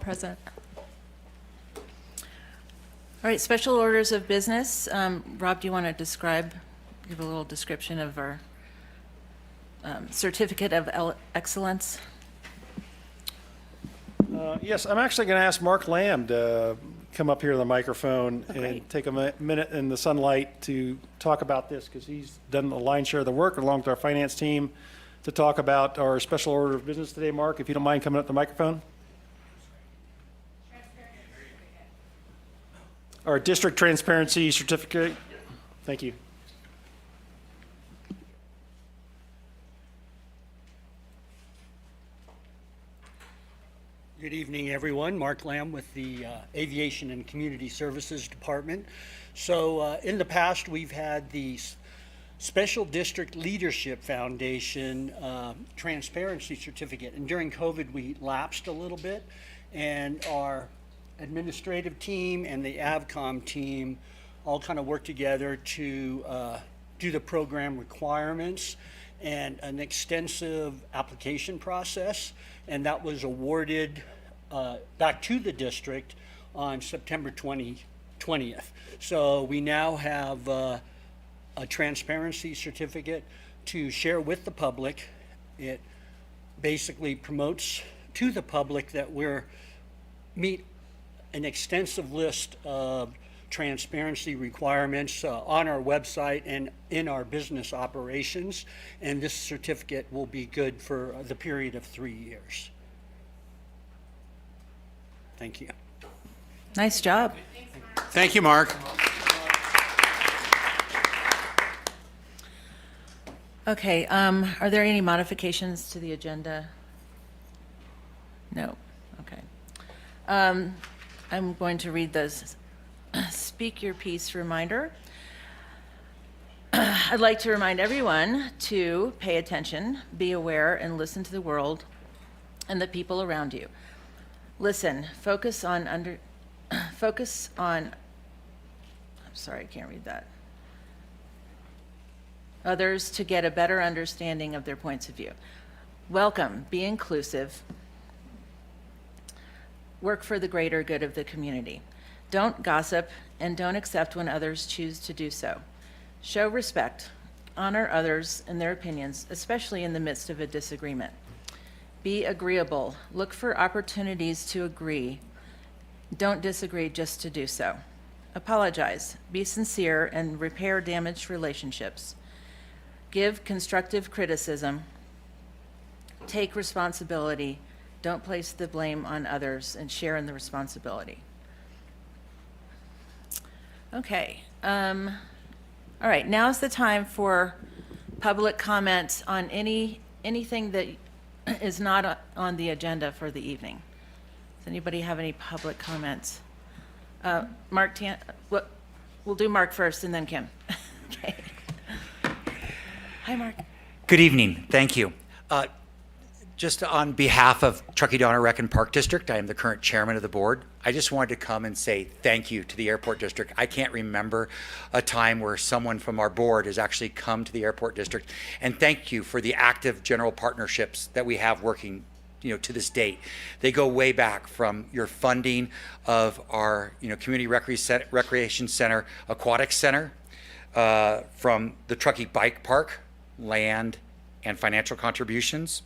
Present. All right, special orders of business. Rob, do you want to give a little description of our certificate of excellence? Yes, I'm actually going to ask Mark Lamb to come up here to the microphone and take a minute in the sunlight to talk about this, because he's done the lion's share of the work along with our finance team to talk about our special order of business today. Mark, if you don't mind coming up to the microphone. Our district transparency certificate. Thank you. Good evening, everyone. Mark Lamb with the Aviation and Community Services Department. So in the past, we've had the Special District Leadership Foundation Transparency Certificate. And during COVID, we lapsed a little bit. And our administrative team and the AVCOM team all kind of worked together to do the program requirements and an extensive application process, and that was awarded back to the district on September 20th. So we now have a transparency certificate to share with the public. It basically promotes to the public that we're meet an extensive list of transparency requirements on our website and in our business operations, and this certificate will be good for the period of 3 years. Thank you. Nice job. Thank you, Mark. Okay, are there any modifications to the agenda? No. Okay. I'm going to read those. Speak your piece reminder. I'd like to remind everyone to pay attention, be aware, and listen to the world and the people around you. Listen, focus on, I'm sorry, I can't read that. Others to get a better understanding of their points of view. Welcome, be inclusive, work for the greater good of the community. Don't gossip and don't accept when others choose to do so. Show respect, honor others and their opinions, especially in the midst of a disagreement. Be agreeable, look for opportunities to agree. Don't disagree just to do so. Apologize, be sincere and repair damaged relationships. Give constructive criticism, take responsibility, don't place the blame on others, and share in the responsibility. Okay. All right. Now's the time for public comment on anything that is not on the agenda for the evening. Does anybody have any public comments? Mark, we'll do Mark first, and then Kim. Okay. Hi, Mark. Good evening. Thank you. Just on behalf of Truckee Tahoe Rec and Park District, I am the current chairman of the board. I just wanted to come and say thank you to the airport district. I can't remember a time where someone from our board has actually come to the airport district, and thank you for the active general partnerships that we have working, to this date. They go way back from your funding of our, community recreation center, aquatic center, from the Truckee Bike Park, land and financial contributions.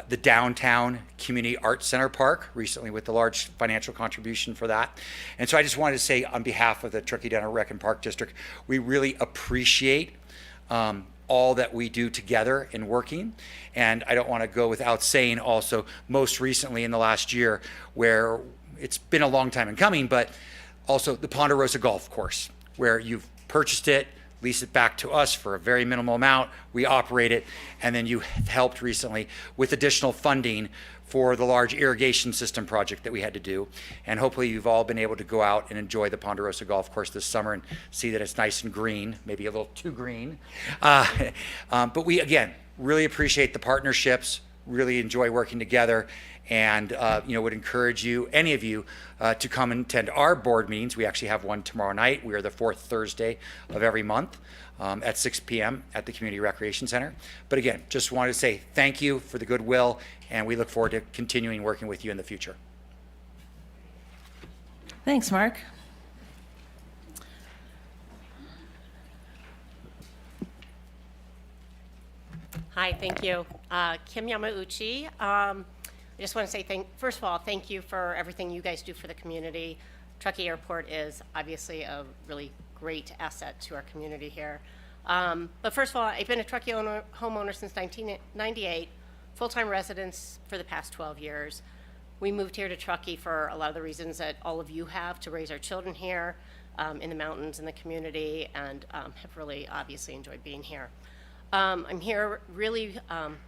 The downtown community arts center park recently with the large financial contribution for that. And so I just wanted to say on behalf of the Truckee Tahoe Rec and Park District, we really appreciate all that we do together in working. And I don't want to go without saying also most recently in the last year, where it's been a long time in coming, but also the Ponderosa Golf Course, where you've purchased it, lease it back to us for a very minimal amount, we operate it, and then you helped recently with additional funding for the large irrigation system project that we had to do. And hopefully you've all been able to go out and enjoy the Ponderosa Golf Course this summer and see that it's nice and green, maybe a little too green. But we, again, really appreciate the partnerships, really enjoy working together, and would encourage you, any of you, to come and attend our board meetings. We actually have one tomorrow night. We are the fourth Thursday of every month at 6 p.m. at the Community Recreation Center. But again, just wanted to say thank you for the goodwill, and we look forward to continuing working with you in the future. Thanks, Mark. Hi, thank you. Kim Yamauchi. I just want to say first of all, thank you for everything you guys do for the community. Truckee Airport is obviously a really great asset to our community here. But first of all, I've been a Truckee homeowner since 1998, full-time residence for the past 12 years. We moved here to Truckee for a lot of the reasons that all of you have, to raise our children here in the mountains, in the community, and have really obviously enjoyed being here. I'm here really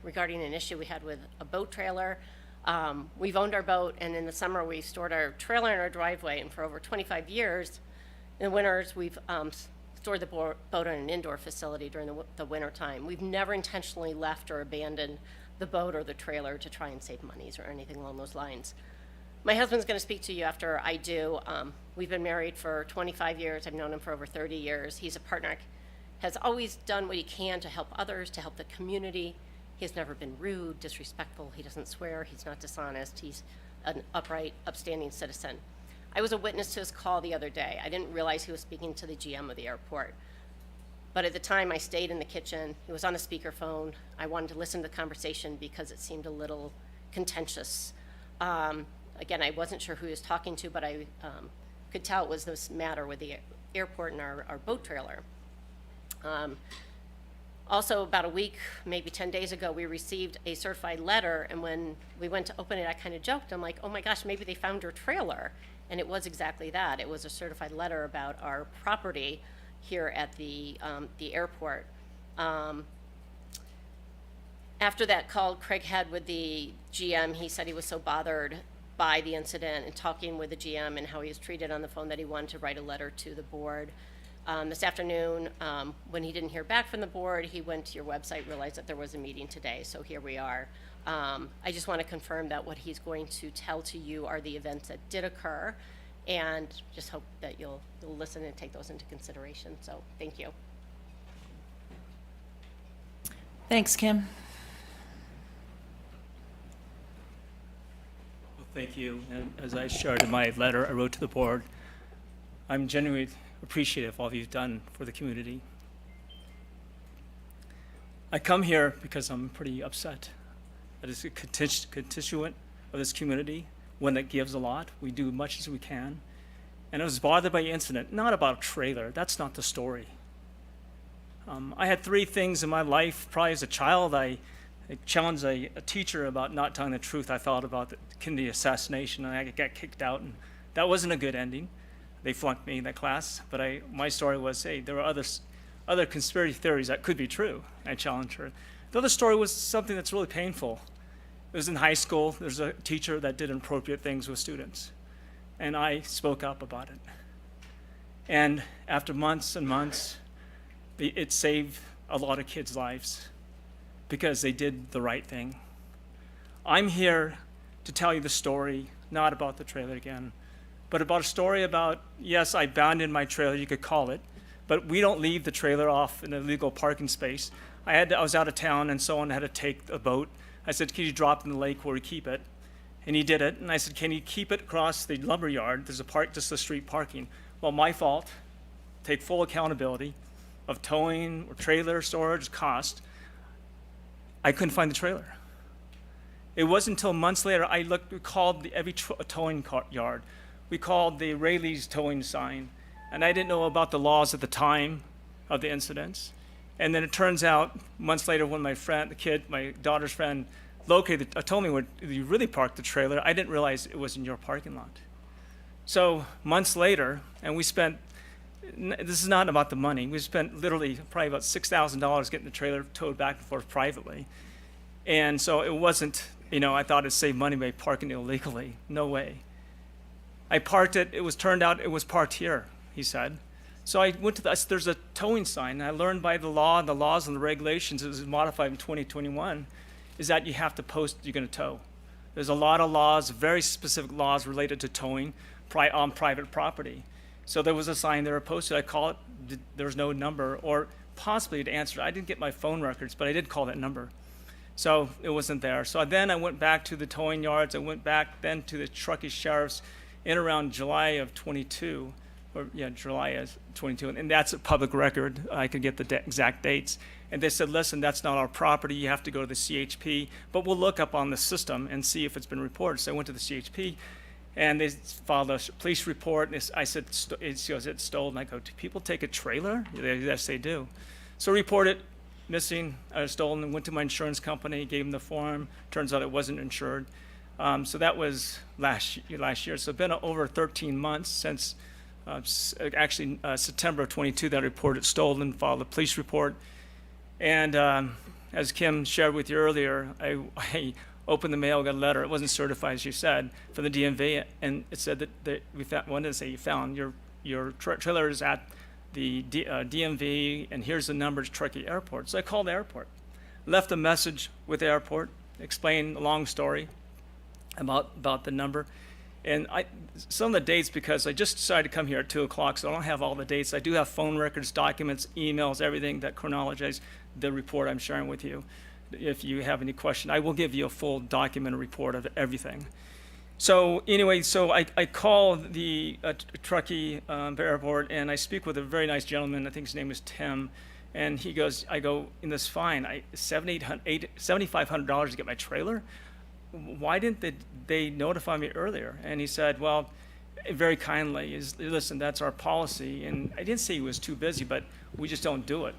regarding an issue we had with a boat trailer. We've owned our boat, and in the summer we stored our trailer in our driveway, and for over 25 years, in the winters, we've stored the boat in an indoor facility during the winter time. We've never intentionally left or abandoned the boat or the trailer to try and save monies or anything along those lines. My husband's going to speak to you after I do. We've been married for 25 years. I've known him for over 30 years. He's a partner, has always done what he can to help others, to help the community. He has never been rude, disrespectful. He doesn't swear. He's not dishonest. He's an upright, upstanding citizen. I was a witness to his call the other day. I didn't realize he was speaking to the GM of the airport. But at the time, I stayed in the kitchen. He was on a speakerphone. I wanted to listen to the conversation because it seemed a little contentious. Again, I wasn't sure who he was talking to, but I could tell it was this matter with the airport and our boat trailer. Also, about a week, maybe 10 days ago, we received a certified letter, and when we went to open it, I kind of joked. I'm like, oh my gosh, maybe they found your trailer. And it was exactly that. It was a certified letter about our property here at the airport. After that call Craig had with the GM, he said he was so bothered by the incident and talking with the GM and how he was treated on the phone that he wanted to write a letter to the board. This afternoon, when he didn't hear back from the board, he went to your website, realized that there was a meeting today, so here we are. I just want to confirm that what he's going to tell to you are the events that did occur, and just hope that you'll listen and take those into consideration. So thank you. Thanks, Kim. Well, thank you. And as I shared in my letter I wrote to the board, I'm genuinely appreciative of all you've done for the community. I come here because I'm pretty upset. That is a constituent of this community, one that gives a lot. We do much as we can. And I was bothered by the incident, not about a trailer. That's not the story. I had three things in my life. Probably as a child, I challenged a teacher about not telling the truth. I thought about the Kennedy assassination, and I got kicked out, and that wasn't a good ending. They flunked me in that class, but my story was, hey, there were other conspiracy theories that could be true. I challenged her. The other story was something that's really painful. It was in high school. There's a teacher that did inappropriate things with students, and I spoke up about it. And after months and months, it saved a lot of kids' lives because they did the right thing. I'm here to tell you the story, not about the trailer again, but about a story about, yes, I abandoned my trailer, you could call it, but we don't leave the trailer off in a legal parking space. I was out of town, and someone had to take a boat. I said, can you drop it in the lake where we keep it? And he did it, and I said, can you keep it across the lumber yard? There's just the street parking. Well, my fault. Take full accountability of towing or trailer storage cost. I couldn't find the trailer. It wasn't until months later we called every towing yard. We called the Rayleigh's towing sign, and I didn't know about the laws at the time of the incidents. And then it turns out, months later, when my daughter's friend, told me where you really parked the trailer, I didn't realize it was in your parking lot. So months later, and this is not about the money, we spent literally probably about $6,000 getting the trailer towed back and forth privately. And so it wasn't, I thought it'd save money by parking it illegally. No way. I parked it, turned out it was parked here, he said. So I went to there's a towing sign, and I learned by the laws and the regulations, it was modified in 2021, is that you have to post you're going to tow. There's a lot of laws, very specific laws related to towing on private property. So there was a sign there posted. I called it, there was no number, or possibly to answer it. I didn't get my phone records, but I did call that number. So it wasn't there. So then I went back to the towing yards. I went back then to the Truckee Sheriff's, in around July of 22, or yeah, July of 22, and that's a public record. I could get the exact dates. And they said, listen, that's not our property. You have to go to the CHP, but we'll look up on the system and see if it's been reported. So I went to the CHP, and they filed a police report. And I said, it goes, it's stolen. I go, do people take a trailer? Yes, they do. So reported missing, stolen, and went to my insurance company, gave them the form. Turns out it wasn't insured. So that was last year. So it's been over 13 months since September of 22 that I reported stolen, filed a police report. And as Kim shared with you earlier, I opened the mail, got a letter. It wasn't certified, as you said, from the DMV, and it said that we found. What did it say? You found your trailer is at the DMV, and here's the number to Truckee Airport. So I called the airport, left a message with the airport, explained a long story about the number. And some of the dates, because I just decided to come here at 2 o'clock, so I don't have all the dates. I do have phone records, documents, emails, everything that chronologizes the report I'm sharing with you. If you have any question, I will give you a full documented report of everything. So anyway, I call the Truckee Airport, and I speak with a very nice gentleman. I think his name is Tim. And he goes, I go, and that's fine. $7,500 to get my trailer? Why didn't they notify me earlier? And he said, well, very kindly, listen, that's our policy. And I didn't say he was too busy, but we just don't do it.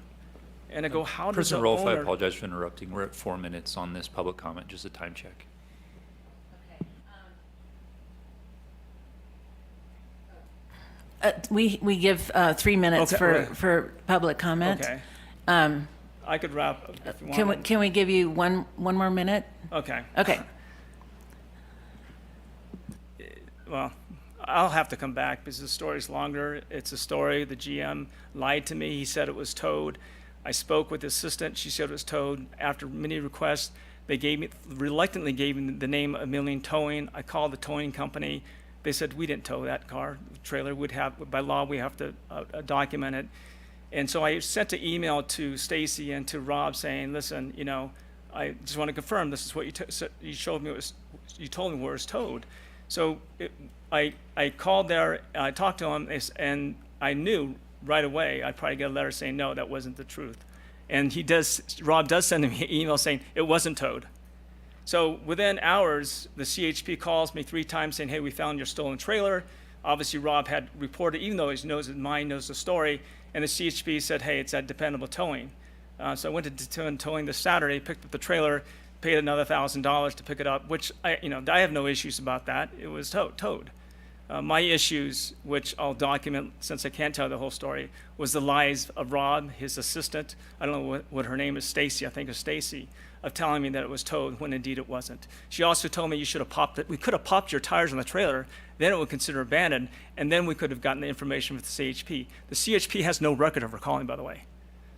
And I go, how does the President Rolfe, I owner... apologize for interrupting. We're at 4 minutes on this public comment, just a time check. We give 3 minutes Okay, right. for public comment. Okay. I could wrap up if you want. Can we give you one more minute? Okay. Okay. Well, I'll have to come back because the story's longer. It's a story. The GM lied to me. He said it was towed. I spoke with the assistant. She said it was towed. After many requests, they reluctantly gave me the name of Million Towing. I called the towing company. They said, we didn't tow that car. The trailer would have, by law, we have to document it. And so I sent an email to Stacy and to Rob saying, listen, I just want to confirm this is what you showed me. You told me where it was towed. So I called there, I talked to him, and I knew right away I'd probably get a letter saying, no, that wasn't the truth. And Rob does send me an email saying it wasn't towed. So within hours, the CHP calls me 3 times saying, hey, we found your stolen trailer. Obviously, Rob had reported, even though his mind knows the story, and the CHP said, hey, it's at Dependable Towing. So I went to Dependable Towing this Saturday, picked up the trailer, paid another $1,000 to pick it up, which I have no issues about that. It was towed. My issues, which I'll document since I can't tell the whole story, was the lies of Rob, his assistant. I don't know what her name is, Stacy, I think it's Stacy, of telling me that it was towed when indeed it wasn't. She also told me we could have popped your tires on the trailer, then it would consider abandoned, and then we could have gotten the information with the CHP. The CHP has no record of her calling, by the way.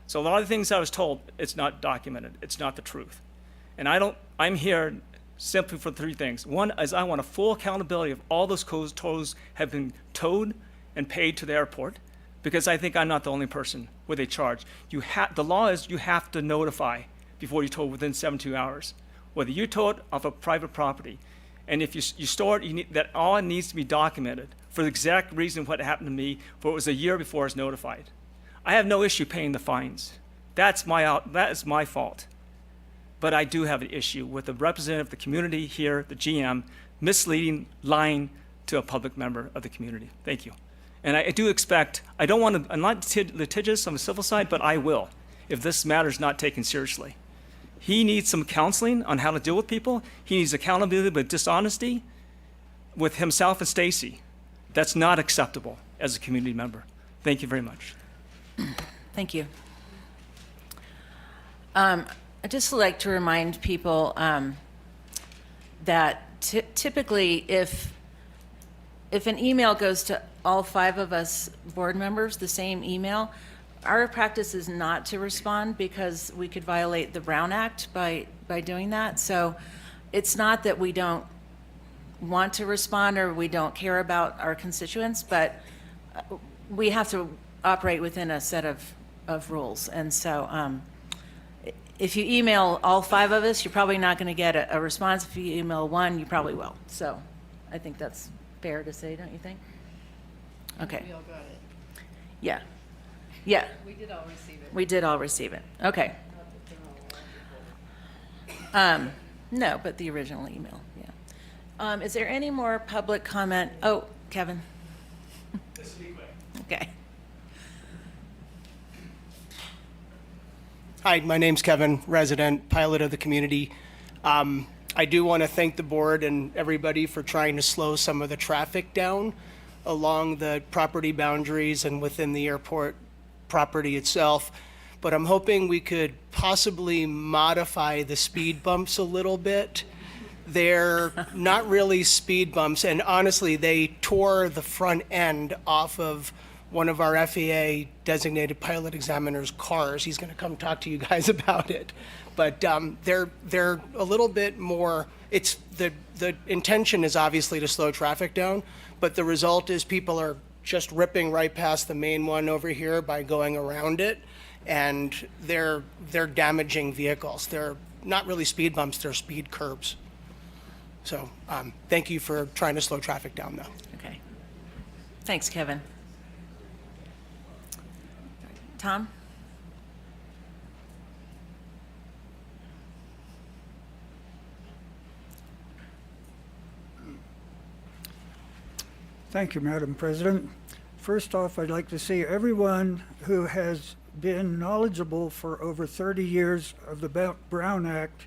So a lot of the things I was told, it's not documented. It's not the truth. And I'm here simply for 3 things. One is I want a full accountability of all those tows have been towed and paid to the airport, because I think I'm not the only person where they charge. The law is you have to notify before you tow within 72 hours, whether you tow it off of private property. And if you store it, that all needs to be documented for the exact reason what happened to me, for it was a year before I was notified. I have no issue paying the fines. That is my fault. But I do have an issue with the representative of the community here, the GM, misleading, lying to a public member of the community. Thank you. And I do expect, I'm not litigious on the civil side, but I will, if this matter is not taken seriously. He needs some counseling on how to deal with people. He needs accountability with dishonesty with himself and Stacy. That's not acceptable as a community member. Thank you very much. Thank you. I'd just like to remind people that typically if an email goes to all 5 of us board members, the same email, our practice is not to respond because we could violate the Brown Act by doing that. So it's not that we don't want to respond or we don't care about our constituents, but we have to operate within a set of rules. And so if you email all 5 of us, you're probably not going to get a response. If you email 1, you probably will. So I think that's fair to say, don't you think? Okay. We all got it. Yeah. Yeah. We did all receive it. We did all receive it. Okay. No, but the original email, yeah. Is there any more public comment? Oh, Kevin? Okay. Hi, my name's Kevin, resident, pilot of the community. I do want to thank the board and everybody for trying to slow some of the traffic down along the property boundaries and within the airport property itself. But I'm hoping we could possibly modify the speed bumps a little bit. They're not really speed bumps, and honestly, they tore the front end off of one of our FAA designated pilot examiner's cars. He's going to come talk to you guys about it. But they're a little bit more, it's the intention is obviously to slow traffic down, but the result is people are just ripping right past the main one over here by going around it, and they're damaging vehicles. They're not really speed bumps, they're speed curbs. So thank you for trying to slow traffic down though. Okay. Thanks, Kevin. Tom? Thank you, Madam President. First off, I'd like to say everyone who has been knowledgeable for over 30 years of the Brown Act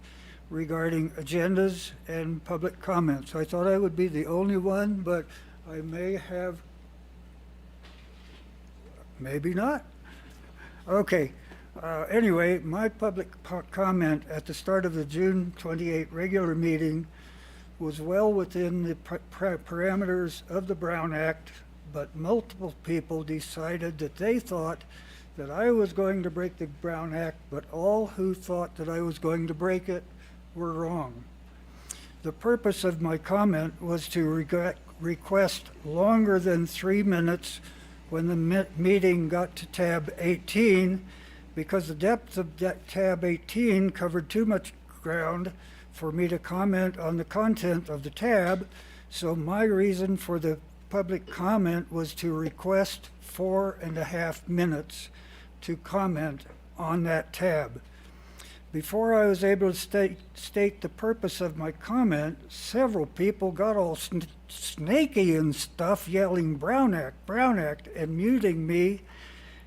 regarding agendas and public comments. I thought I would be the only one, but I may have, maybe not. Okay, anyway, my public comment at the start of the June 28 regular meeting was well within the parameters of the Brown Act, but multiple people decided that they thought that I was going to break the Brown Act, but all who thought that I was going to break it were wrong. The purpose of my comment was to request longer than 3 minutes when the meeting got to tab 18, because the depth of that tab 18 covered too much ground for me to comment on the content of the tab. So my reason for the public comment was to request 4.5 minutes to comment on that tab. Before I was able to state the purpose of my comment, several people got all snaky and stuff, yelling Brown Act, and muting me,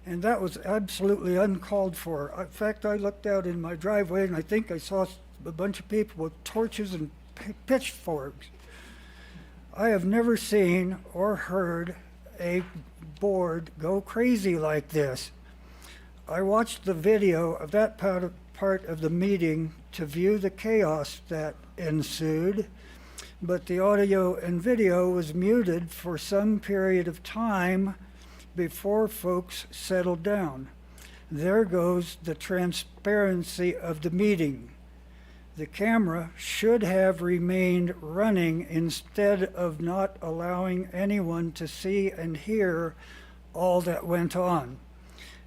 and that was absolutely uncalled for. In fact, I looked out in my driveway and I think I saw a bunch of people with torches and pitchforks. I have never seen or heard a board go crazy like this. I watched the video of that part of the meeting to view the chaos that ensued, but the audio and video was muted for some period of time before folks settled down. There goes the transparency of the meeting. The camera should have remained running instead of not allowing anyone to see and hear all that went on.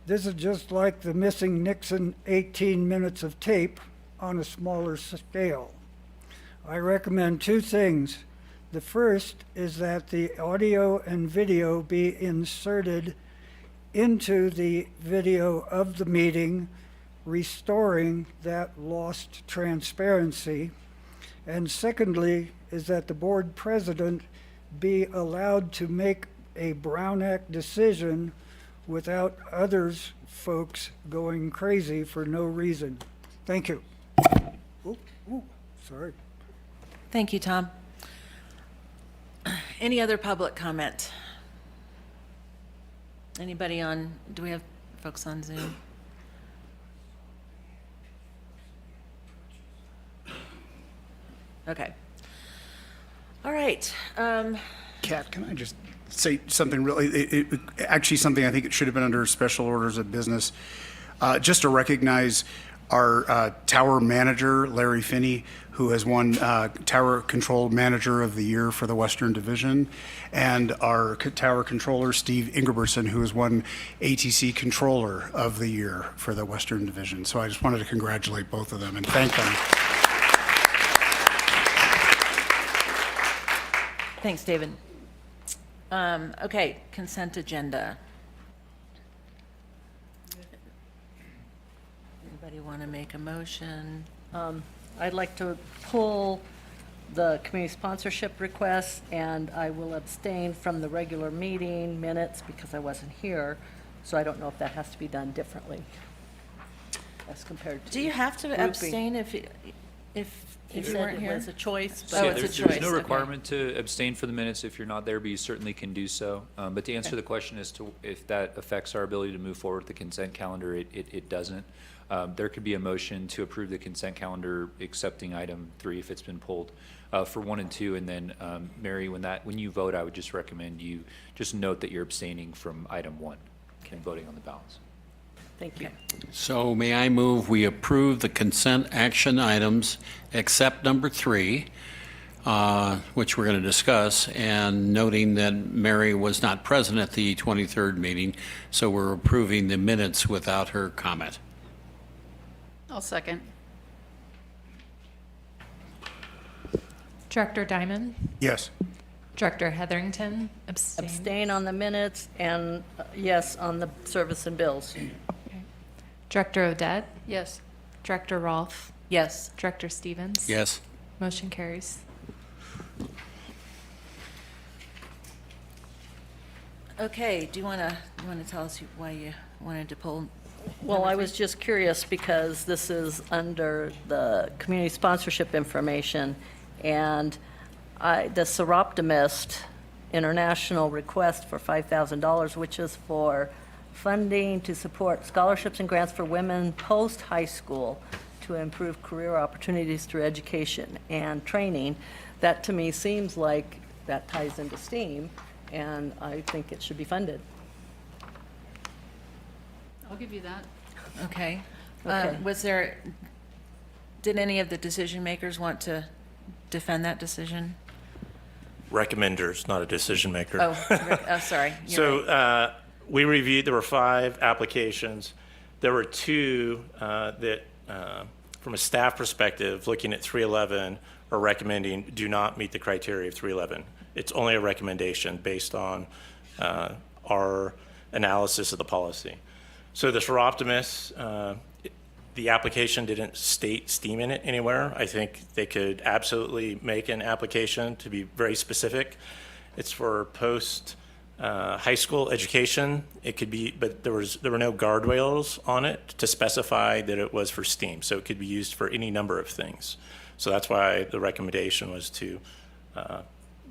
This is just like the missing Nixon 18 minutes of tape on a smaller scale. I recommend 2 things. The first is that the audio and video be inserted into the video of the meeting, restoring that lost transparency. And secondly is that the board president be allowed to make a Brown Act decision without others folks going crazy for no reason. Thank you. Sorry. Thank you, Tom. Any other public comment? Anybody on, do we have folks on Zoom? Okay. All right. Kat, can I just say something really, actually something I think it should have been under special orders of business, just to recognize our tower manager, Larry Finney, who has won Tower Control Manager of the Year for the Western Division, and our tower controller, Steve Ingeberson, who has won ATC Controller of the Year for the Western Division. So I just wanted to congratulate both of them and thank them. Thanks, David. Okay, consent agenda. Anybody want to make a motion? I'd like to pull the community sponsorship request, and I will abstain from the regular meeting minutes because I wasn't here, so I don't know if that has to be done differently as compared to. Do you have to grouping. abstain if He you said weren't it here? was a choice, Oh, but Yeah, it's a there's choice, no okay. requirement to abstain for the minutes if you're not there, but you certainly can do so. But to answer the question as to if that affects our ability to move forward with the consent calendar, it doesn't. There could be a motion to approve the consent calendar accepting item 3 if it's been pulled for 1 and 2. And then, Mary, when you vote, I would just recommend you just note that you're abstaining from item 1 and voting on the balance. thank you. So may I move we approve the consent action items except number 3, which we're going to discuss, and noting that Mary was not present at the 23rd meeting, so we're approving the minutes without her comment. I'll second. Director Diamond, Yes. Director Heatherington, abstain. Abstain on the minutes and yes on the service and bills. Director Odette, Yes. Director Rolfe, Yes. Director Stevens. Yes? Motion carries. Okay, do you want to tell us why you wanted to pull? Well, number I 3? was just curious because this is under the community sponsorship information, and the Seroptimist International request for $5,000, which is for funding to support scholarships and grants for women post-high school to improve career opportunities through education and training. That, to me, seems like that ties into STEAM, and I think it should be funded. I'll give you that. Okay. Okay. Did any of the decision makers want to defend that decision? Recommenders, not a decision maker. Oh, sorry. You're So right. we reviewed, there were 5 applications. There were 2 that, from a staff perspective, looking at 311, are recommending do not meet the criteria of 311. It's only a recommendation based on our analysis of the policy. So the Seroptimist, the application didn't state STEAM in it anywhere. I think they could absolutely make an application to be very specific. It's for post high school education. It could be, but there were no guardrails on it to specify that it was for STEAM. So it could be used for any number of things. So that's why the recommendation was to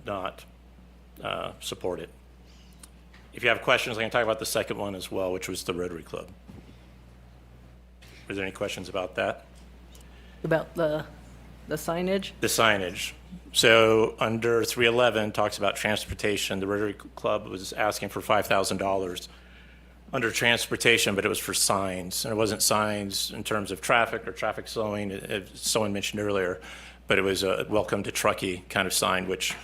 not support it. If you have questions, I can talk about the second one as well, which was the Rotary Club. Are there any questions about that? About the signage? The signage. So under 311 talks about transportation. The Rotary Club was asking for $5,000 under transportation, but it was for signs. And it wasn't signs in terms of traffic or traffic slowing, as someone mentioned earlier, but it was a welcome to Truckee kind of sign, which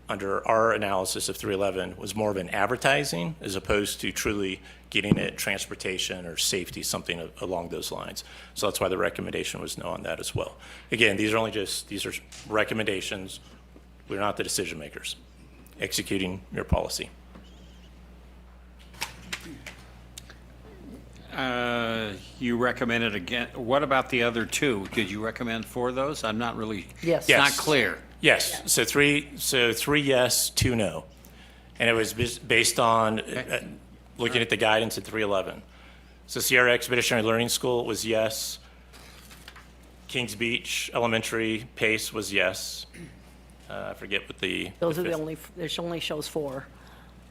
under our analysis of 311 was more of an advertising as opposed to truly getting at transportation or safety, something along those lines. So that's why the recommendation was no on that as well. Again, these are recommendations. We're not the decision makers executing your policy. You recommended again. What about the other 2? Did you recommend for those? I'm not really. Yes. It's not clear. Yes, so three yes, 2 no. And it was based on looking at the guidance at 311. So Sierra Expeditionary Learning School was yes. Kings Beach Elementary Pace was yes. I forget what the. Those are the fifth- only, it only shows 4.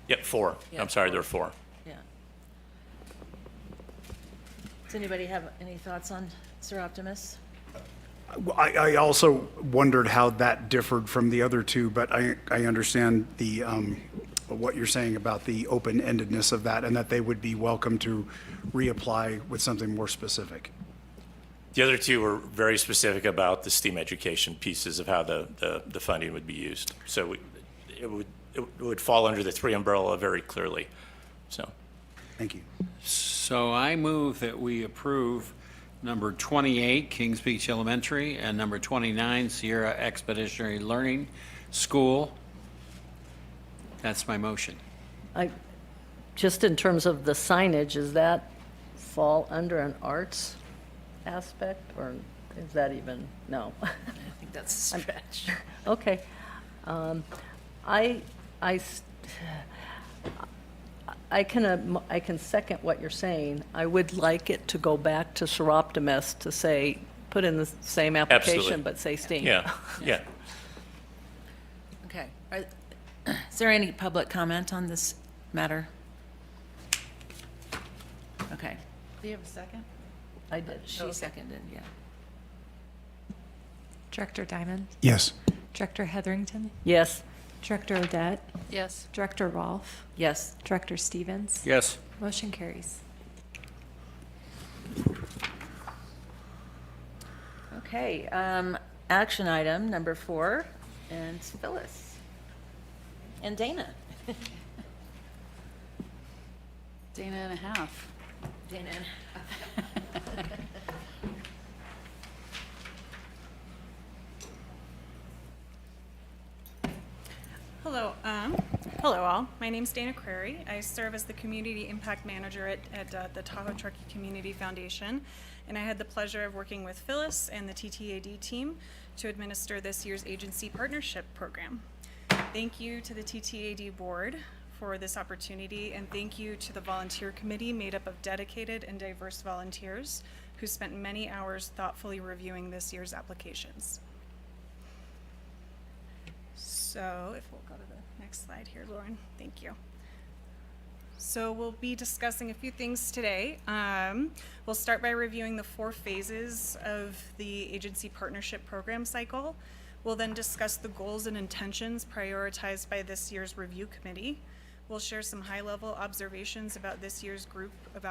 Yep, 4. Yeah, I'm sorry, there were 4. Yeah. Does anybody have any thoughts on Seroptimist? I also wondered how that differed from the other 2, but I understand the, what you're saying about the open-endedness of that and that they would be welcome to reapply with something more specific. The other 2 were very specific about the STEAM education pieces of how the funding would be used. So it would fall under the 3 umbrella very clearly, so. Thank you. So I move that we approve number 28, Kings Beach Elementary, and number 29, Sierra Expeditionary Learning School. That's my motion. Just in terms of the signage, does that fall under an arts aspect, or is that even, no? I think that's a stretch. Okay. I can second what you're saying. I would like it to go back to Seroptimus to say, put in the same application, Absolutely. but say STEAM. Yeah, yeah. Okay. Is there any public comment on this matter? Okay. Do you have a second? I did. She seconded, yeah. Director Diamond, Yes. Director Heatherington, Yes. Director Odette, Yes. Director Rolfe, Yes. Director Stevens. Yes. Motion carries. Okay, action item number 4, and it's Phyllis. And Dana. Dana and a half. Dana. Hello, hello all. My name's Dana Crary. I serve as the Community Impact Manager at the Tahoe Truckee Community Foundation, and I had the pleasure of working with Phyllis and the TTAD team to administer this year's agency partnership program. Thank you to the TTAD board for this opportunity, and thank you to the volunteer committee made up of dedicated and diverse volunteers who spent many hours thoughtfully reviewing this year's applications. So if we'll go to the next slide here, Lauren, thank you. So we'll be discussing a few things today. We'll start by reviewing the 4 phases of the agency partnership program cycle. We'll then discuss the goals and intentions prioritized by this year's review committee. We'll share some high-level observations about this year's group of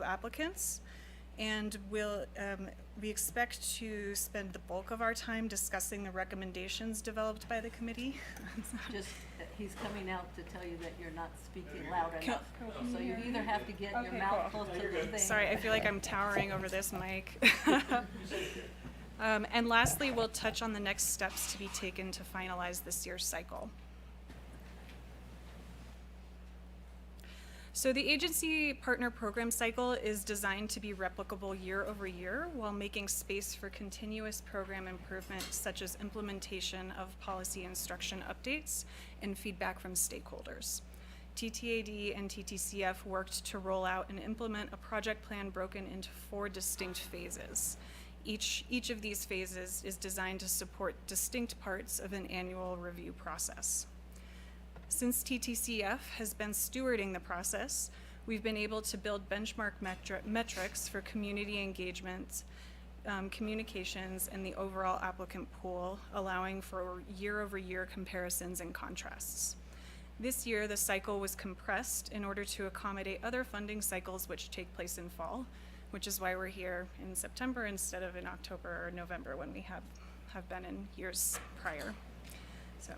applicants. And we expect to spend the bulk of our time discussing the recommendations developed by the committee. Just, he's coming out to tell you that you're not speaking loud enough. So you either have to get your mouth close to the thing. Sorry, I feel like I'm towering over this mic. And lastly, we'll touch on the next steps to be taken to finalize this year's cycle. So the agency partner program cycle is designed to be replicable year over year while making space for continuous program improvement, such as implementation of policy instruction updates and feedback from stakeholders. TTAD and TTCF worked to roll out and implement a project plan broken into 4 distinct phases. Each of these phases is designed to support distinct parts of an annual review process. Since TTCF has been stewarding the process, we've been able to build benchmark metrics for community engagement, communications, and the overall applicant pool, allowing for year-over-year comparisons and contrasts. This year, the cycle was compressed in order to accommodate other funding cycles which take place in fall, which is why we're here in September instead of in October or November when we have been in years prior. So.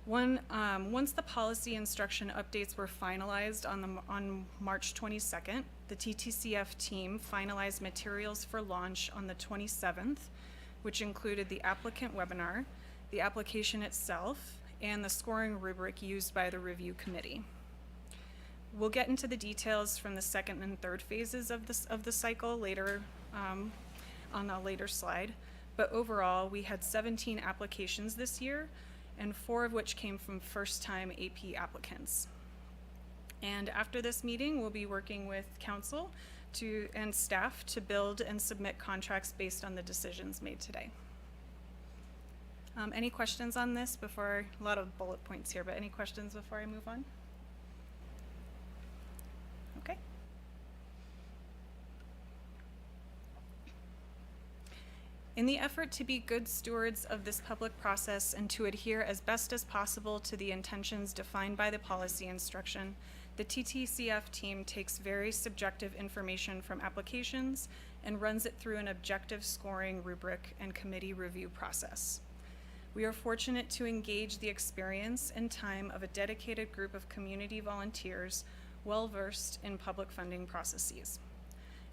Once the policy instruction updates were finalized on March 22nd, the TTCF team finalized materials for launch on the 27th, which included the applicant webinar, the application itself, and the scoring rubric used by the review committee. We'll get into the details from the 2nd and 3rd phases of the cycle later on a later slide, but overall, we had 17 applications this year, and 4 of which came from first-time AP applicants. And after this meeting, we'll be working with council and staff to build and submit contracts based on the decisions made today. Any questions on this before, a lot of bullet points here, but any questions before I move on? Okay. In the effort to be good stewards of this public process and to adhere as best as possible to the intentions defined by the policy instruction, the TTCF team takes very subjective information from applications and runs it through an objective scoring rubric and committee review process. We are fortunate to engage the experience and time of a dedicated group of community volunteers well-versed in public funding processes.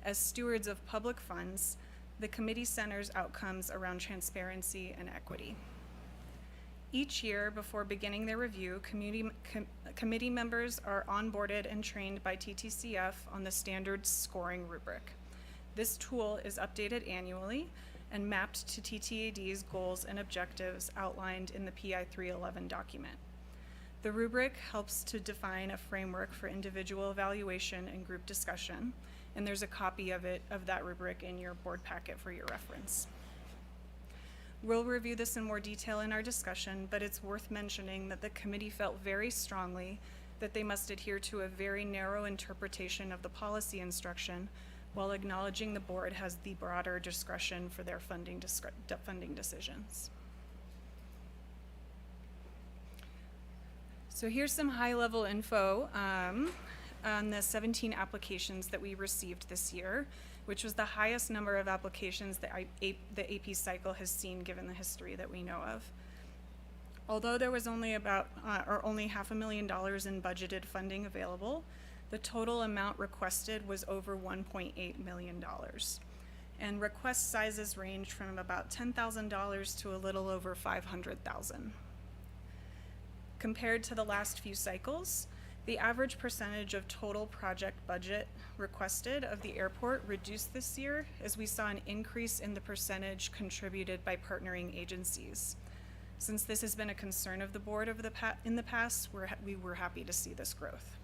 As stewards of public funds, the committee centers outcomes around transparency and equity. Each year, before beginning their review, committee members are onboarded and trained by TTCF on the standard scoring rubric. This tool is updated annually and mapped to TTAD's goals and objectives outlined in the PI 311 document. The rubric helps to define a framework for individual evaluation and group discussion, and there's a copy of that rubric in your board packet for your reference. We'll review this in more detail in our discussion, but it's worth mentioning that the committee felt very strongly that they must adhere to a very narrow interpretation of the policy instruction while acknowledging the board has the broader discretion for their funding decisions. So here's some high-level info on the 17 applications that we received this year, which was the highest number of applications that the AP cycle has seen given the history that we know of. Although there was only only $500,000 in budgeted funding available, the total amount requested was over $1.8 million. And request sizes ranged from about $10,000 to a little over $500,000. Compared to the last few cycles, the average percentage of total project budget requested of the airport reduced this year as we saw an increase in the percentage contributed by partnering agencies. Since this has been a concern of the board in the past, we were happy to see this growth.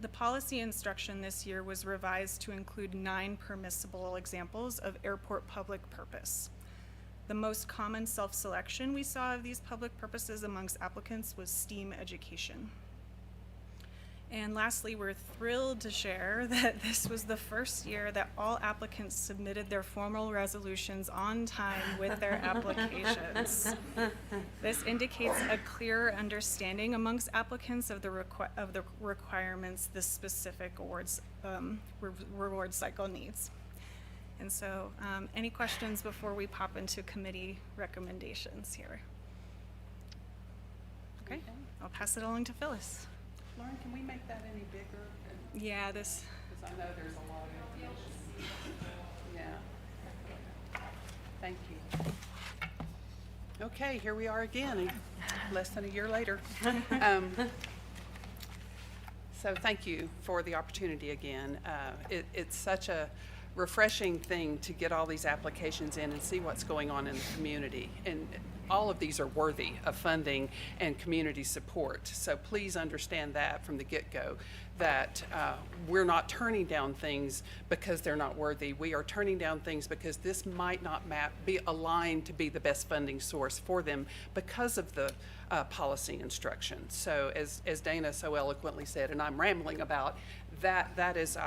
The policy instruction this year was revised to include 9 permissible examples of airport public purpose. The most common self-selection we saw of these public purposes amongst applicants was STEAM education. And lastly, we're thrilled to share that this was the first year that all applicants submitted their formal resolutions on time with their applications. This indicates a clearer understanding amongst applicants of the requirements this specific reward cycle needs. And so, any questions before we pop into committee recommendations here? Okay, I'll pass it along to Phyllis. Lauren, can we make that any bigger? Yeah, this. Because I know there's a lot of information. Yeah. Thank you. Okay, here we are again, less than a year later. So thank you for the opportunity again. It's such a refreshing thing to get all these applications in and see what's going on in the community. And all of these are worthy of funding and community support. So please understand that from the get-go, that we're not turning down things because they're not worthy. We are turning down things because this might not be aligned to be the best funding source for them because of the policy instructions. So as Dana so eloquently said, and I'm rambling about, that is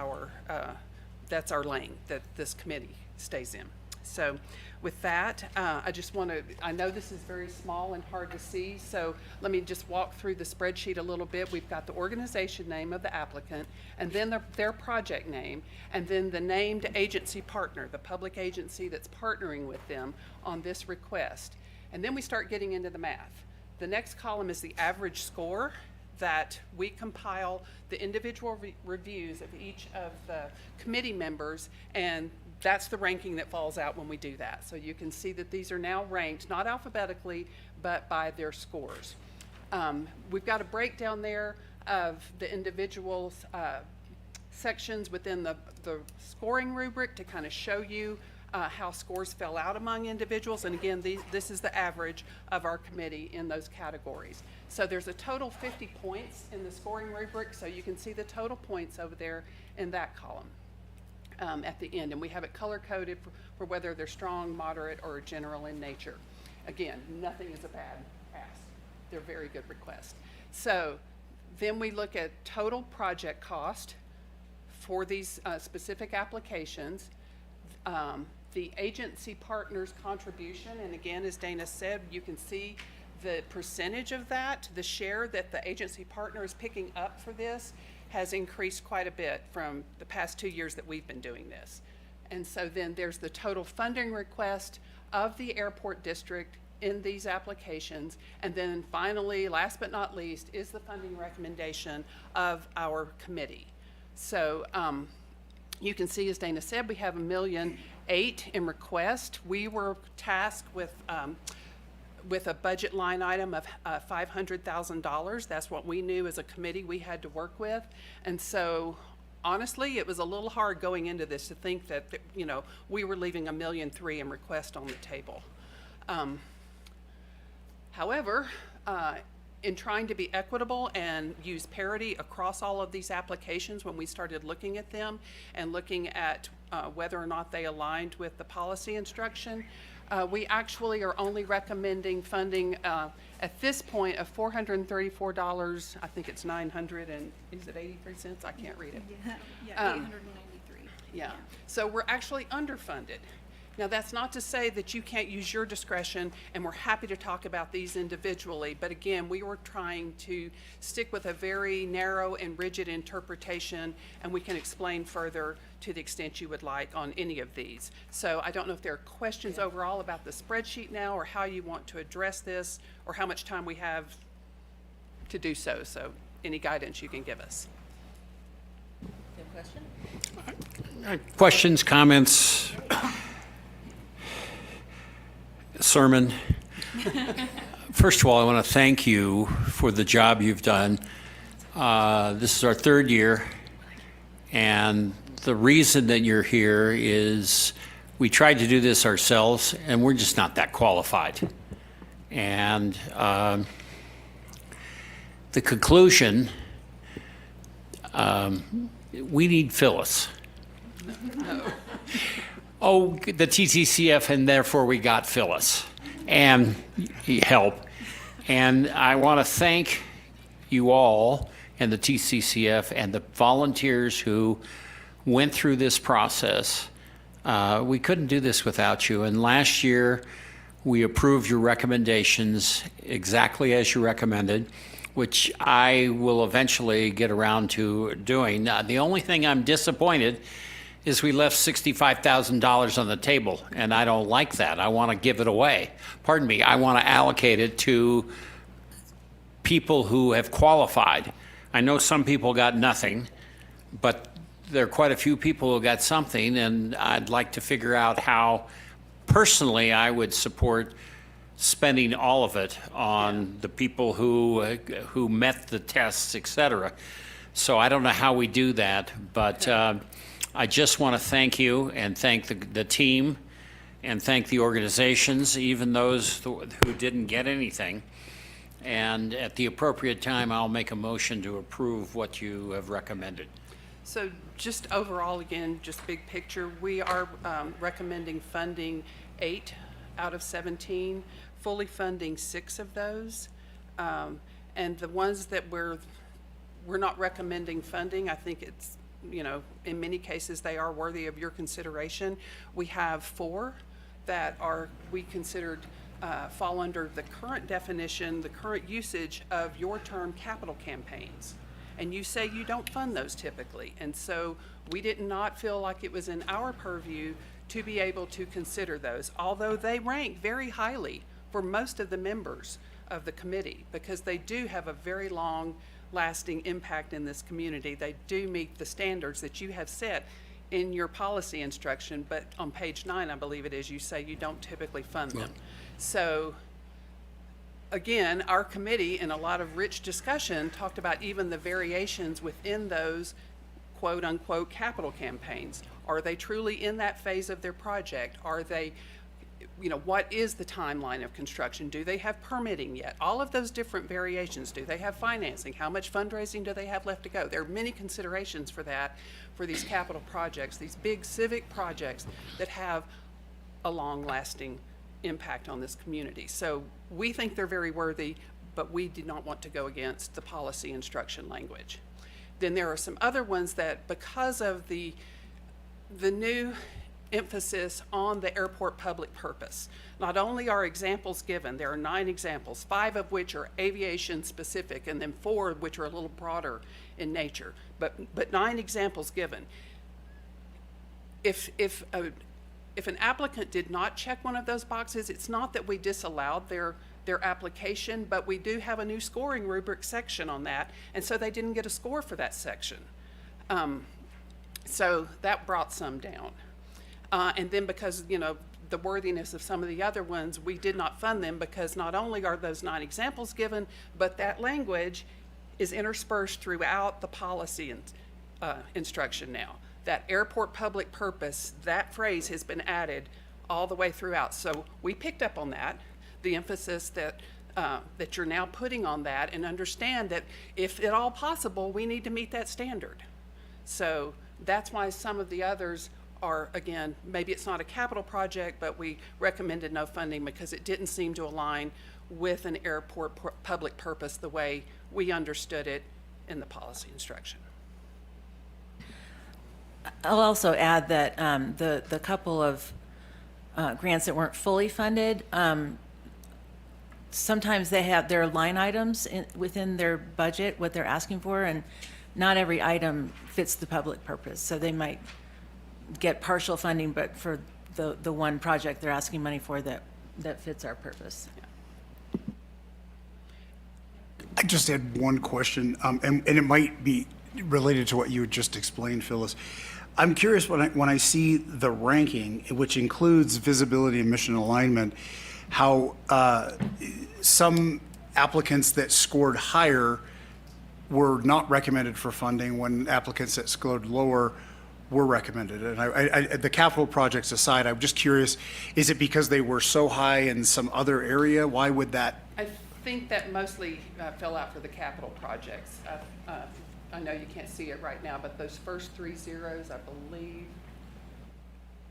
that's our lane that this committee stays in. So with that, I know this is very small and hard to see, so let me just walk through the spreadsheet a little bit. We've got the organization name of the applicant, and then their project name, and then the named agency partner, the public agency that's partnering with them on this request. And then we start getting into the math. The next column is the average score that we compile the individual reviews of each of the committee members, and that's the ranking that falls out when we do that. So you can see that these are now ranked, not alphabetically, but by their scores. We've got a breakdown there of the individual sections within the scoring rubric to kind of show you how scores fell out among individuals. And again, this is the average of our committee in those categories. So there's a total 50 points in the scoring rubric, so you can see the total points over there in that column at the end. And we have it color-coded for whether they're strong, moderate, or general in nature. Again, nothing is a bad ask. They're very good requests. So then we look at total project cost for these specific applications. The agency partner's contribution, and again, as Dana said, you can see the percentage of that, the share that the agency partner is picking up for this has increased quite a bit from the past 2 years that we've been doing this. And so then there's the total funding request of the airport district in these applications. And then finally, last but not least, is the funding recommendation of our committee. So you can see, as Dana said, we have $1.8 million in request. We were tasked with with a budget line item of $500,000. That's what we knew as a committee we had to work with. And so honestly, it was a little hard going into this to think that, you know, we were leaving $1.3 million in request on the table. However, in trying to be equitable and use parity across all of these applications, when we started looking at them and looking at whether or not they aligned with the policy instruction, we actually are only recommending funding at this point of $434. I think it's 900 and is it 83 cents? I can't read it. Yeah, 893. Yeah. So we're actually underfunded. Now, that's not to say that you can't use your discretion, and we're happy to talk about these individually. But again, we were trying to stick with a very narrow and rigid interpretation, and we can explain further to the extent you would like on any of these. So I don't know if there are questions overall about the spreadsheet now, or how you want to address this, or how much time we have to do so. So any guidance you can give us. Good question? Questions, comments? Sermon. First of all, I want to thank you for the job you've done. This is our third year, and the reason that you're here is we tried to do this ourselves, and we're just not that qualified. And the conclusion, we need Phyllis. Oh, the TTCF, and therefore we got Phyllis and help. And I want to thank you all and the TCCF and the volunteers who went through this process. We couldn't do this without you. And last year, we approved your recommendations exactly as you recommended, which I will eventually get around to doing. The only thing I'm disappointed is we left $65,000 on the table, and I don't like that. I want to give it away. Pardon me, I want to allocate it to people who have qualified. I know some people got nothing, but there are quite a few people who got something, and I'd like to figure out how, personally, I would support spending all of it on the people who met the tests, et cetera. So I don't know how we do that, but I just want to thank you and thank the team and thank the organizations, even those who didn't get anything. And at the appropriate time, I'll make a motion to approve what you have recommended. So just overall, again, just big picture, we are recommending funding 8 out of 17, fully funding 6 of those. And the ones that we're not recommending funding, I think it's, you know, in many cases, they are worthy of your consideration. We have 4 that we considered fall under the current definition, the current usage of your term capital campaigns. And you say you don't fund those typically. And so we did not feel like it was in our purview to be able to consider those, although they rank very highly for most of the members of the committee, because they do have a very long lasting impact in this community. They do meet the standards that you have set in your policy instruction, but on page 9, I believe it is, you say you don't typically fund them. So again, our committee, in a lot of rich discussion, talked about even the variations within those quote unquote capital campaigns. Are they truly in that phase of their project? Are they, you know, what is the timeline of construction? Do they have permitting yet? All of those different variations. Do they have financing? How much fundraising do they have left to go? There are many considerations for that, for these capital projects, these big civic projects that have a long-lasting impact on this community. So we think they're very worthy, but we did not want to go against the policy instruction language. Then there are some other ones that, because of the new emphasis on the airport public purpose. Not only are examples given, there are 9 examples, 5 of which are aviation specific, and then 4 of which are a little broader in nature, but 9 examples given. If an applicant did not check one of those boxes, it's not that we disallowed their application, but we do have a new scoring rubric section on that, and so they didn't get a score for that section. So that brought some down. And then because, you know, the worthiness of some of the other ones, we did not fund them because not only are those 9 examples given, but that language is interspersed throughout the policy instruction now. That airport public purpose, that phrase has been added all the way throughout. So we picked up on that, the emphasis that you're now putting on that, and understand that if at all possible, we need to meet that standard. So that's why some of the others are, again, maybe it's not a capital project, but we recommended no funding because it didn't seem to align with an airport public purpose the way we understood it in the policy instruction. I'll also add that the couple of grants that weren't fully funded, sometimes they have their line items within their budget, what they're asking for, and not every item fits the public purpose. So they might get partial funding, but for the one project they're asking money for that fits our purpose. I just had one question, and it might be related to what you had just explained, Phyllis. I'm curious when I see the ranking, which includes visibility and mission alignment, how some applicants that scored higher were not recommended for funding when applicants that scored lower were recommended. And the capital projects aside, I'm just curious, is it because they were so high in some other area? Why would that? I think that mostly fell out for the capital projects. I know you can't see it right now, but those first 3 zeros, I believe,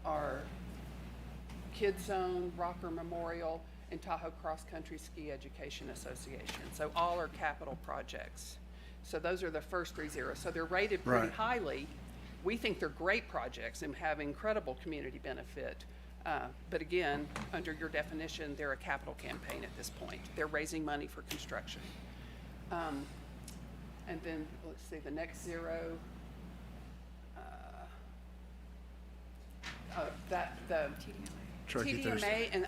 are Kids Zone, Rocker Memorial, and Tahoe Cross Country Ski Education Association. So all are capital projects. So those are the first 3 zeros. So they're rated pretty Right. highly. We think they're great projects and have incredible community benefit. But again, under your definition, they're a capital campaign at this point. They're raising money for construction. And then, let's see, the next zero, the Truckee TDMA, Thursday. and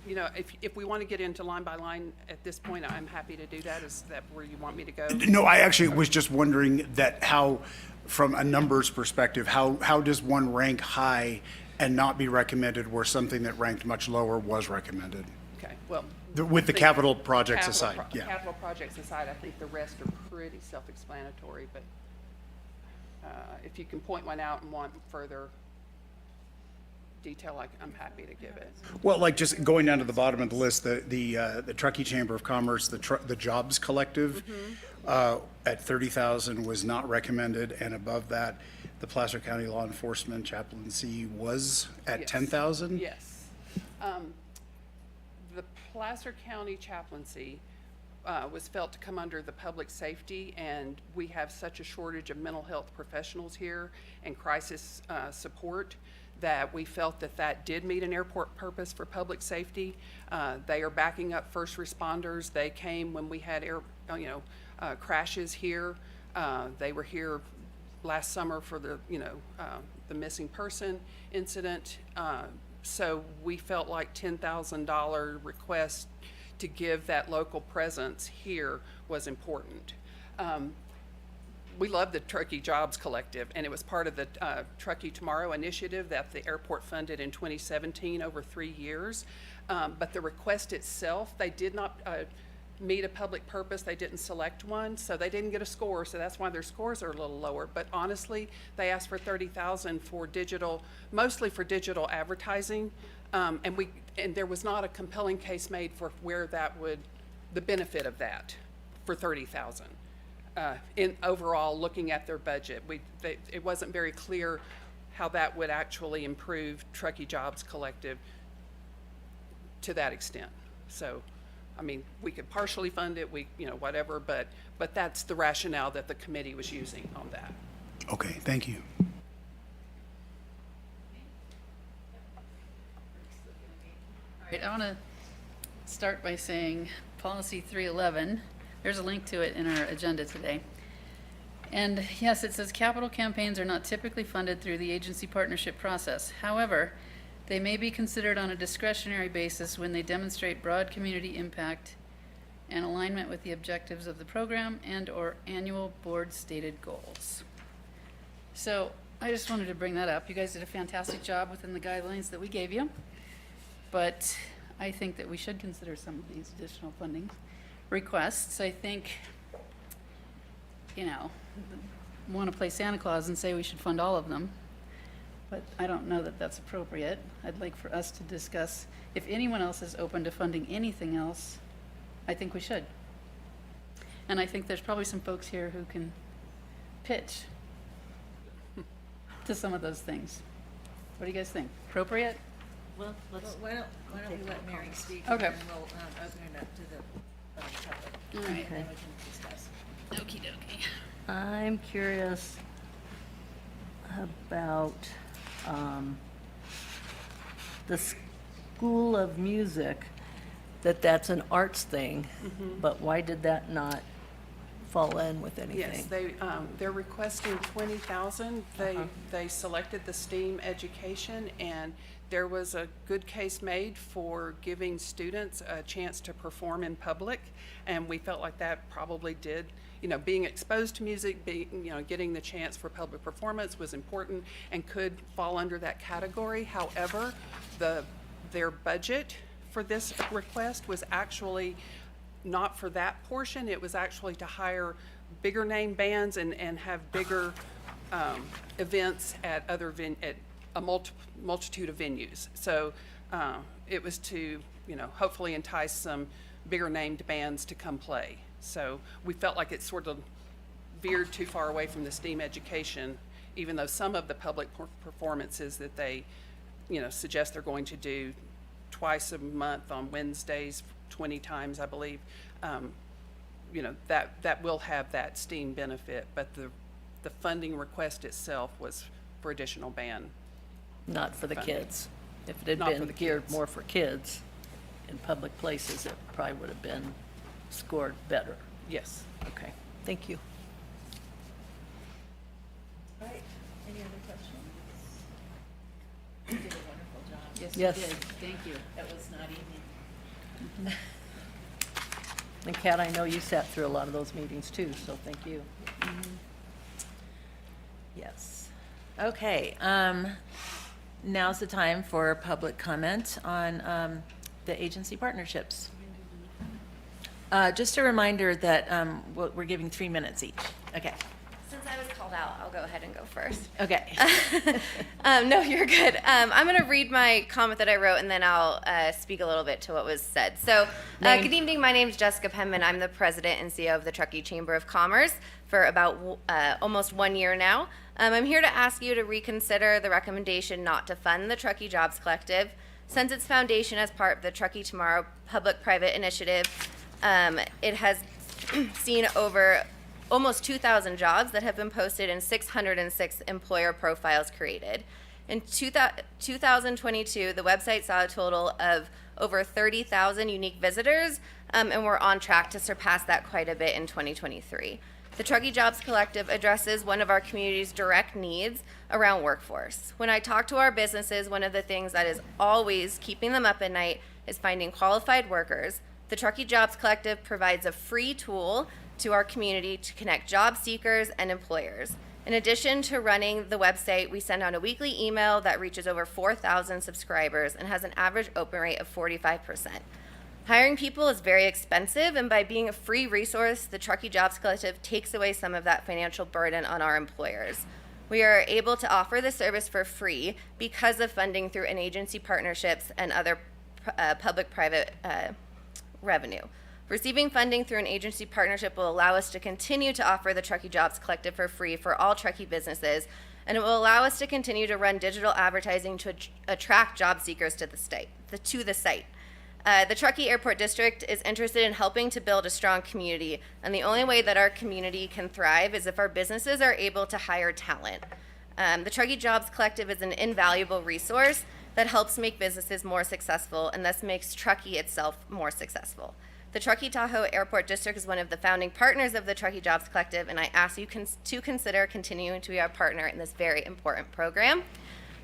you know, if we want to get into line by line at this point, I'm happy to do that. Is that where you want me to go? No, I actually was just wondering that how, from a numbers perspective, how does one rank high and not be recommended where something that ranked much lower was recommended? Okay, well. With the capital projects aside, yeah. Capital projects aside, I think the rest are pretty self-explanatory, but if you can point one out and want further detail, I'm happy to give it. Well, like just going down to the bottom of the list, the Truckee Chamber of Commerce, the Jobs Collective at 30,000 was not recommended, and above that, the Placer County Law Enforcement Chaplaincy was at Yes. 10,000? Yes. The Placer County Chaplaincy was felt to come under the public safety, and we have such a shortage of mental health professionals here and crisis support that we felt that did meet an airport purpose for public safety. They are backing up first responders. They came when we had crashes here. They were here last summer for the missing person incident. So we felt like $10,000 request to give that local presence here was important. We love the Truckee Jobs Collective, and it was part of the Truckee Tomorrow initiative that the airport funded in 2017 over 3 years. But the request itself, they did not meet a public purpose. They didn't select one, so they didn't get a score. So that's why their scores are a little lower. But honestly, they asked for $30,000 for digital, mostly for digital advertising, and there was not a compelling case made for where the benefit of that for $30,000. In overall, looking at their budget, it wasn't very clear how that would actually improve Truckee Jobs Collective to that extent. So, I mean, we could partially fund it, whatever, but that's the rationale that the committee was using on that. Okay, thank you. All right, I want to start by saying Policy 311, there's a link to it in our agenda today. And yes, it says capital campaigns are not typically funded through the agency partnership process. However, they may be considered on a discretionary basis when they demonstrate broad community impact and alignment with the objectives of the program and/or annual board stated goals. So I just wanted to bring that up. You guys did a fantastic job within the guidelines that we gave you. but I think that we should consider some of these additional funding requests. I think, want to play Santa Claus and say we should fund all of them, but I don't know that that's appropriate. I'd like for us to discuss, if anyone else is open to funding anything else, I think we should. And I think there's probably some folks here who can pitch to some of those things. What do you guys think? Appropriate? Well, let's, Why don't we let Mary speak? Okay. And then we'll open it up to the public. All right. And then we can discuss. Okey dokey. I'm curious about the School of Music, that's an arts thing, but why did that not fall in with anything? Yes, they're requesting 20,000. They selected the STEAM education, and there was a good case made for giving students a chance to perform in public, and we felt like that probably did, being exposed to music, getting the chance for public performance was important and could fall under that category. However, their budget for this request was actually not for that portion. It was actually to hire bigger name bands and have bigger events at at a multitude of venues. So it was to, hopefully entice some bigger named bands to come play. So we felt like it sort of veered too far away from the STEAM education, even though some of the public performances that they, suggest they're going to do twice a month on Wednesdays, 20 times, I believe, that will have that STEAM benefit, but the funding request itself was for additional band. Not for the funding. kids. If it had Not for been the geared kids. more for kids in public places, it probably would have been scored better. Yes. Okay, thank you. All right, any other questions? You did a wonderful job. Yes, Yes. you did. Thank you. That was not easy. And Kat, I know you sat through a lot of those meetings too, so thank you. Yes. Okay, now's the time for public comment on the agency partnerships. Just a reminder that we're giving 3 minutes each. Okay. Since I was called out, I'll go ahead and go first. Okay. No, you're good. I'm going to read my comment that I wrote, and then I'll speak a little bit to what was said. So, good evening. My name is Jessica Penman. I'm the president and CEO of the Truckee Chamber of Commerce for about almost 1 year now. I'm here to ask you to reconsider the recommendation not to fund the Truckee Jobs Collective. Since its foundation as part of the Truckee Tomorrow public-private initiative, it has seen over almost 2,000 jobs that have been posted and 606 employer profiles created. In 2022, the website saw a total of over 30,000 unique visitors, and we're on track to surpass that quite a bit in 2023. The Truckee Jobs Collective addresses one of our community's direct needs around workforce. When I talk to our businesses, one of the things that is always keeping them up at night is finding qualified workers. The Truckee Jobs Collective provides a free tool to our community to connect job seekers and employers. In addition to running the website, we send out a weekly email that reaches over 4,000 subscribers and has an average open rate of 45%. Hiring people is very expensive, and by being a free resource, the Truckee Jobs Collective takes away some of that financial burden on our employers. We are able to offer the service for free because of funding through in-agency partnerships and other public-private revenue. Receiving funding through an agency partnership will allow us to continue to offer the Truckee Jobs Collective for free for all Truckee businesses, and it will allow us to continue to run digital advertising to attract job seekers to the site. The Truckee Airport District is interested in helping to build a strong community, and the only way that our community can thrive is if our businesses are able to hire talent. The Truckee Jobs Collective is an invaluable resource that helps make businesses more successful and thus makes Truckee itself more successful. The Truckee Tahoe Airport District is one of the founding partners of the Truckee Jobs Collective, and I ask you to consider continuing to be our partner in this very important program.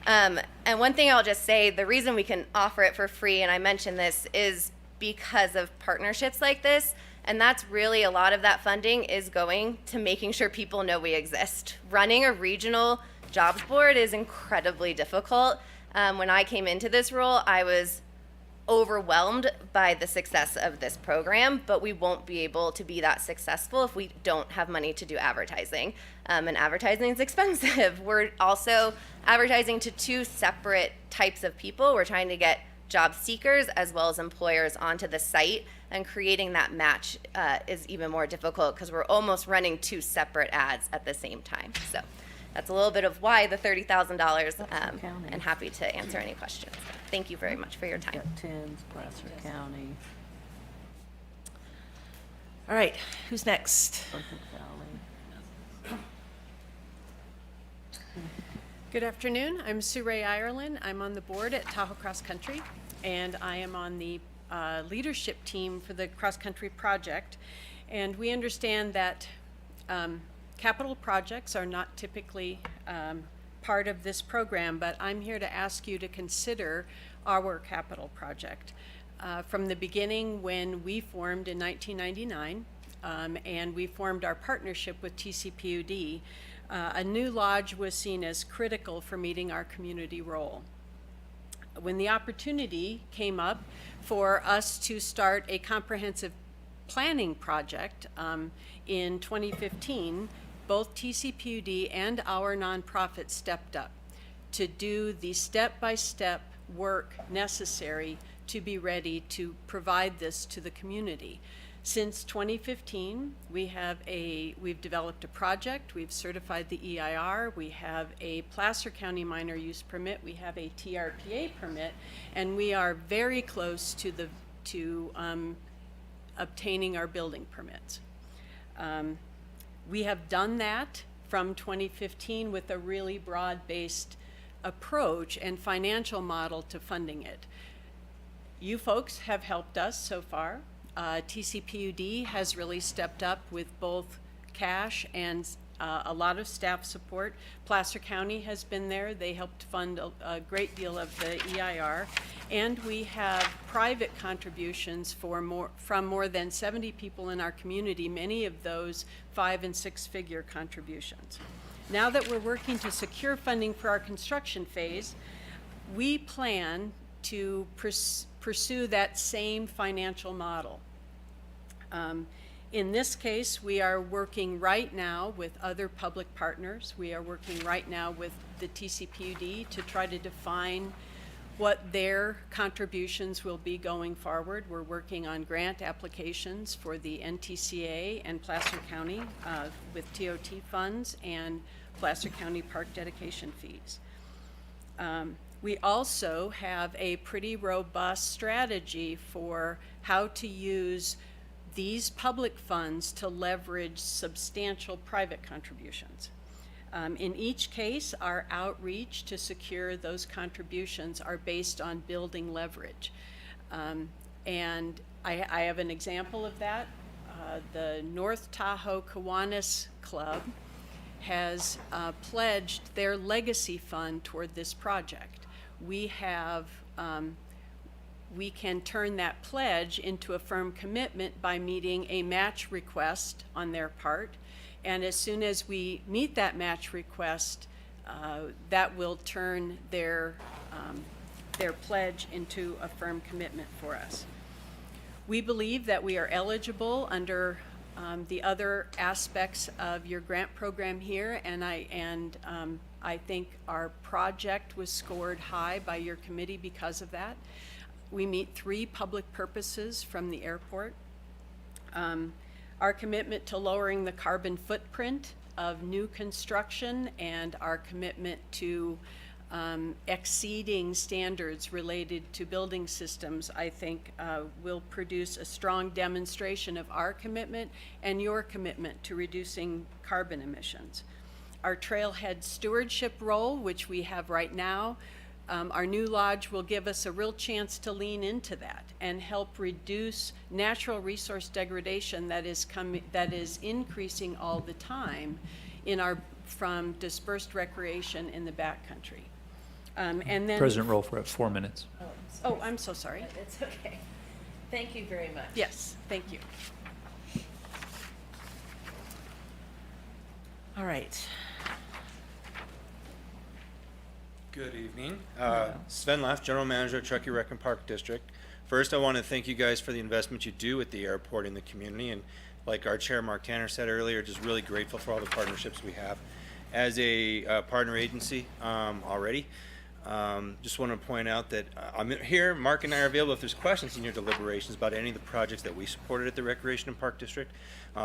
And one thing I'll just say, the reason we can offer it for free, and I mentioned this, is because of partnerships like this, and that's really a lot of that funding is going to making sure people know we exist. Running a regional jobs board is incredibly difficult. When I came into this role, I was overwhelmed by the success of this program, but we won't be able to be that successful if we don't have money to do advertising. And advertising is expensive. We're also advertising to two separate types of people. We're trying to get job seekers as well as employers onto the site, and creating that match is even more difficult because we're almost running two separate ads at the same time. So that's a little bit of why the $30,000, and happy to answer any questions. Thank you very much for your time. Tins, Placer County, All right, who's next? Pleasant Valley. Good afternoon. I'm Sue Ray Ireland. I'm on the board at Tahoe Cross Country, and I am on the leadership team for the cross country project. And we understand that capital projects are not typically part of this program, but I'm here to ask you to consider our capital project. From the beginning, when we formed in 1999, and we formed our partnership with TCPUD, a new lodge was seen as critical for meeting our community role. When the opportunity came up for us to start a comprehensive planning project in 2015, both TCPUD and our nonprofit stepped up to do the step-by-step work necessary to be ready to provide this to the community. Since 2015, we've developed a project, we've certified the EIR, we have a Placer County minor use permit, we have a TRPA permit, and we are very close to obtaining our building permits. We have done that from 2015 with a really broad-based approach and financial model to funding it. You folks have helped us so far. TCPUD has really stepped up with both cash and a lot of staff support. Placer County has been there. They helped fund a great deal of the EIR. And we have private contributions from more than 70 people in our community, many of those 5- and 6-figure contributions. Now that we're working to secure funding for our construction phase, we plan to pursue that same financial model. In this case, we are working right now with other public partners. We are working right now with the TCPUD to try to define what their contributions will be going forward. We're working on grant applications for the NTCA and Placer County with TOT funds and Placer County park dedication fees. We also have a pretty robust strategy for how to use these public funds to leverage substantial private contributions. In each case, our outreach to secure those contributions are based on building leverage. And I have an example of that. The North Tahoe Kiwanis Club has pledged their legacy fund toward this project. We can turn that pledge into a firm commitment by meeting a match request on their part. And as soon as we meet that match request, that will turn their pledge into a firm commitment for us. We believe that we are eligible under the other aspects of your grant program here, and I think our project was scored high by your committee because of that. We meet 3 public purposes from the airport. Our commitment to lowering the carbon footprint of new construction and our commitment to exceeding standards related to building systems, I think will produce a strong demonstration of our commitment and your commitment to reducing carbon emissions. Our trailhead stewardship role, which we have right now, our new lodge will give us a real chance to lean into that and help reduce natural resource degradation that is increasing all the time from dispersed recreation in the backcountry. And then President Rolfe, we're at 4 minutes. Oh, I'm so sorry. It's okay. Thank you very much. Yes, thank you. All right. Good evening. Sven Leff, General Manager at Truckee Rec and Park District. First, I want to thank you guys for the investment you do at the airport in the community. And like our chair, Mark Tanner, said earlier, just really grateful for all the partnerships we have as a partner agency already. Just want to point out that I'm here. Mark and I are available if there's questions in your deliberations about any of the projects that we supported at the Recreation and Park District.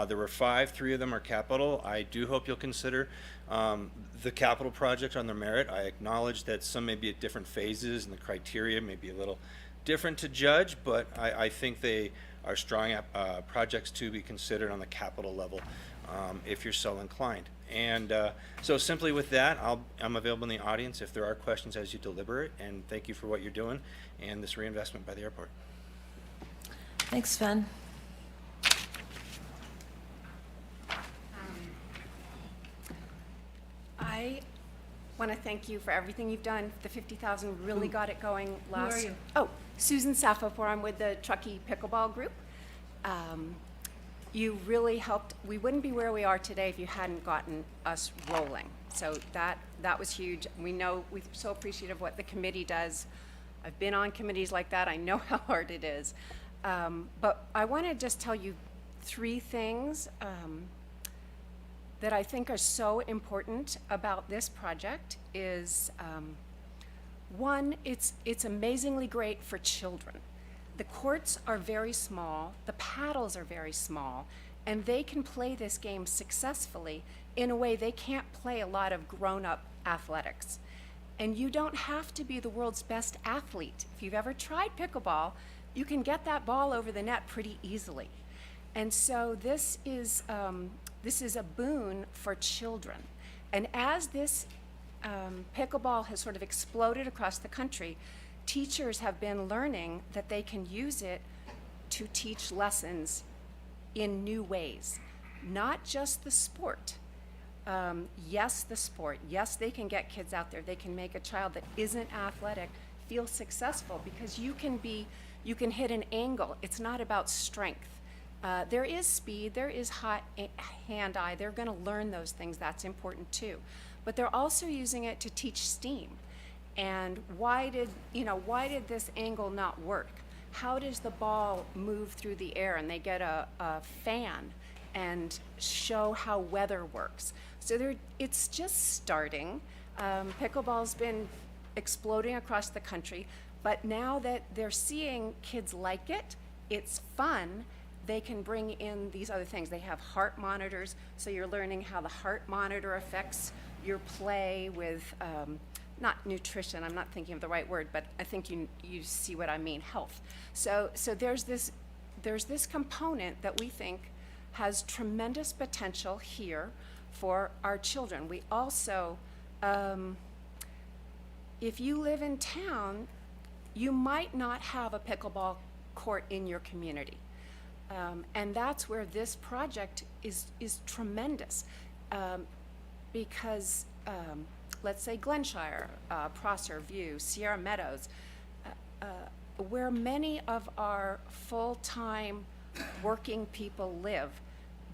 There were 5, 3 of them are capital. I do hope you'll consider the capital projects on their merit. I acknowledge that some may be at different phases and the criteria may be a little different to judge, but I think they are strong projects to be considered on the capital level if you're so inclined. And so simply with that, I'm available in the audience if there are questions as you deliberate, and thank you for what you're doing and this reinvestment by the airport. Thanks, Sven. I want to thank you for everything you've done. The 50,000 really got it going last. are you? Oh, Susan Safopour. I'm with the Truckee Pickleball Group. You really helped. We wouldn't be where we are today if you hadn't gotten us rolling. So that was huge. We know we're so appreciative of what the committee does. I've been on committees like that. I know how hard it is. But I want to just tell you 3 things that I think are so important about this project is, one, it's amazingly great for children. The courts are very small, the paddles are very small, and they can play this game successfully in a way they can't play a lot of grown-up athletics. And you don't have to be the world's best athlete. If you've ever tried pickleball, you can get that ball over the net pretty easily. And so this is a boon for children. And as this pickleball has sort of exploded across the country, teachers have been learning that they can use it to teach lessons in new ways, not just the sport. Yes, the sport. Yes, they can get kids out there. They can make a child that isn't athletic feel successful because you can hit an angle. It's not about strength. There is speed, there is hand-eye. They're going to learn those things. That's important too. But they're also using it to teach STEAM. And why did this angle not work? How does the ball move through the air? And they get a fan and show how weather works. So it's just starting. Pickleball's been exploding across the country, but now that they're seeing kids like it, it's fun, they can bring in these other things. They have heart monitors, so you're learning how the heart monitor affects your play with, not nutrition, I'm not thinking of the right word, but I think you see what I mean, health. So there's this component that we think has tremendous potential here for our children. We also, if you live in town, you might not have a pickleball court in your community. And that's where this project is tremendous. Because let's say Glenshire, Prosser, View, Sierra Meadows, where many of our full-time working people live,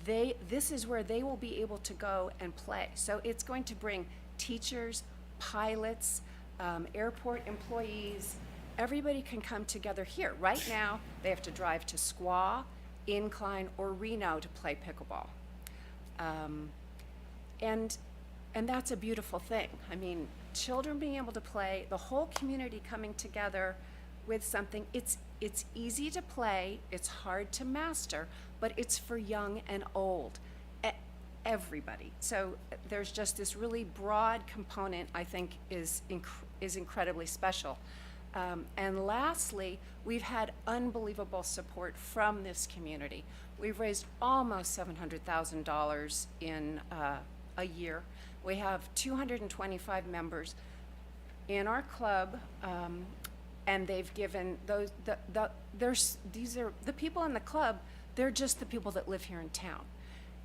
this is where they will be able to go and play. So it's going to bring teachers, pilots, airport employees, everybody can come together here. Right now, they have to drive to Squaw, Incline, or Reno to play pickleball. And that's a beautiful thing. I mean, children being able to play, the whole community coming together with something. It's easy to play, it's hard to master, but it's for young and old, everybody. So there's just this really broad component I think is incredibly special. And lastly, we've had unbelievable support from this community. We've raised almost $700,000 in a year. We have 225 members in our club, and they've given these are the people in the club. They're just the people that live here in town,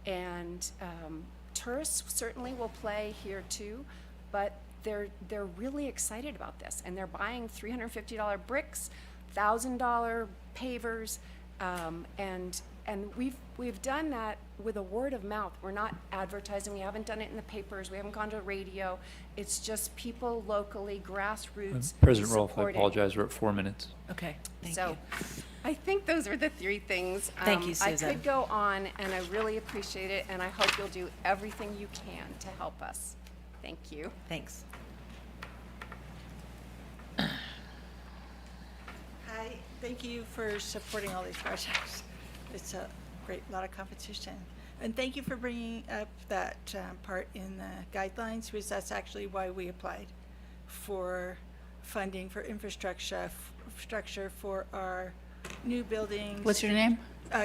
and tourists certainly will play here too, but they're really excited about this, and they're buying $350 bricks, $1,000 pavers, and And we've done that with a word of mouth. We're not advertising. We haven't done it in the papers. We haven't gone to radio. It's just people locally, grassroots. President Rolfe, I supporting. apologize, we're at 4 minutes. Okay, thank So you. I think those are the three things. Thank you, I Susan. could go on, and I really appreciate it, and I hope you'll do everything you can to help us. Thank you. Thanks. Hi, thank you for supporting all these projects. It's a lot of competition. And thank you for bringing up that part in the guidelines, because that's actually why we applied for funding for infrastructure for our new buildings. What's your name?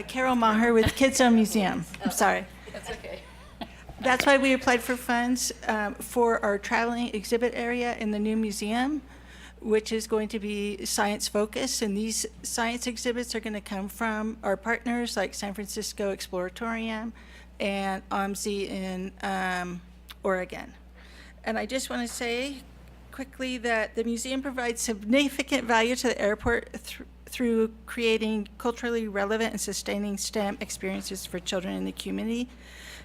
Carol Maher with Kids Zone Museum. I'm sorry. That's okay. That's why we applied for funds for our traveling exhibit area in the new museum, which is going to be science focused. And these science exhibits are going to come from our partners like San Francisco Exploratorium and OMSI in Oregon. And I just want to say quickly that the museum provides significant value to the airport through creating culturally relevant and sustaining STEM experiences for children in the community,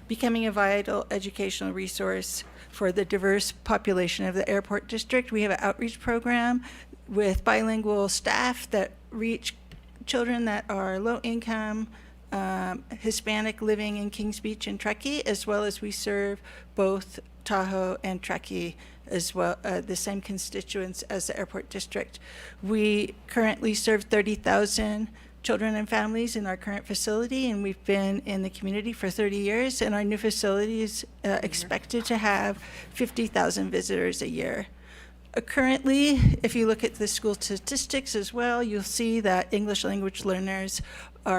becoming a vital educational resource for the diverse population of the airport district. We have an outreach program with bilingual staff that reach children that are low income, Hispanic living in Kings Beach and Truckee, as well as we serve both Tahoe and Truckee as well, the same constituents as the airport district. We currently serve 30,000 children and families in our current facility, and we've been in the community for 30 years, and our new facility is expected to have 50,000 visitors a year. Currently, if you look at the school statistics as well, you'll see that English language learners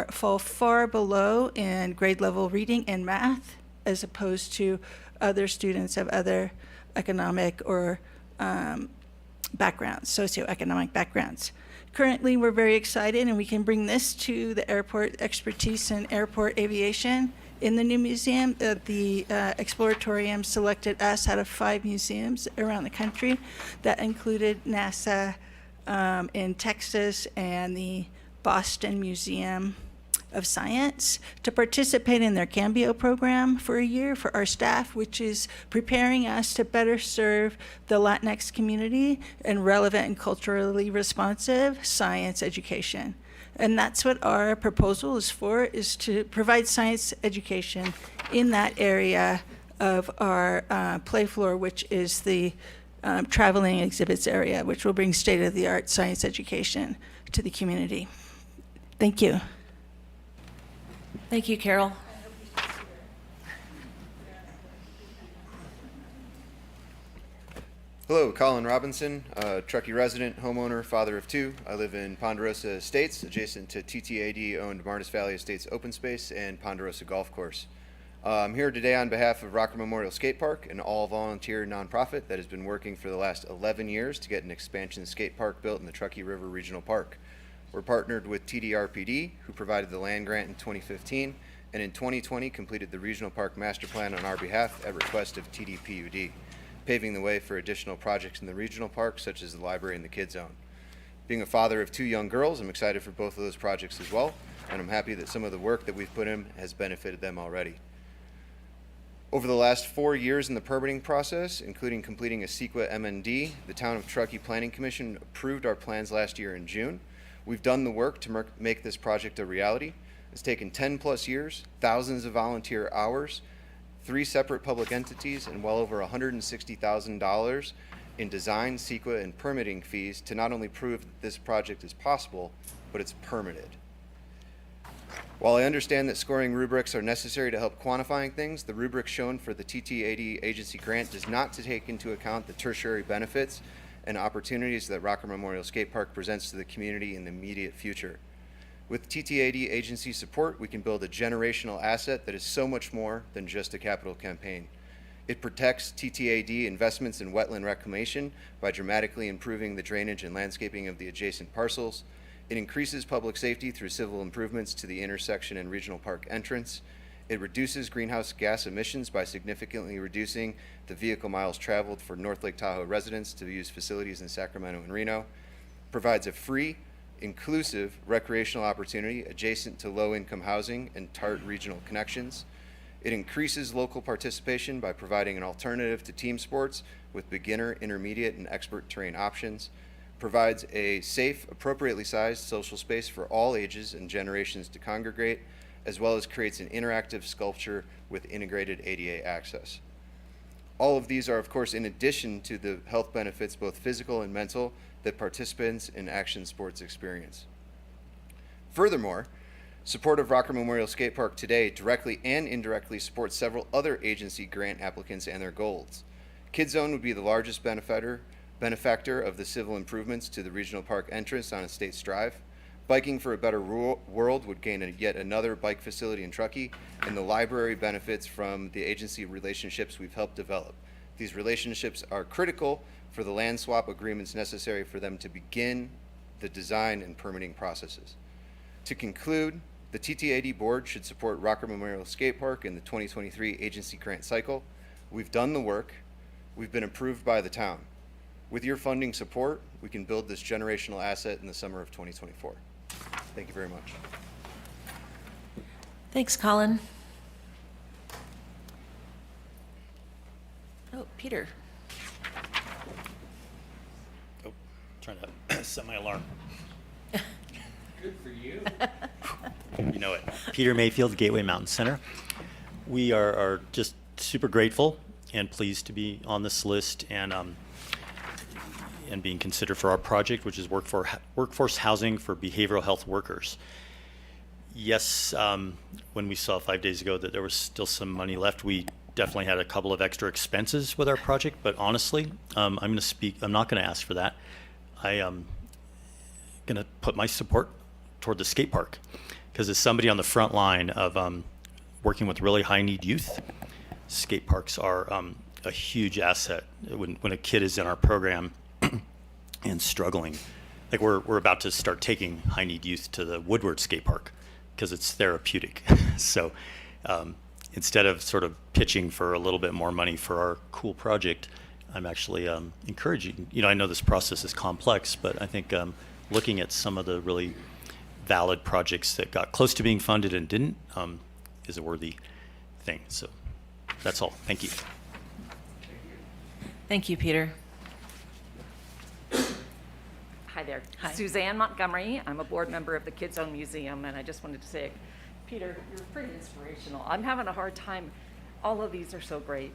fall far below in grade level reading and math, as opposed to other students of other economic or backgrounds, socioeconomic backgrounds. Currently, we're very excited, and we can bring this to the airport expertise in airport aviation in the new museum. The Exploratorium selected us out of 5 museums around the country. That included NASA in Texas and the Boston Museum of Science to participate in their Cambio program for a year for our staff, which is preparing us to better serve the Latinx community in relevant and culturally responsive science education. And that's what our proposal is to provide science education in that area of our play floor, which is the traveling exhibits area, which will bring state-of-the-art science education to the community. Thank you. Thank you, Carol. Hello, Colin Robinson, Truckee resident, homeowner, father of 2. I live in Ponderosa Estates, adjacent to TTAD-owned Martis Valley Estates Open Space and Ponderosa Golf Course. I'm here today on behalf of Rocker Memorial Skate Park, an all-volunteer nonprofit that has been working for the last 11 years to get an expansion skate park built in the Truckee River Regional Park. We're partnered with TDRPD, who provided the land grant in 2015, and in 2020 completed the Regional Park Master Plan on our behalf at request of TDPUD, paving the way for additional projects in the regional park, such as the library and the Kid Zone. Being a father of 2 young girls, I'm excited for both of those projects as well, and I'm happy that some of the work that we've put in has benefited them already. Over the last 4 years in the permitting process, including completing a CEQA MND, the Town of Truckee Planning Commission approved our plans last year in June. We've done the work to make this project a reality. It's taken 10+ years, thousands of volunteer hours, 3 separate public entities, and well over $160,000 in design, CEQA, and permitting fees to not only prove that this project is possible, but it's permitted. While I understand that scoring rubrics are necessary to help quantifying things, the rubric shown for the TTAD agency grant does not take into account the tertiary benefits and opportunities that Rocker Memorial Skate Park presents to the community in the immediate future. With TTAD agency support, we can build a generational asset that is so much more than just a capital campaign. It protects TTAD investments in wetland reclamation by dramatically improving the drainage and landscaping of the adjacent parcels. It increases public safety through civil improvements to the intersection and regional park entrance. It reduces greenhouse gas emissions by significantly reducing the vehicle miles traveled for North Lake Tahoe residents to use facilities in Sacramento and Reno. Provides a free, inclusive recreational opportunity adjacent to low-income housing and TART regional connections. It increases local participation by providing an alternative to team sports with beginner, intermediate, and expert terrain options, provides a safe, appropriately sized social space for all ages and generations to congregate, as well as creates an interactive sculpture with integrated ADA access. All of these are, of course, in addition to the health benefits, both physical and mental, that participants in action sports experience. Furthermore, support of Rocker Memorial Skate Park today directly and indirectly supports several other agency grant applicants and their goals. KidZone would be the largest benefactor of the civil improvements to the regional park entrance on Estates Drive. Biking for a Better World would gain yet another bike facility in Truckee, and the library benefits from the agency relationships we've helped develop. These relationships are critical for the land swap agreements necessary for them to begin the design and permitting processes. To conclude, the TTAD board should support Rocker Memorial Skate Park in the 2023 agency grant cycle. We've done the work. We've been approved by the town. With your funding support, we can build this generational asset in the summer of 2024. Thank you very much. Thanks, Colin. Oh, Peter. Oh, trying to set my alarm. Good for you. You know it. Peter Mayfield, Gateway Mountain Center. We are just super grateful and pleased to be on this list and being considered for our project, which is workforce housing for behavioral health workers. Yes, when we saw 5 days ago that there was still some money left, we definitely had a couple of extra expenses with our project, but honestly, I'm not going to ask for that. I am going to put my support toward the skate park, because as somebody on the front line of working with really high need youth, skate parks are a huge asset when a kid is in our program and struggling. Like we're about to start taking high need youth to the Woodward skate park because it's therapeutic. So instead of sort of pitching for a little bit more money for our cool project, I'm actually encouraging, I know this process is complex, but I think looking at some of the really valid projects that got close to being funded and didn't is a worthy thing. So that's all. Thank you. Thank you, Peter. Hi there. Hi. Suzanne Montgomery. I'm a board member of the KidZone Museum, and I just wanted to say, Peter, you're pretty inspirational. I'm having a hard time. All of these are so great.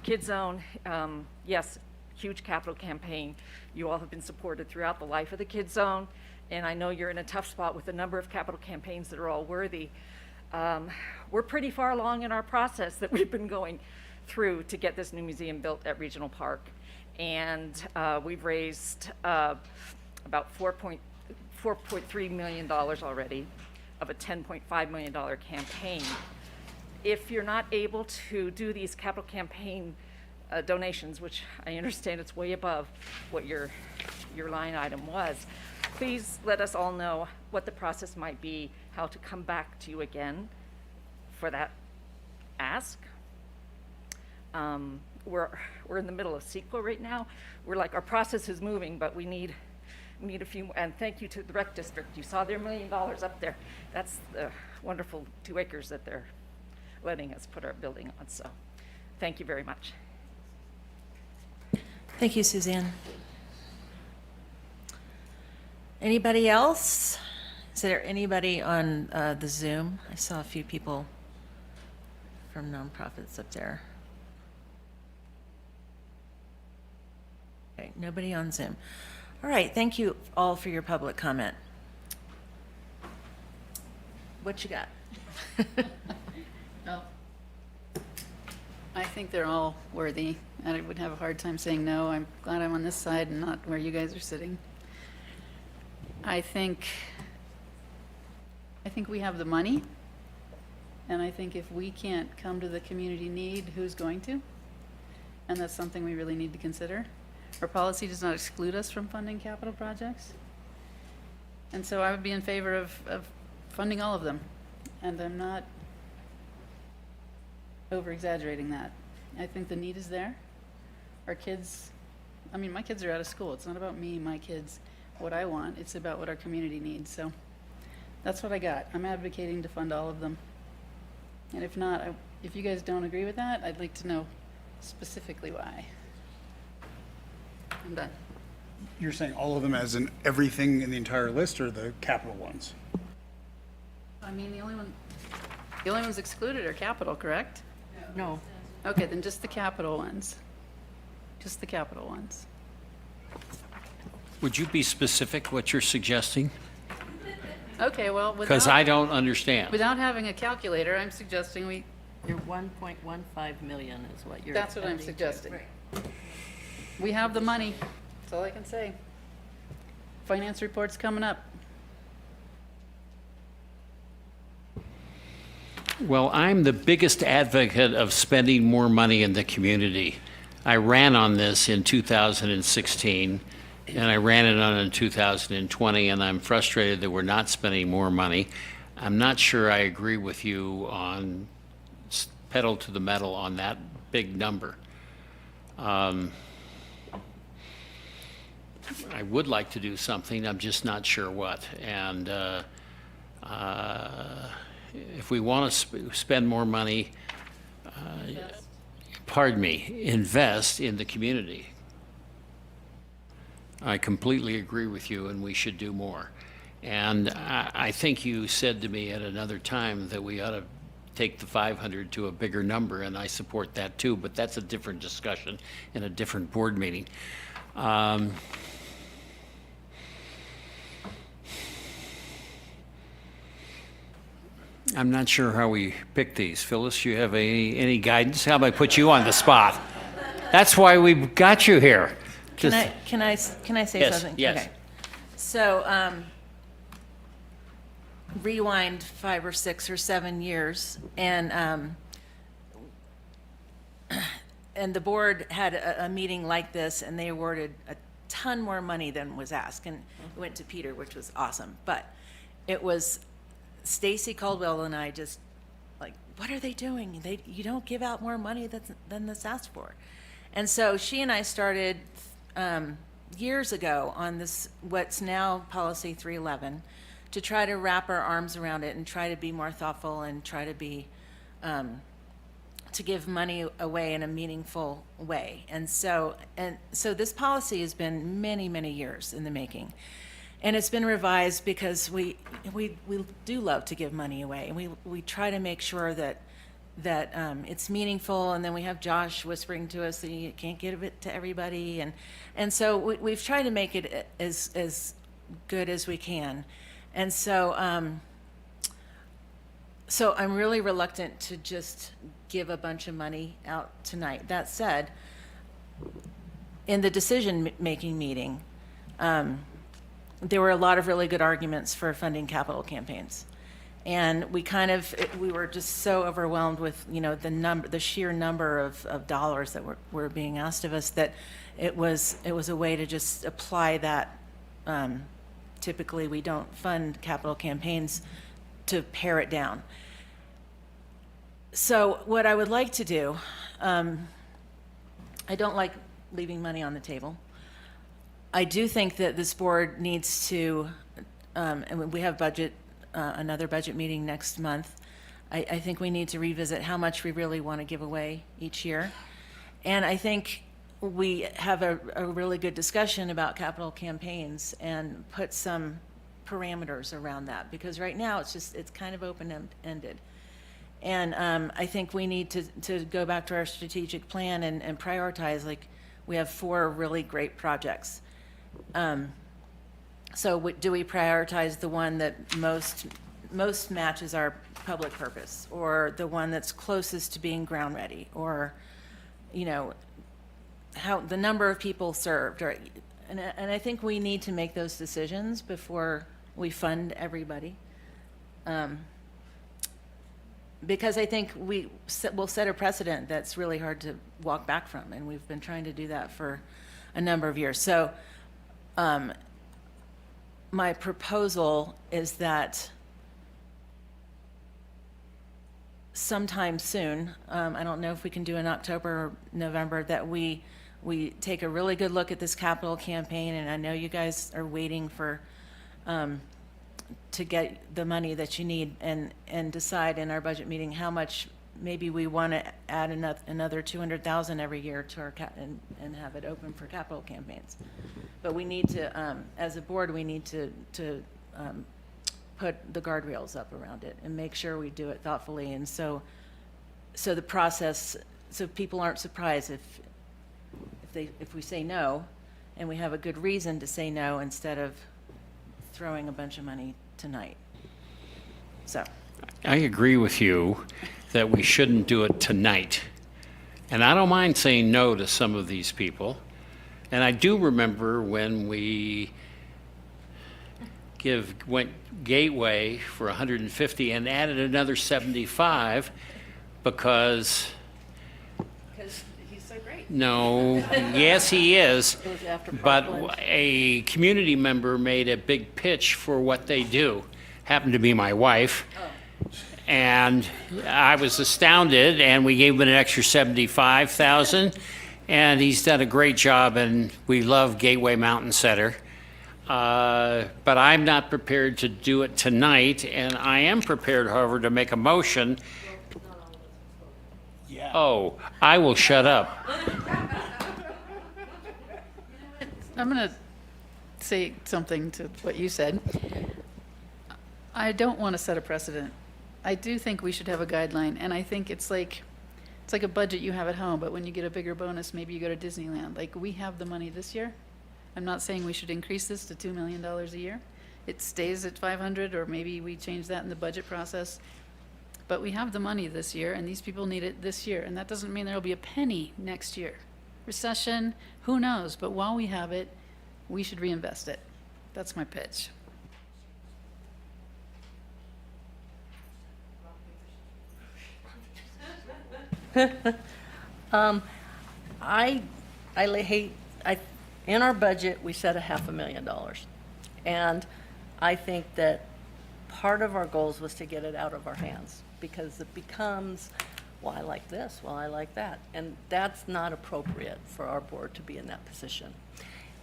KidZone, yes, huge capital campaign. You all have been supported throughout the life of the KidZone, and I know you're in a tough spot with a number of capital campaigns that are all worthy. We're pretty far along in our process that we've been going through to get this new museum built at Regional Park. And we've raised about $4.3 million already of a $10.5 million campaign. If you're not able to do these capital campaign donations, which I understand it's way above what your line item was, please let us all know what the process might be, how to come back to you again for that ask. We're in the middle of CEQA right now. We're like, our process is moving, but we need a few more. And thank you to the rec district. You saw their $1 million up there. That's the wonderful 2 acres that they're letting us put our building on. So thank you very much. Thank you, Suzanne. Anybody else? Is there anybody on the Zoom? I saw a few people from nonprofits up there. Okay, nobody on Zoom. All right, thank you all for your public comment. What you got? No. I think they're all worthy. I would have a hard time saying no. I'm glad I'm on this side and not where you guys are sitting. I think we have the money, and I think if we can't come to the community need, who's going to? And that's something we really need to consider. Our policy does not exclude us from funding capital projects. And so I would be in favor of funding all of them. And I'm not over-exaggerating that. I think the need is there. Our kids, my kids are out of school. It's not about me, my kids. what I want. It's about what our community needs. So that's what I got. I'm advocating to fund all of them. And if not, if you guys don't agree with that, I'd like to know specifically why. I'm done. You're saying all of them as in everything in the entire list, or the capital ones? I mean, the only ones excluded are capital, correct? No. Okay, then just the capital ones. Just the capital ones. Would you be specific what you're suggesting? Okay, well, Because I don't understand. without having a calculator, I'm suggesting Your 1.15 million is what you're. that's what I'm ending to. suggesting. We have the money. That's all I can say. Finance report's coming up. Well, I'm the biggest advocate of spending more money in the community. I ran on this in 2016, and I ran it on in 2020, and I'm frustrated that we're not spending more money. I'm not sure I agree with you on pedal to the metal on that big number. I would like to do something, I'm just not sure what. And if we want to spend more money, invest in the community. I completely agree with you, and we should do more. And I think you said to me at another time that we ought to take the 500 to a bigger number, and I support that too, but that's a different discussion in a different board meeting. I'm not sure how we pick these. Phyllis, you have any guidance? How about I put you on the spot? That's why we got you here. Can I say Yes, something? yes. Okay. So, rewind 5 or 6 or 7 years, and the board had a meeting like this, and they awarded a ton more money than was asked, and it went to Peter, which was awesome. But it was Stacy Caldwell and I just like, what are they doing? You don't give out more money than that's asked for. And so she and I started years ago on this, what's now Policy 311, to try to wrap our arms around it and try to be more thoughtful and try to be, to give money away in a meaningful way. And so this policy has been many, many years in the making. And it's been revised because we do love to give money away, and we try to make sure that it's meaningful. And then we have Josh whispering to us that you can't give it to everybody, and so we've tried to make it as good as we can. And so I'm really reluctant to just give a bunch of money out tonight. That said, in the decision-making meeting, there were a lot of really good arguments for funding capital campaigns. And we were just so overwhelmed with, the sheer number of dollars that were being asked of us, that it was a way to just apply that. Typically, we don't fund capital campaigns, to pare it down. So what I would like to do, I don't like leaving money on the table. I do think that this board needs to, and we have another budget meeting next month. I think we need to revisit how much we really want to give away each year. And I think we have a really good discussion about capital campaigns and put some parameters around that, because right now it's kind of open-ended. And I think we need to go back to our strategic plan and prioritize. Like, we have 4 really great projects. So do we prioritize the one that most matches our public purpose, or the one that's closest to being ground ready, or, how the number of people served, or, and I think we need to make those decisions before we fund everybody. Because I think we'll set a precedent that's really hard to walk back from, and we've been trying to do that for a number of years. So my proposal is that sometime soon, I don't know if we can do in October or November, that we we take a really good look at this capital campaign, and I know you guys are waiting for, to get the money that you need and decide in our budget meeting how much maybe we want to add another 200,000 every year to our and have it open for capital campaigns. But we need to, as a board, we need to put the guardrails up around it and make sure we do it thoughtfully. And so the process, so people aren't surprised if we say no, and we have a good reason to say no instead of throwing a bunch of money tonight. So. I agree with you that we shouldn't do it tonight. And I don't mind saying no to some of these people. And I do remember when we went Gateway for 150 and added another 75 because he's so great. no, yes, he is. Goes after But Parkland. a community member made a big pitch for what they do. Happened to be my wife. And I was astounded, and we gave him an extra 75,000, and he's done a great job, and we love Gateway Mountain Center. But I'm not prepared to do it tonight, and I am prepared, however, to make a motion. Oh, I will shut up. I'm going to say something to what you said. I don't want to set a precedent. I do think we should have a guideline, and I think it's like a budget you have at home, but when you get a bigger bonus, maybe you go to Disneyland. Like, we have the money this year. I'm not saying we should increase this to $2 million a year. It stays at 500, or maybe we change that in the budget process. But we have the money this year, and these people need it this year, and that doesn't mean there'll be a penny next year. Recession, who knows? But while we have it, we should reinvest it. That's my pitch. In our budget, we set $500,000. And I think that part of our goals was to get it out of our hands, because it becomes, well, I like this, well, I like that. And that's not appropriate for our board to be in that position.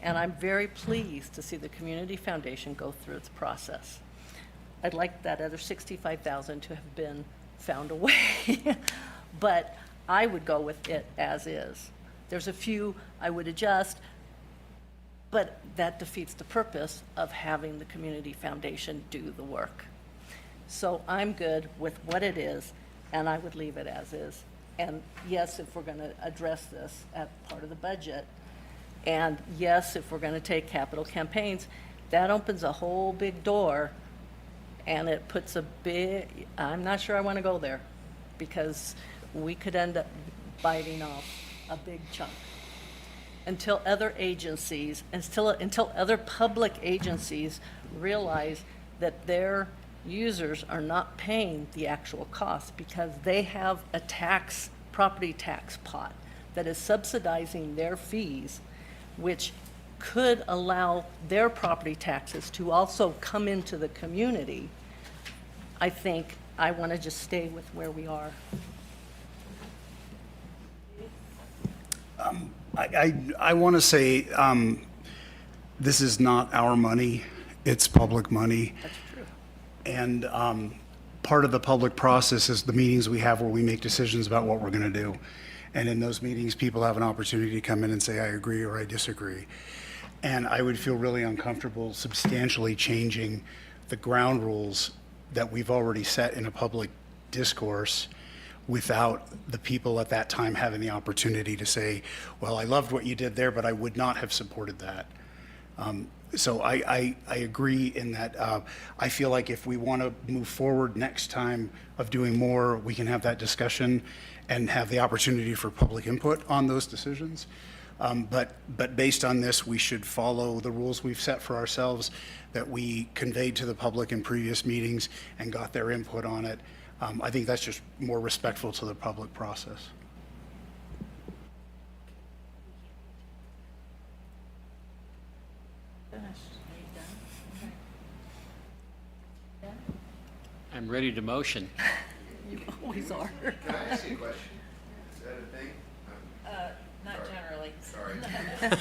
And I'm very pleased to see the Community Foundation go through its process. I'd like that other 65,000 to have been found a way, but I would go with it as is. There's a few I would adjust, but that defeats the purpose of having the Community Foundation do the work. So I'm good with what it is, and I would leave it as is. And yes, if we're going to address this as part of the budget, and yes, if we're going to take capital campaigns, that opens a whole big door, and it puts a big, I'm not sure I want to go there, because we could end up biting off a big chunk. Until other agencies, until other public agencies realize that their users are not paying the actual cost, because they have a property tax pot that is subsidizing their fees, which could allow their property taxes to also come into the community. I think I want to just stay with where we are. I want to say, this is not our money, it's public money. That's true. And part of the public process is the meetings we have where we make decisions about what we're going to do. And in those meetings, people have an opportunity to come in and say, I agree or I disagree. And I would feel really uncomfortable substantially changing the ground rules that we've already set in a public discourse without the people at that time having the opportunity to say, well, I loved what you did there, but I would not have supported that. So I agree in that I feel like if we want to move forward next time of doing more, we can have that discussion and have the opportunity for public input on those decisions. But based on this, we should follow the rules we've set for ourselves that we conveyed to the public in previous meetings and got their input on it. I think that's just more respectful to the public process. I'm ready to motion. You always are. Can I ask you a question? Is that a thing? Not generally. Sorry. Public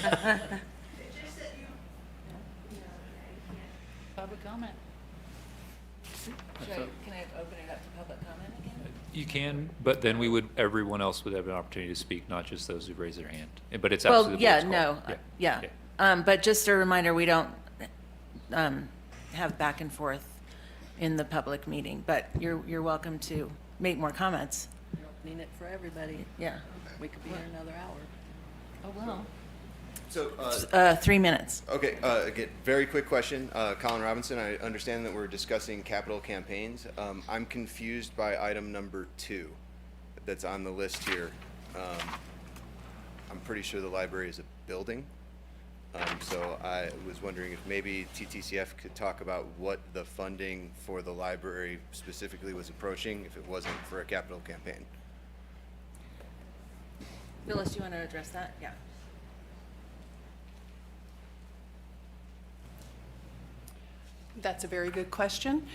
comment. Can I open it up to public comment again? You can, but then everyone else would have an opportunity to speak, not just those who raise their hand. But it's Well, absolutely. yeah, no, yeah. Okay. But just a reminder, we don't have back and forth in the public meeting, but you're welcome to make more comments. Need it for everybody. Yeah. We could be here another hour. Oh, well. So, 3 minutes. okay, again, very quick question. Colin Robinson, I understand that we're discussing capital campaigns. I'm confused by item number 2 that's on the list here. I'm pretty sure the library is a building. So I was wondering if maybe TTCF could talk about what the funding for the library specifically was approaching, if it wasn't for a capital campaign. Phyllis, do you want to address that? Yeah. That's a very good question.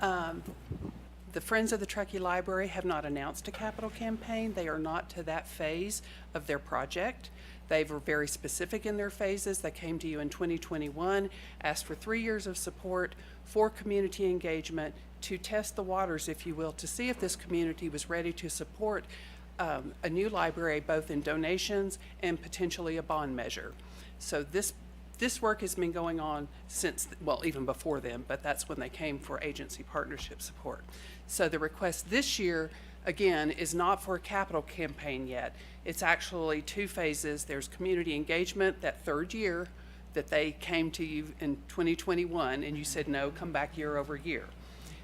The Friends of the Truckee Library have not announced a capital campaign. They are not to that phase of their project. They were very specific in their phases. They came to you in 2021, asked for 3 years of support for community engagement to test the waters, if you will, to see if this community was ready to support a new library, both in donations and potentially a bond measure. So this work has been going on since, well, even before then, but that's when they came for agency partnership support. So the request this year, again, is not for a capital campaign yet. It's actually 2 phases. There's community engagement, that 3rd year that they came to you in 2021, and you said, no, come back year over year.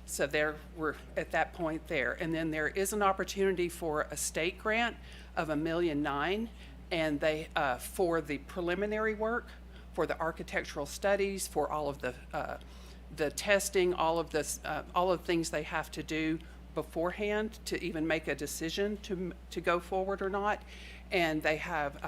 So there, we're at that point there. And then there is an opportunity for a state grant of $1.9 million, and they, for the preliminary work, for the architectural studies, for all of the testing, all of the things they have to do beforehand to even make a decision to go forward or not. And they have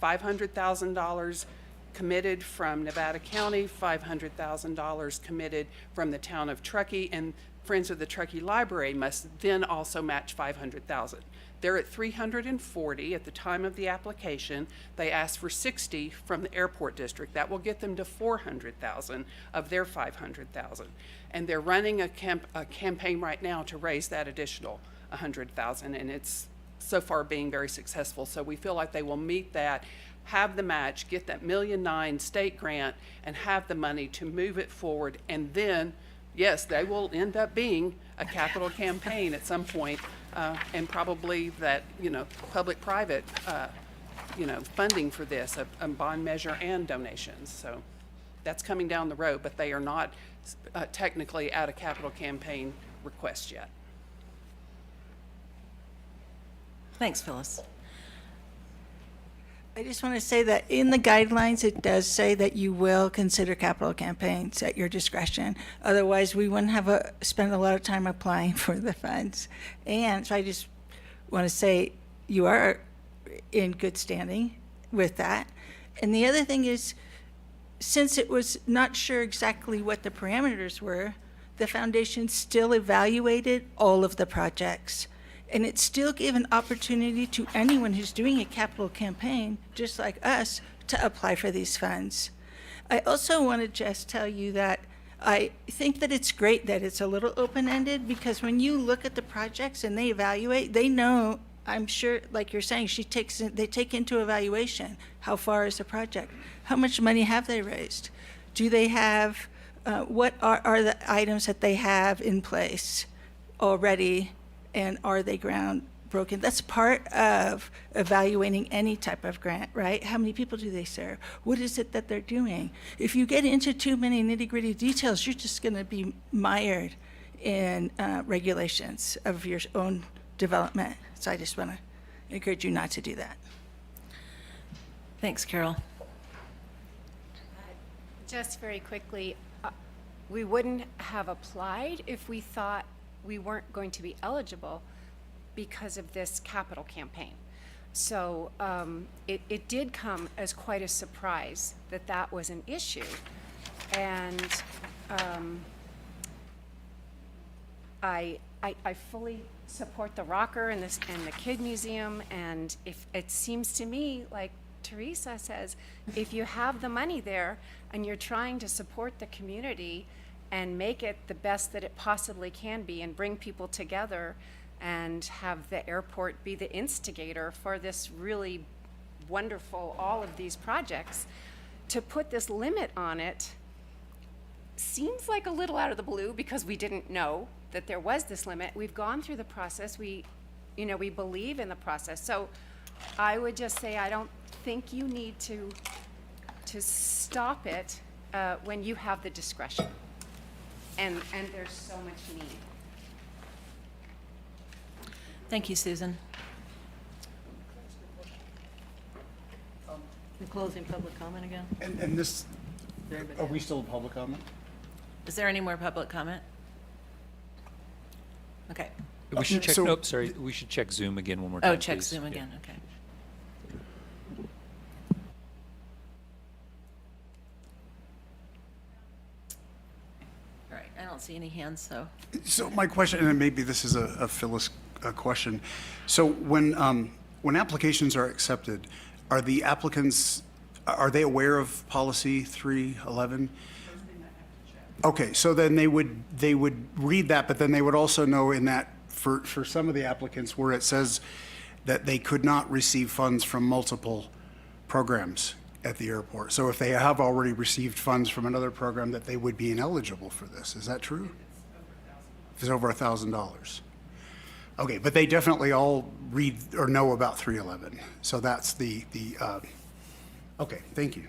$500,000 committed from Nevada County, $500,000 committed from the town of Truckee, and Friends of the Truckee Library must then also match $500,000. They're at 340 at the time of the application. They asked for 60 from the airport district. That will get them to 400,000 of their 500,000. And they're running a campaign right now to raise that additional 100,000, and it's so far being very successful. So we feel like they will meet that, have the match, get that $1.9 million state grant, and have the money to move it forward. And then, yes, they will end up being a capital campaign at some point, and probably that, public-private, funding for this, a bond measure and donations. So that's coming down the road, but they are not technically at a capital campaign request yet. Thanks, Phyllis. I just want to say that in the guidelines, it does say that you will consider capital campaigns at your discretion. Otherwise, we wouldn't have spend a lot of time applying for the funds. And so I just want to say you are in good standing with that. And the other thing is, since it was not sure exactly what the parameters were, the foundation still evaluated all of the projects. And it still gave an opportunity to anyone who's doing a capital campaign, just like us, to apply for these funds. I also want to just tell you that I think that it's great that it's a little open-ended, because when you look at the projects and they evaluate, they know, I'm sure, like you're saying, they take into evaluation how far is the project, how much money have they raised, do they have, what are the items that they have in place already, and are they groundbroken? That's part of evaluating any type of grant, right? How many people do they serve? What is it that they're doing? If you get into too many nitty-gritty details, you're just going to be mired in regulations of your own development. So I just want to encourage you not to do that. Thanks, Carol. Just very quickly, we wouldn't have applied if we thought we weren't going to be eligible because of this capital campaign. So it did come as quite a surprise that that was an issue. And I fully support the rocker and the Kid Museum, and if it seems to me like Teresa says, if you have the money there and you're trying to support the community and make it the best that it possibly can be and bring people together and have the airport be the instigator for this really wonderful, all of these projects, to put this limit on it seems like a little out of the blue because we didn't know that there was this limit. We've gone through the process. We believe in the process. So I would just say I don't think you need to stop it when you have the discretion. And there's so much need. Thank you, Susan. We're closing public comment again? And this, are we still in public comment? Is there any more public comment? Okay. We should check, so- nope, sorry, we should check Zoom again one more time, Oh, check please. Zoom Yeah. again, okay. All right, I don't see any hands, so. So my question, and maybe this is a Phyllis question. So when applications are accepted, are the applicants, are they aware of policy 311? Okay, so then they would read that, but then they would also know in that, for some of the applicants where it says that they could not receive funds from multiple programs at the airport. So if they have already received funds from another program, that they would be ineligible for this. Is that true? If it's over $1,000. Okay, but they definitely all read or know about 311. So that's okay, thank you.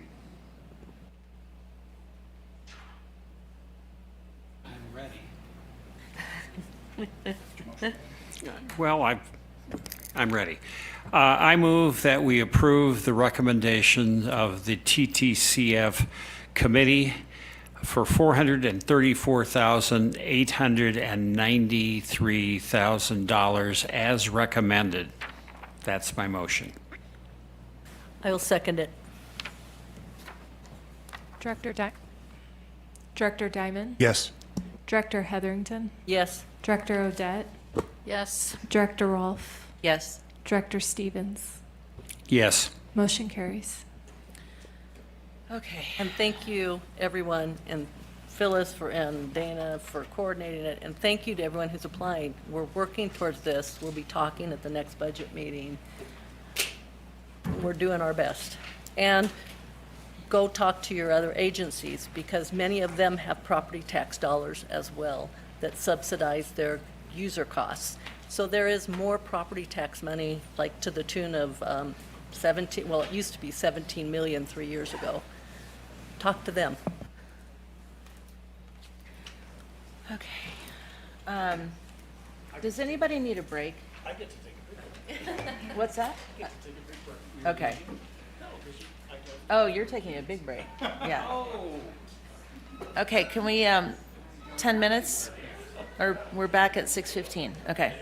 I'm ready. Well, I'm ready. I move that we approve the recommendation of the TTCF committee for $434,893,000 as recommended. That's my motion. I will second it. Director Diamond? Yes. Director Hetherington? Yes. Director Odette? Yes. Director Rolfe? Yes. Director Stevens? Yes. Motion carries. Okay. And thank you, everyone, and Phyllis and Dana for coordinating it, and thank you to everyone who's applying. We're working towards this. We'll be talking at the next budget meeting. We're doing our best. And go talk to your other agencies, because many of them have property tax dollars as well that subsidize their user costs. So there is more property tax money, like to the tune of 17, well, it used to be 17 million 3 years ago. Talk to them. Okay. Does anybody need a break? I get to take a break. What's that? I get to take a big break. Okay. Oh, you're taking a big break. Yeah. Okay, can we, 10 minutes? Or we're back at 6:15. Okay.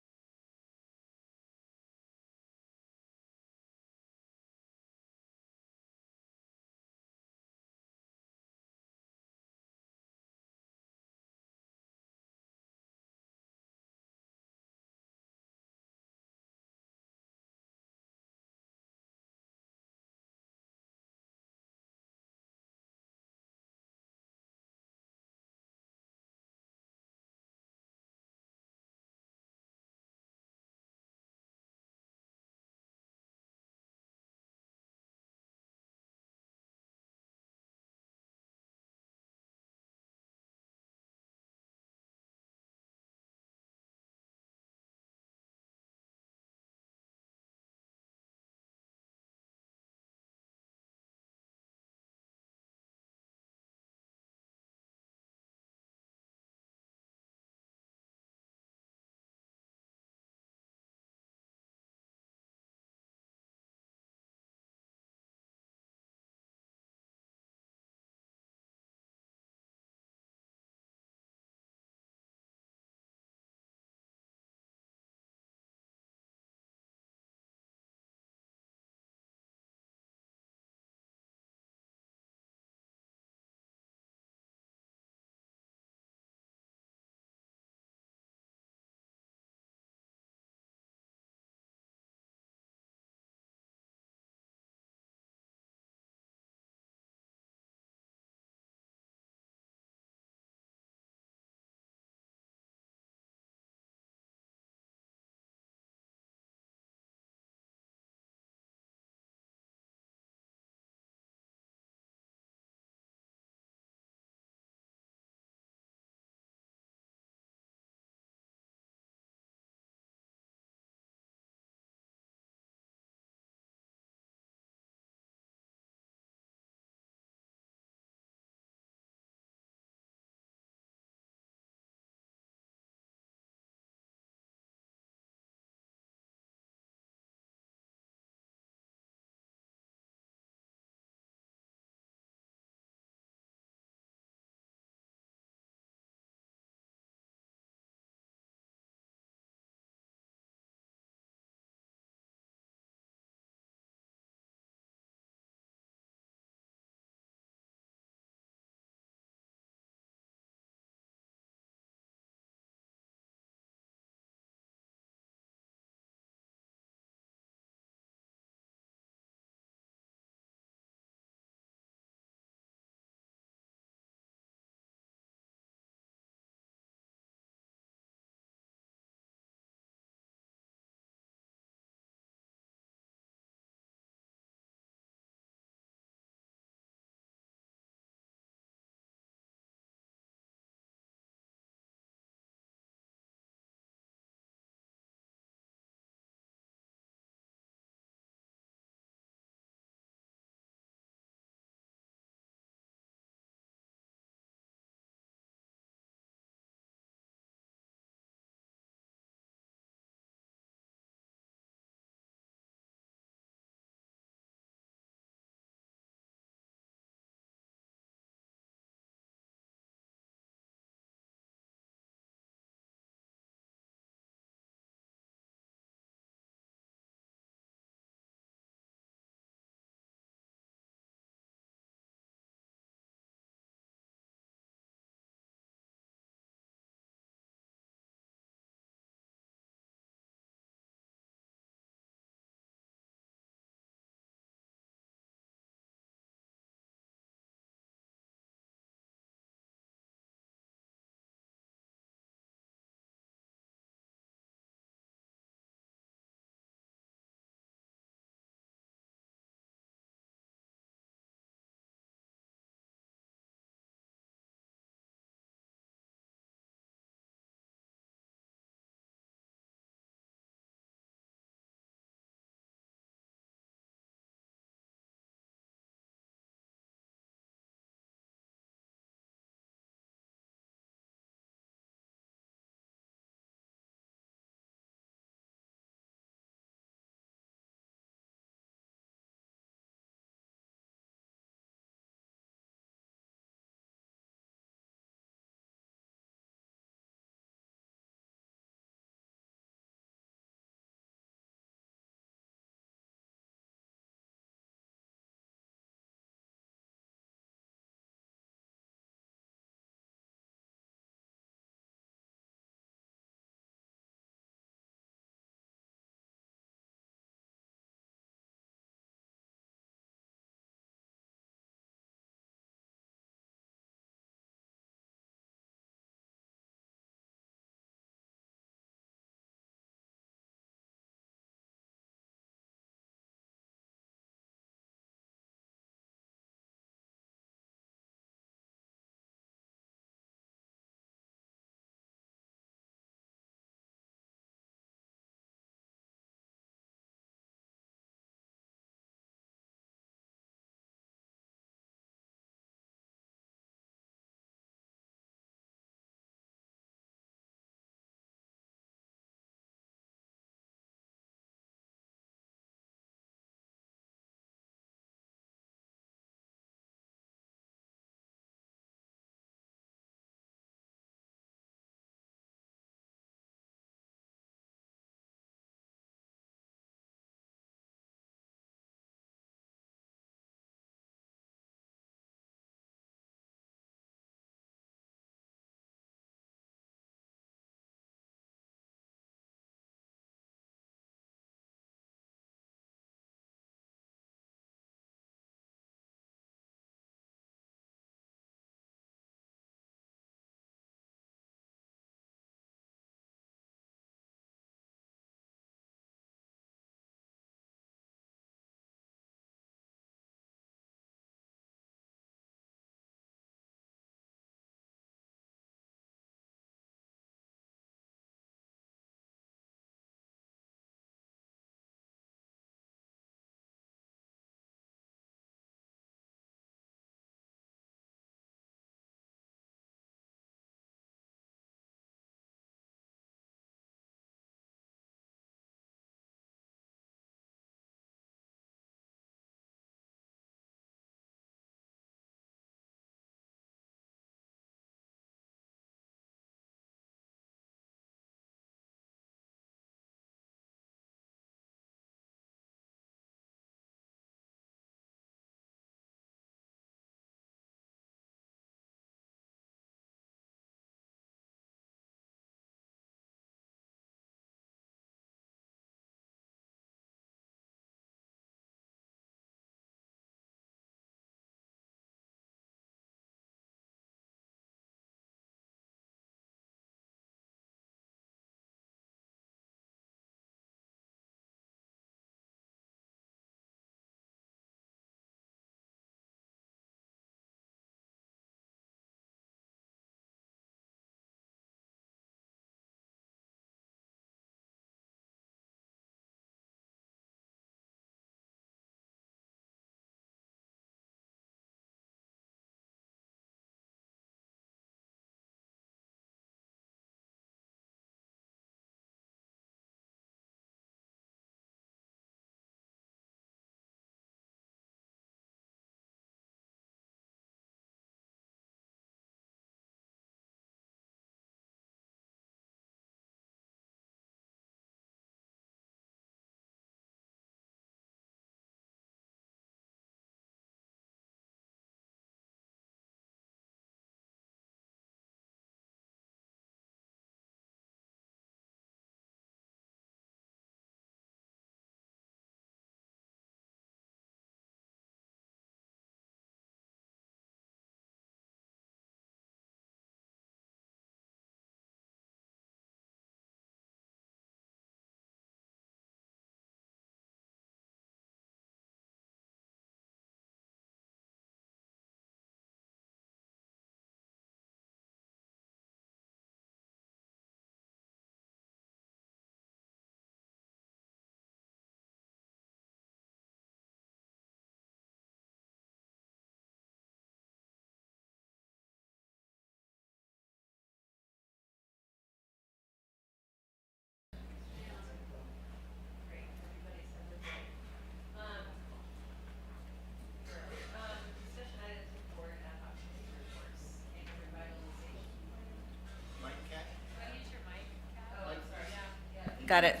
Got it.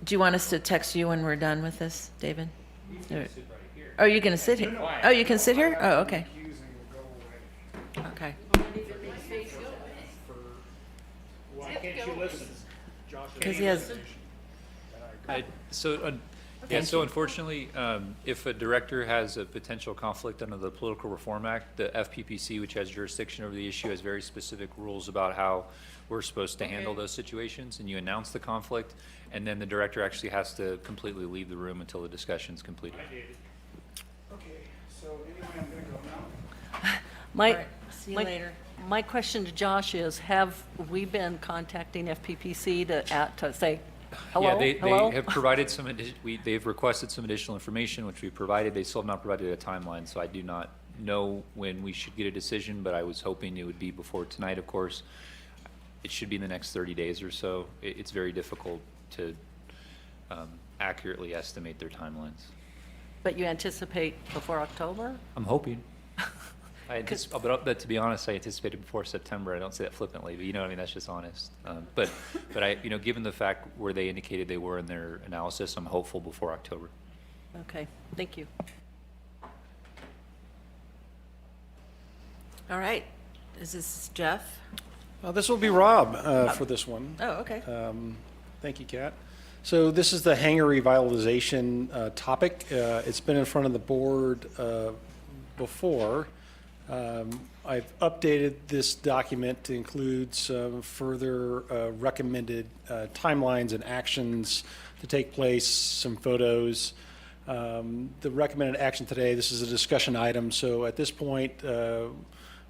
Do you want us to text you when we're done with this, David? Oh, you're going to sit here? Oh, you can sit here? Oh, okay. Okay. Because he has, So unfortunately, if a director has a potential conflict under the Political Reform Act, the FPPC, which has jurisdiction over the issue, has very specific rules about how we're supposed to handle those situations, and you announce the conflict, and then the director actually has to completely leave the room until the discussion's completed. Okay, so anyway, I'm going to go now. My, see you my- later. My question to Josh is, have we been contacting FPPC to say, hello? Yeah, they Hello? have provided some, they've requested some additional information, which we provided. They still have not provided a timeline, so I do not know when we should get a decision, but I was hoping it would be before tonight, of course. It should be in the next 30 days or so. It's very difficult to accurately estimate their timelines. But you anticipate before October? I'm hoping. But to be honest, I anticipated before September. I don't say that flippantly, but you know what I mean? That's just honest. But I, given the fact where they indicated they were in their analysis, I'm hopeful before October. Okay, thank you. all right. Is this Jeff? This will be Rob for this one. Oh, okay. Thank you, Kat. So this is the hangar revitalization topic. It's been in front of the board before. I've updated this document to include some further recommended timelines and actions to take place, some photos. The recommended action today, this is a discussion item, so at this point,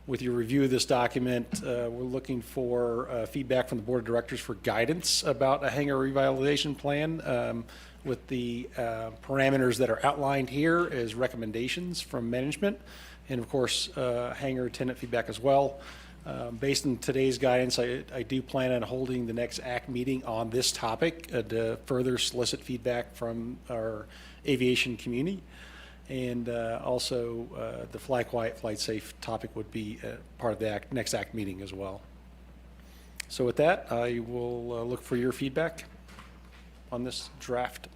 with your review of this document, we're looking for feedback from the board of directors for guidance about a hangar revitalization plan with the parameters that are outlined here as recommendations from management, and of course, hangar tenant feedback as well. Based on today's guidance, I do plan on holding the next ACT meeting on this topic to further solicit feedback from our aviation community. And also, the Fly Quiet, Flight Safe topic would be part of the next ACT meeting as well. So with that, I will look for your feedback on this draft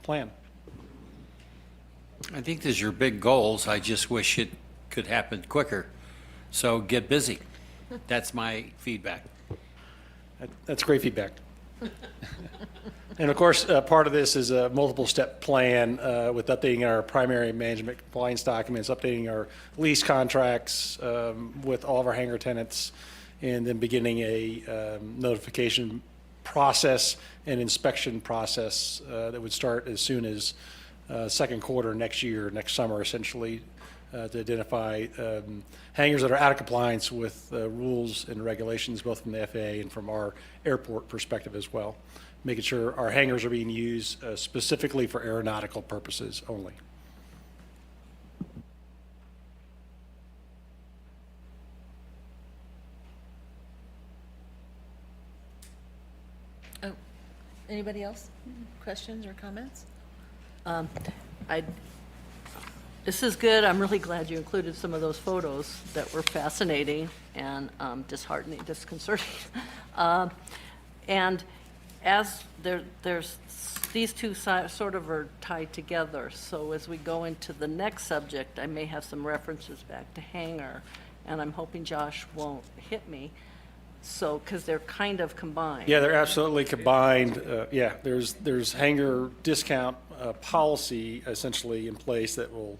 plan. I think these are big goals. I just wish it could happen quicker. So get busy. That's my feedback. That's great feedback. And of course, part of this is a multiple step plan with updating our primary management compliance documents, updating our lease contracts with all of our hangar tenants, and then beginning a notification process and inspection process that would start as soon as second quarter next year, next summer, essentially, to identify hangars that are out of compliance with rules and regulations, both from the FAA and from our airport perspective as well, making sure our hangars are being used specifically for aeronautical purposes only. Oh, anybody else? Questions or comments? This is good. I'm really glad you included some of those photos that were fascinating and disheartening, disconcerting. And as there's these two sort of are tied together. So as we go into the next subject, I may have some references back to hangar, and I'm hoping Josh won't hit me. So, because they're kind of combined. Yeah, they're absolutely combined. Yeah, there's hangar discount policy essentially in place that will,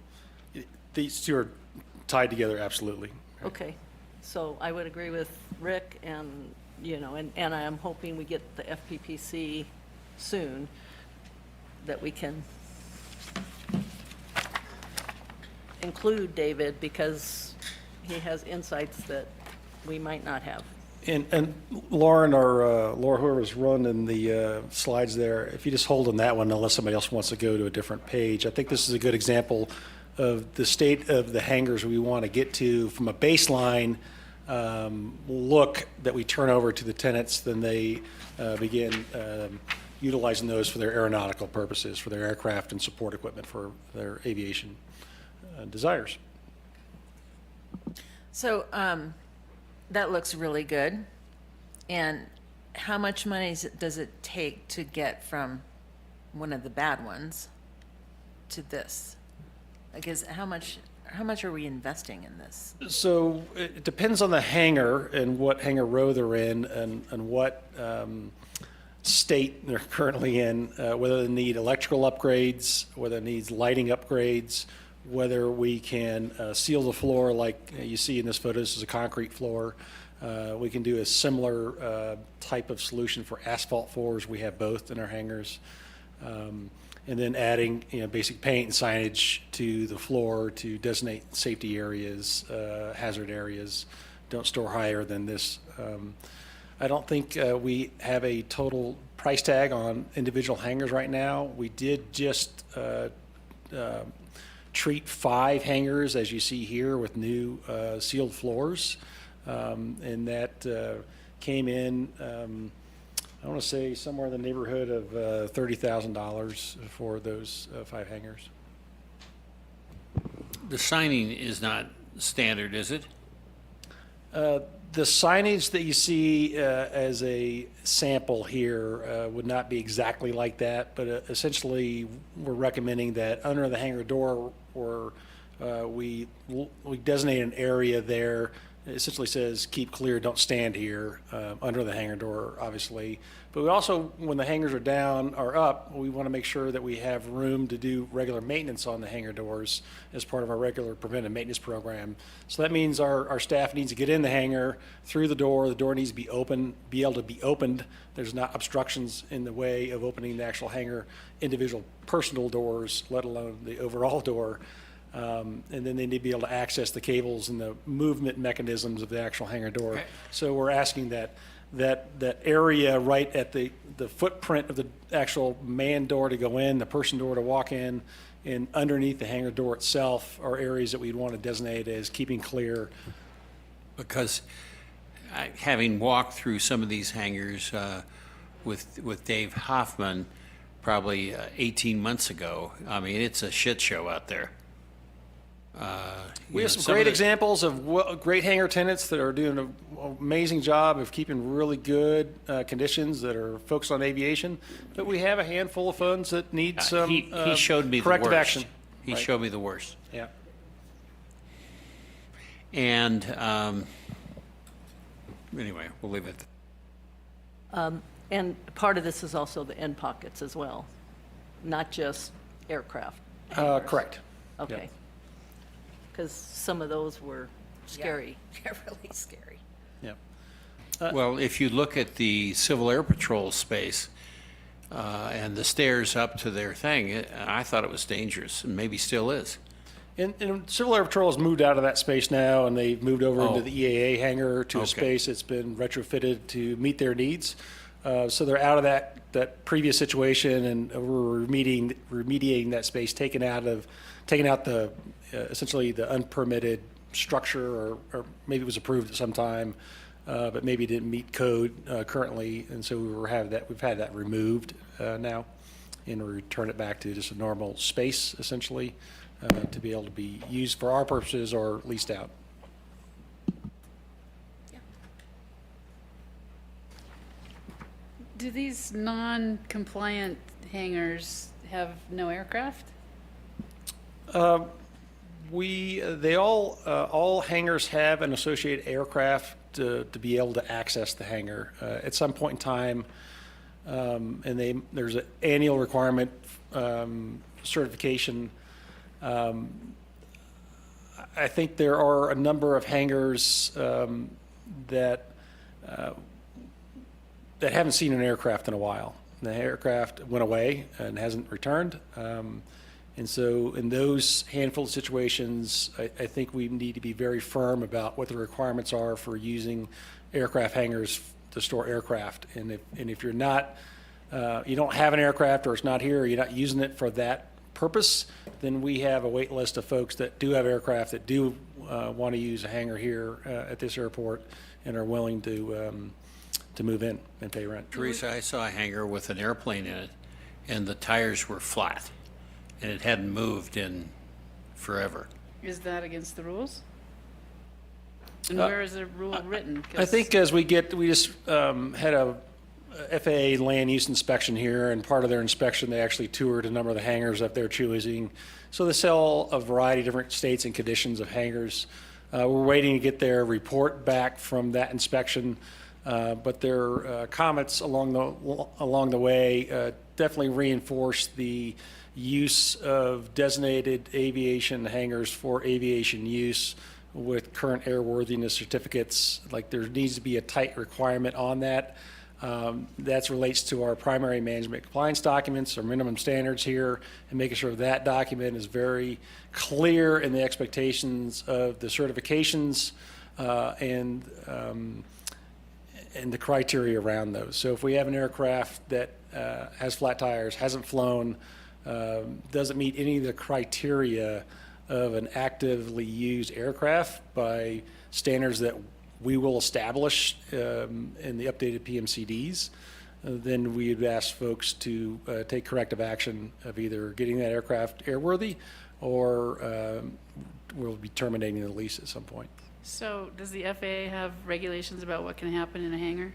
these two are tied together absolutely. Okay, so I would agree with Rick, and, and I am hoping we get the FPPC soon, that we can include David, because he has insights that we might not have. And Lauren, or Laura, whoever's running the slides there, if you just hold on that one, unless somebody else wants to go to a different page. I think this is a good example of the state of the hangars we want to get to from a baseline look that we turn over to the tenants, then they begin utilizing those for their aeronautical purposes, for their aircraft and support equipment for their aviation desires. So that looks really good. And how much money does it take to get from one of the bad ones to this? I guess how much are we investing in this? So it depends on the hangar and what hangar row they're in and what state they're currently in, whether they need electrical upgrades, whether it needs lighting upgrades, whether we can seal the floor like you see in this photo. This is a concrete floor. We can do a similar type of solution for asphalt floors. We have both in our hangars. And then adding, basic paint and signage to the floor to designate safety areas, hazard areas, don't store higher than this. I don't think we have a total price tag on individual hangars right now. We did just treat 5 hangars, as you see here, with new sealed floors. And that came in, I want to say somewhere in the neighborhood of $30,000 for those 5 hangars. The signing is not standard, is it? The signage that you see as a sample here would not be exactly like that, but essentially we're recommending that under the hangar door, or we designate an area there. It essentially says, keep clear, don't stand here, under the hangar door, obviously. But we also, when the hangars are down or up, we want to make sure that we have room to do regular maintenance on the hangar doors as part of our regular preventive maintenance program. So that means our staff needs to get in the hangar, through the door needs to be open, be able to be opened. There's not obstructions in the way of opening the actual hangar individual personal doors, let alone the overall door. And then they need to be able to access the cables and the movement mechanisms of the actual hangar door. Okay. So we're asking that area right at the footprint of the actual man door to go in, the person door to walk in, and underneath the hangar door itself are areas that we'd want to designate as keeping clear. Because having walked through some of these hangars with Dave Hoffman probably 18 months ago, I mean, it's a shit show out there. We have some great examples of great hangar tenants that are doing an amazing job of keeping really good conditions that are focused on aviation. But we have a handful of funds that need some he showed me the corrective worst. action. He Right. showed me the worst. Yeah. And anyway, we'll leave it. And part of this is also the end pockets as well, not just aircraft. Correct. Okay. Because some of those were scary. Yeah, really scary. Yeah. Well, if you look at the Civil Air Patrol space and the stairs up to their thing, I thought it was dangerous, and maybe still is. And Civil Air Patrol has moved out of that space now, and they've moved over into the EAA hangar to a Okay. space that's been retrofitted to meet their needs. So they're out of that previous situation, and we're remediating that space, taking out the essentially the unpermitted structure, or maybe it was approved at some time, but maybe didn't meet code currently, and so we've had that removed now, and we return it back to just a normal space essentially to be able to be used for our purposes or leased out. Do these non-compliant hangars have no aircraft? All hangars have an associated aircraft to be able to access the hangar at some point in time, and there's an annual requirement certification. I think there are a number of hangars that haven't seen an aircraft in a while. The aircraft went away and hasn't returned. And so in those handful of situations, I think we need to be very firm about what the requirements are for using aircraft hangars to store aircraft. And if you're not, you don't have an aircraft, or it's not here, or you're not using it for that purpose, then we have a wait list of folks that do have aircraft that do want to use a hangar here at this airport and are willing to move in and pay rent. Teresa, I saw a hangar with an airplane in it, and the tires were flat, and it hadn't moved in forever. Is that against the rules? And where is the rule written? 'Cause I think as we just had FAA land use inspection here, and part of their inspection, they actually toured a number of the hangars that they're choosing. So they sell a variety of different states and conditions of hangars. We're waiting to get their report back from that inspection, but their comments along the way definitely reinforce the use of designated aviation hangars for aviation use with current airworthiness certificates. Like, there needs to be a tight requirement on that. That relates to our primary management compliance documents, our minimum standards here, and making sure that document is very clear in the expectations of the certifications and the criteria around those. So if we have an aircraft that has flat tires, hasn't flown, doesn't meet any of the criteria of an actively used aircraft by standards that we will establish in the updated PMCDs, then we would ask folks to take corrective action of either getting that aircraft airworthy or we'll be terminating the lease at some point. So does the FAA have regulations about what can happen in a hangar?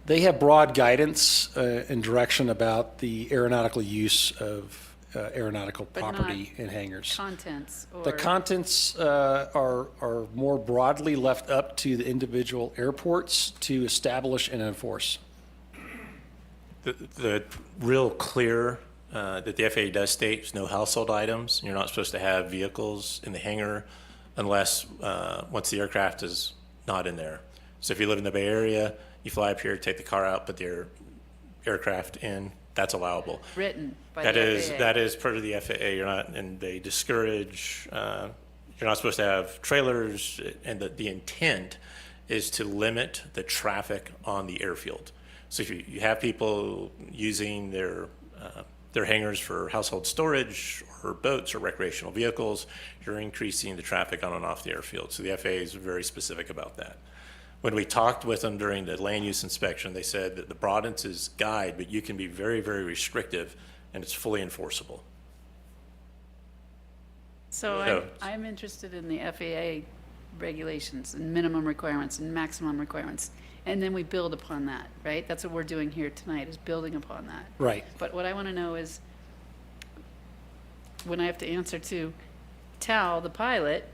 They have broad guidance and direction about the aeronautical use of aeronautical But property not in hangars. Contents or? The contents are more broadly left up to the individual airports to establish and enforce. The real clear that the FAA does state is no household items. You're not supposed to have vehicles in the hangar unless once the aircraft is not in there. So if you live in the Bay Area, you fly up here, take the car out, put the aircraft in, that's allowable. Written by That the is FAA. that is part of the FAA. You're not, and they discourage. You're not supposed to have trailers, and the intent is to limit the traffic on the airfield. So if you have people using their hangars for household storage or boats or recreational vehicles, you're increasing the traffic on and off the airfield. So the FAA is very specific about that. When we talked with them during the land use inspection, they said that the broadens is guide, but you can be very, very restrictive, and it's fully enforceable. So I'm interested in the FAA regulations and minimum requirements and maximum requirements. And then we build upon that, right? That's what we're doing here tonight, is building upon that. Right. But what I want to know is, when I have to answer to Tal, the pilot,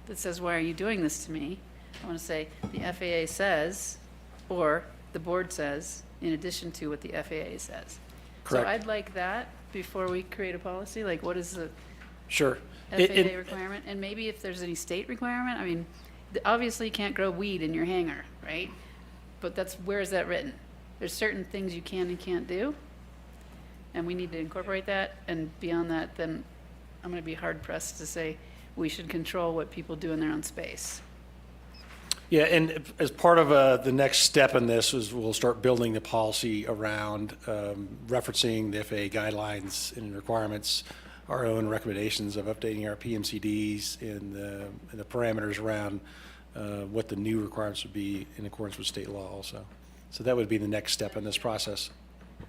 that says, why are you doing this to me? I want to say, the FAA says, or the board says, in addition to what the FAA says. Correct. So I'd like that before we create a policy, like what is the Sure. FAA requirement? And maybe if there's any state requirement, I mean, obviously you can't grow weed in your hangar, right? But where is that written? There's certain things you can and can't do, and we need to incorporate that, and beyond that, then I'm going to be hard pressed to say we should control what people do in their own space. Yeah, and as part of the next step in this is we'll start building the policy around referencing the FAA guidelines and requirements, our own recommendations of updating our PMCDs and the parameters around what the new requirements would be in accordance with state law also. So that would be the next step in this process.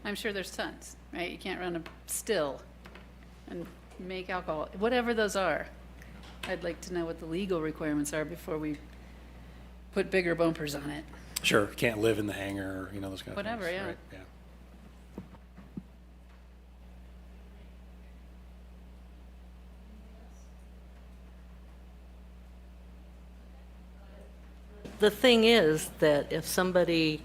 I'm sure there's tons, right? You can't run a still and make alcohol, whatever those are. I'd like to know what the legal requirements are before we put bigger bumpers on it. Sure, can't live in the hangar, or, those kind of Whatever, things. yeah. Right, yeah. The thing is that if somebody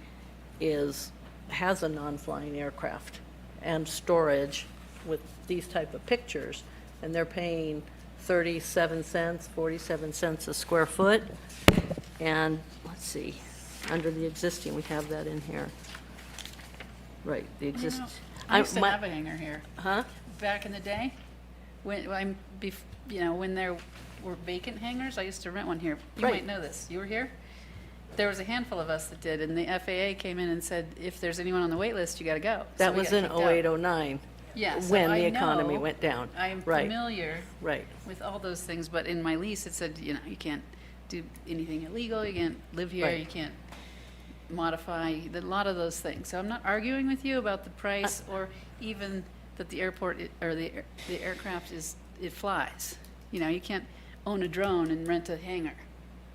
has a non-flying aircraft and storage with these type of pictures, and they're paying 37 cents, 47 cents a square foot, and let's see, under the existing, we have that in here. Right, the existing. I used to have a hangar here. Huh? Back in the day, when when there were vacant hangars, I used to rent one here. You Right. might know this. You were here? There was a handful of us that did, and the FAA came in and said, if there's anyone on the wait list, you got to go. So That we was got in kicked out. 08, 09. Yeah, so when I the economy know- went down. I'm Right. familiar Right. with all those things, but in my lease, it said, you can't do anything illegal, you can't live here, Right. you can't modify, a lot of those things. So I'm not arguing with you about the price or even that the airport, or the aircraft it flies. You can't own a drone and rent a hangar.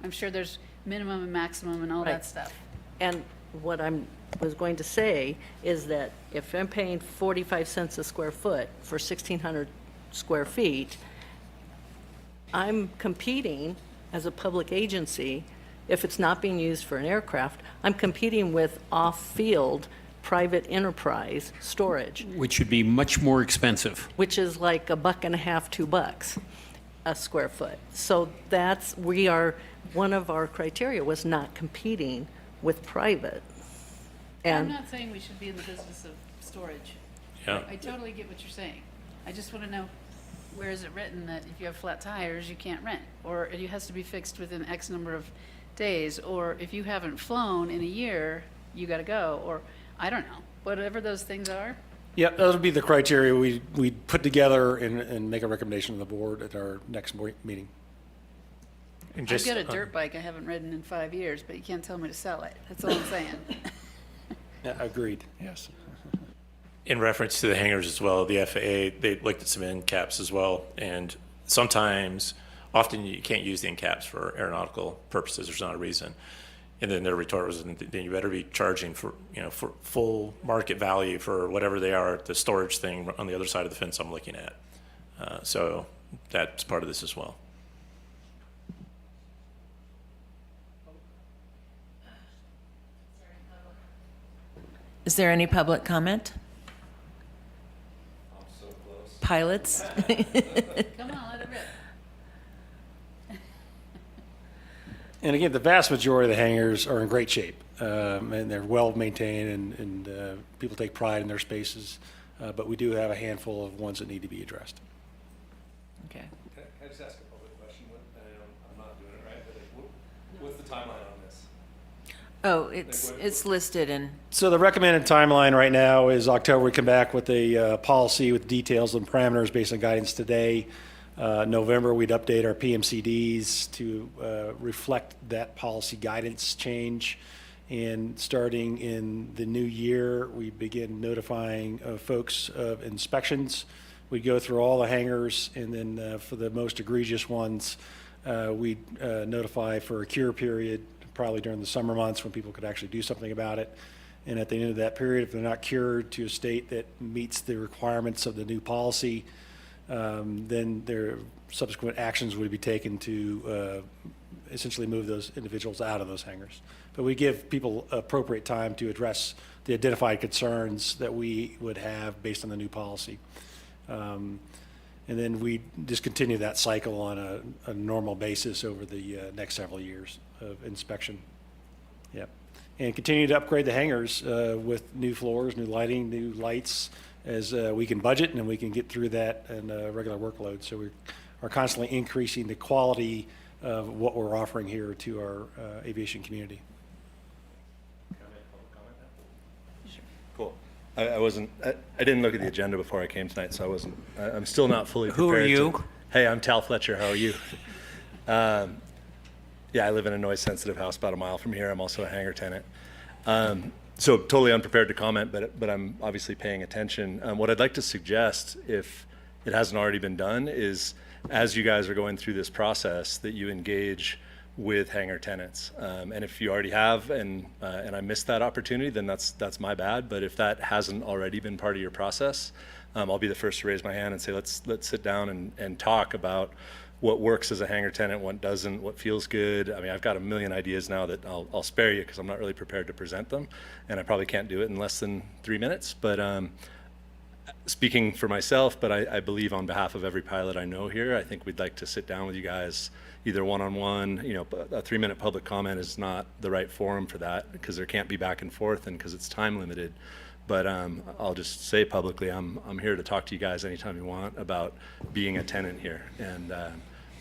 I'm sure there's minimum and maximum and all Right. that stuff. And what I was going to say is that if I'm paying 45 cents a square foot for 1,600 square feet, I'm competing as a public agency, if it's not being used for an aircraft, I'm competing with off-field private enterprise storage, Which would be much more expensive. which is like $1.50, $2 a square foot. So one of our criteria was not competing with private. I'm And not saying we should be in the business of storage. Yeah. I totally get what you're saying. I just want to know, where is it written that if you have flat tires, you can't rent? Or it has to be fixed within X number of days? Or if you haven't flown in a year, you got to go? Or, I don't know, whatever those things are. Yeah, those would be the criteria we put together and make a recommendation to the board at our next meeting. And I've just, got a dirt bike I haven't ridden in 5 years, but you can't tell me to sell it. That's all I'm saying. Yeah, agreed, yes. in reference to the hangars as well, the FAA, they looked at some end caps as well. And often you can't use the end caps for aeronautical purposes. There's not a reason. And then their retort was, then you better be charging for full market value for whatever they are, the storage thing on the other side of the fence I'm looking at. So that's part of this as well. Is there any public comment? Pilots? Come on, let it rip. And again, the vast majority of the hangars are in great shape, and they're well maintained, and people take pride in their spaces. But we do have a handful of ones that need to be addressed. Okay. Can I just ask a public question? I'm not doing it right, but what's the timeline on this? Oh, it's listed in, So the recommended timeline right now is October. We come back with a policy with details and parameters based on guidance today. November, we'd update our PMCDs to reflect that policy guidance change. And starting in the new year, we begin notifying folks of inspections. We go through all the hangars, and then for the most egregious ones, we notify for a cure period, probably during the summer months when people could actually do something about it. And at the end of that period, if they're not cured to a state that meets the requirements of the new policy, then their subsequent actions would be taken to essentially move those individuals out of those hangars. But we give people appropriate time to address the identified concerns that we would have based on the new policy. And then we just continue that cycle on a normal basis over the next several years of inspection. Yep. And continue to upgrade the hangars with new floors, new lighting, new lights, as we can budget and we can get through that in a regular workload. So we are constantly increasing the quality of what we're offering here to our aviation community. Cool. I didn't look at the agenda before I came tonight, so I'm still not fully prepared. Who are you? Hey, I'm Tal Fletcher. How are you? Yeah, I live in a noise-sensitive house about a mile from here. I'm also a hangar tenant. So totally unprepared to comment, but I'm obviously paying attention. What I'd like to suggest, if it hasn't already been done, is as you guys are going through this process, that you engage with hangar tenants. And if you already have, and I missed that opportunity, then that's my bad. But if that hasn't already been part of your process, I'll be the first to raise my hand and say, let's sit down and talk about what works as a hangar tenant, what doesn't, what feels good. I mean, I've got a million ideas now that I'll spare you because I'm not really prepared to present them, and I probably can't do it in less than 3 minutes. But speaking for myself, but I believe on behalf of every pilot I know here, I think we'd like to sit down with you guys, either one-on-one. A 3-minute public comment is not the right forum for that because there can't be back and forth and because it's time limited. But I'll just say publicly, I'm here to talk to you guys anytime you want about being a tenant here and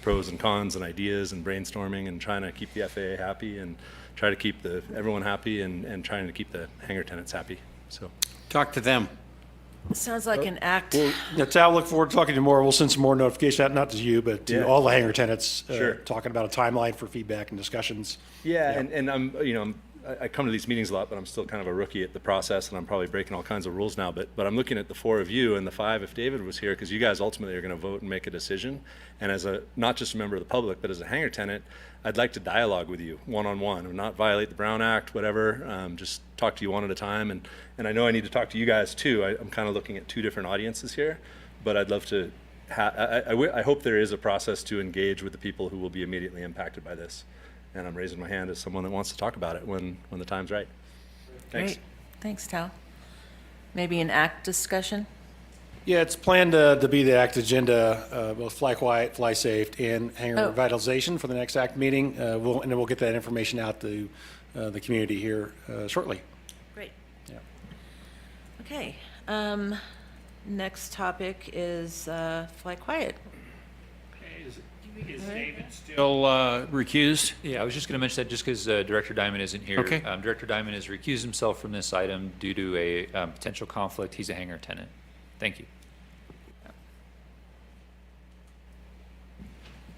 pros and cons and ideas and brainstorming and trying to keep the FAA happy and try to keep everyone happy and trying to keep the hangar tenants happy. So talk to them. Sounds like an act. Well, Tal, look forward to talking to you more. We'll send some more notifications out, not to you, but to all the hangar tenants, Sure. talking about a timeline for feedback and discussions. Yeah, and I'm I come to these meetings a lot, but I'm still kind of a rookie at the process, and I'm probably breaking all kinds of rules now. But I'm looking at the 4 of you and the 5 if David was here, because you guys ultimately are going to vote and make a decision. And as not just a member of the public, but as a hangar tenant, I'd like to dialogue with you one-on-one and not violate the Brown Act, whatever. Just talk to you one at a time. And I know I need to talk to you guys too. I'm kind of looking at 2 different audiences here, but I'd love to. I hope there is a process to engage with the people who will be immediately impacted by this. And I'm raising my hand as someone that wants to talk about it when the time's right. Thanks. Great. Thanks, Tal. Maybe an ACT discussion? Yeah, it's planned to be the ACT agenda, both Fly Quiet, Fly Safe, and hangar revitalization for the next ACT meeting. And then we'll get that information out to the community here shortly. Great. Yeah. Okay. Next topic is Fly Quiet. Is David still recused? Yeah, I was just going to mention that just because Director Diamond isn't here. Okay. Director Diamond has recused himself from this item due to a potential conflict. He's a hangar tenant. Thank you.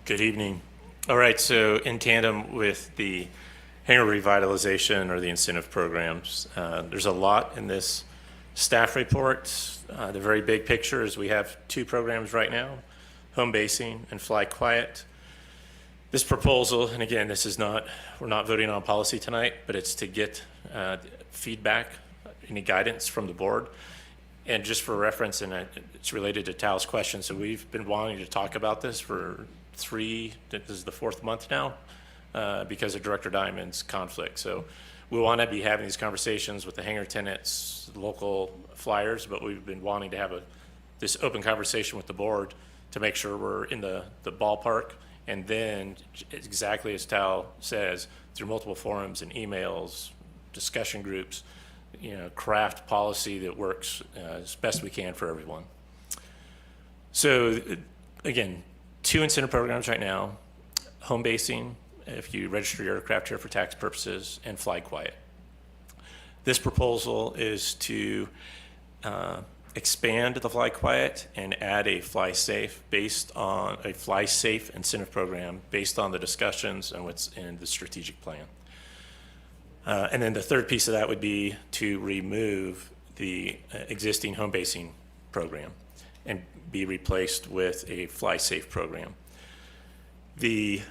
Good evening. All right, so in tandem with the hangar revitalization or the incentive programs, there's a lot in this staff report. The very big picture is we have 2 programs right now, home basing and Fly Quiet. This proposal, and again, this is not, we're not voting on policy tonight, but it's to get feedback, any guidance from the board. And just for reference, and it's related to Tal's question, so we've been wanting to talk about this for this is the 4th month now, because of Director Diamond's conflict. So we want to be having these conversations with the hangar tenants, local flyers, but we've been wanting to have this open conversation with the board to make sure we're in the ballpark. And then, exactly as Tal says, through multiple forums and emails, discussion groups, craft policy that works as best we can for everyone. So again, 2 incentive programs right now, home basing, if you register your aircraft here for tax purposes, and Fly Quiet. This proposal is to expand the Fly Quiet and add a Fly Safe based on a Fly Safe incentive program based on the discussions and what's in the strategic plan. And then the third piece of that would be to remove the existing home basing program and be replaced with a Fly Safe program. The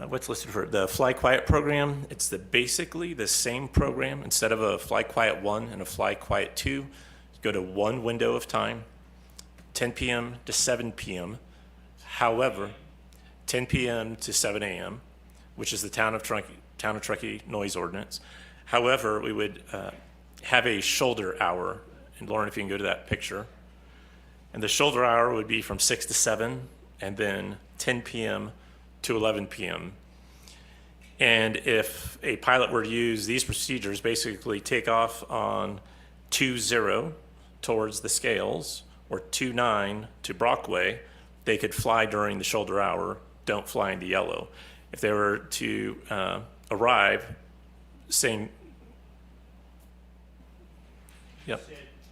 what's listed for the Fly Quiet program, it's basically the same program. Instead of a Fly Quiet 1 and a Fly Quiet 2, go to one window of time, 10 p.m. to 7 p.m. However, 10 p.m. to 7 a.m., which is the town of Truckee noise ordinance. However, we would have a shoulder hour. And Lauren, if you can go to that picture. And the shoulder hour would be from 6 to 7, and then 10 p.m. to 11 p.m. And if a pilot were to use these procedures, basically take off on 2-0 towards the scales, or 2-9 to Brockway, they could fly during the shoulder hour, don't fly into yellow. If they were to arrive, saying, yep.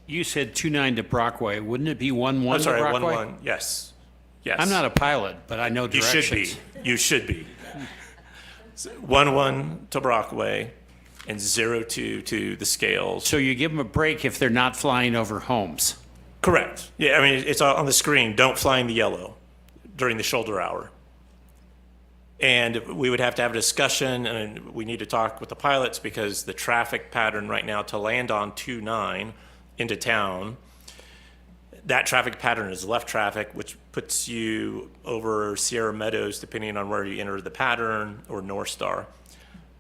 You said 2-9 to Brockway. Wouldn't it be 1-1 I'm sorry, to Brockway? 1-1, yes. Yes. I'm not a pilot, but I know You directions. should be. You should be. 1-1 to Brockway and 0-2 to the scales. So you give them a break if they're not flying over homes. Correct. Yeah, I mean, it's on the screen. Don't fly in the yellow during the shoulder hour. And we would have to have a discussion, and we need to talk with the pilots because the traffic pattern right now to land on 2-9 into town, that traffic pattern is left traffic, which puts you over Sierra Meadows, depending on where you enter the pattern, or North Star.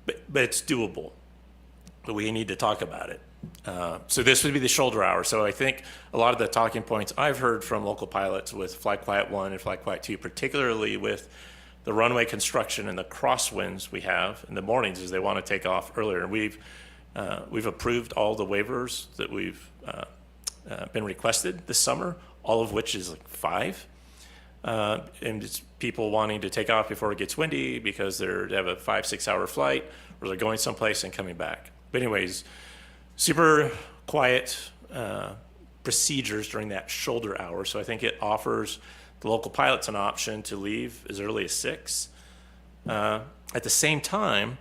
But it's doable. But we need to talk about it. So this would be the shoulder hour. So I think a lot of the talking points I've heard from local pilots with Fly Quiet 1 and Fly Quiet 2, particularly with the runway construction and the crosswinds we have in the mornings, is they want to take off earlier. And we've approved all the waivers that we've been requested this summer, all of which is like 5. And it's people wanting to take off before it gets windy because they have a 5-6 hour flight, or they're going someplace and coming back. But anyways, super quiet procedures during that shoulder hour. So I think it offers the local pilots an option to leave as early as 6. At the same time,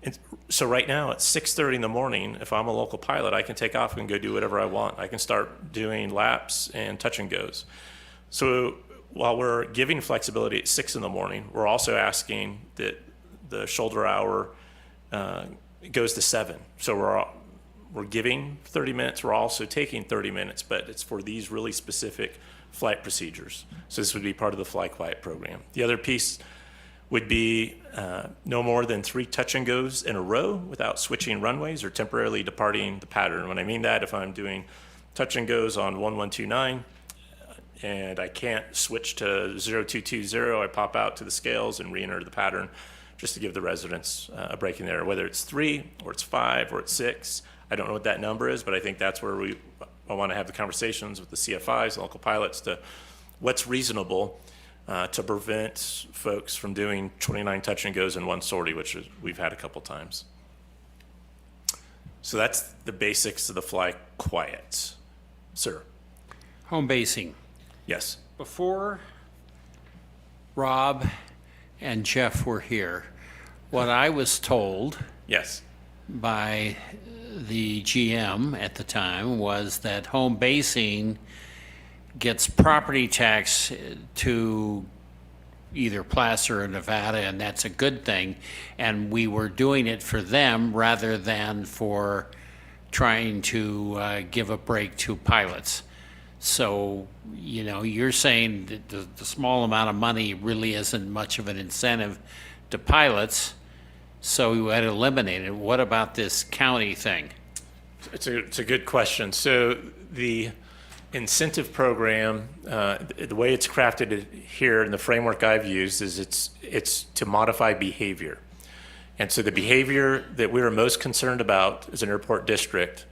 And so right now at 6:30 in the morning, if I'm a local pilot, I can take off and go do whatever I want. I can start doing laps and touch and goes. So while we're giving flexibility at 6 in the morning, we're also asking that the shoulder hour goes to 7. So we're giving 30 minutes. We're also taking 30 minutes, but it's for these really specific flight procedures. So this would be part of the Fly Quiet program. The other piece would be no more than 3 touch and goes in a row without switching runways or temporarily departing the pattern. When I mean that, if I'm doing touch and goes on 1129 and I can't switch to 0220, I pop out to the scales and re-enter the pattern just to give the residents a break in there, whether it's 3 or it's 5 or it's 6. I don't know what that number is, but I think that's where I want to have the conversations with the CFIs, the local pilots, to what's reasonable to prevent folks from doing 29 touch and goes in one sortie, which we've had a couple times. So that's the basics of the Fly Quiet. Sir? Home basing. Yes. Before Rob and Jeff were here, what I was told Yes. by the GM at the time was that home basing gets property tax to either Placer or Nevada, and that's a good thing. And we were doing it for them rather than for trying to give a break to pilots. So, you know, you're saying that the small amount of money really isn't much of an incentive to pilots, so we had to eliminate it. What about this county thing? It's a good question. So the incentive program, the way it's crafted here in the framework I've used is it's to modify behavior. And so the behavior that we are most concerned about as an airport district,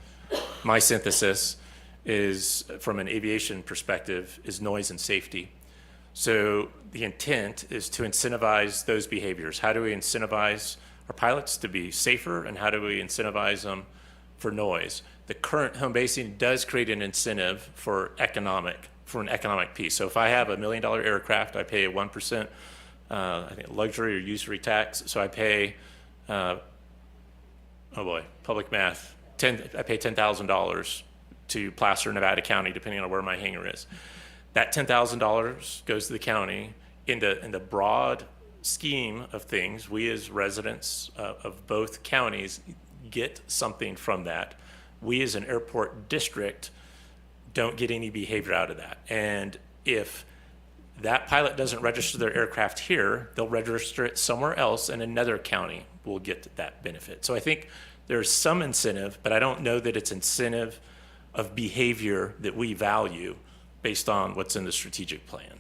my synthesis is, from an aviation perspective, is noise and safety. So the intent is to incentivize those behaviors. How do we incentivize our pilots to be safer, and how do we incentivize them for noise? The current home basing does create an incentive for an economic piece. So if I have $1 million aircraft, I pay a 1%, I think luxury or usury tax. So I pay, public math, I pay $10,000 to Placer, Nevada County, depending on where my hangar is. That $10,000 goes to the county. In the broad scheme of things, we as residents of both counties get something from that. We as an airport district don't get any behavior out of that. And if that pilot doesn't register their aircraft here, they'll register it somewhere else, and another county will get that benefit. So I think there's some incentive, but I don't know that it's incentive of behavior that we value based on what's in the strategic plan.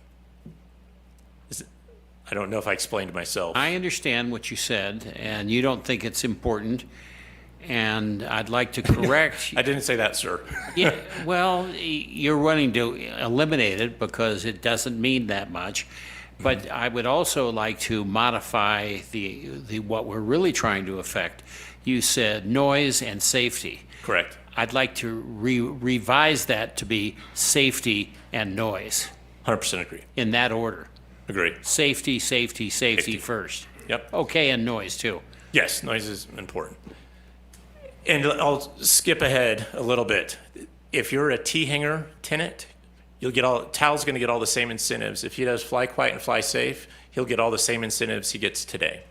I don't know if I explained myself. I understand what you said, and you don't think it's important, and I'd like to correct. I didn't say that, sir. Yeah, well, you're wanting to eliminate it because it doesn't mean that much. But I would also like to modify the what we're really trying to affect. You said noise and safety. Correct. I'd like to revise that to be safety and noise. 100% agree. In that order. Agree. Safety first. Yep. Okay, and noise too. Yes, noise is important. And I'll skip ahead a little bit. If you're a T-hanger tenant, Tal's going to get all the same incentives. If he does Fly Quiet and Fly Safe, he'll get all the same incentives he gets today.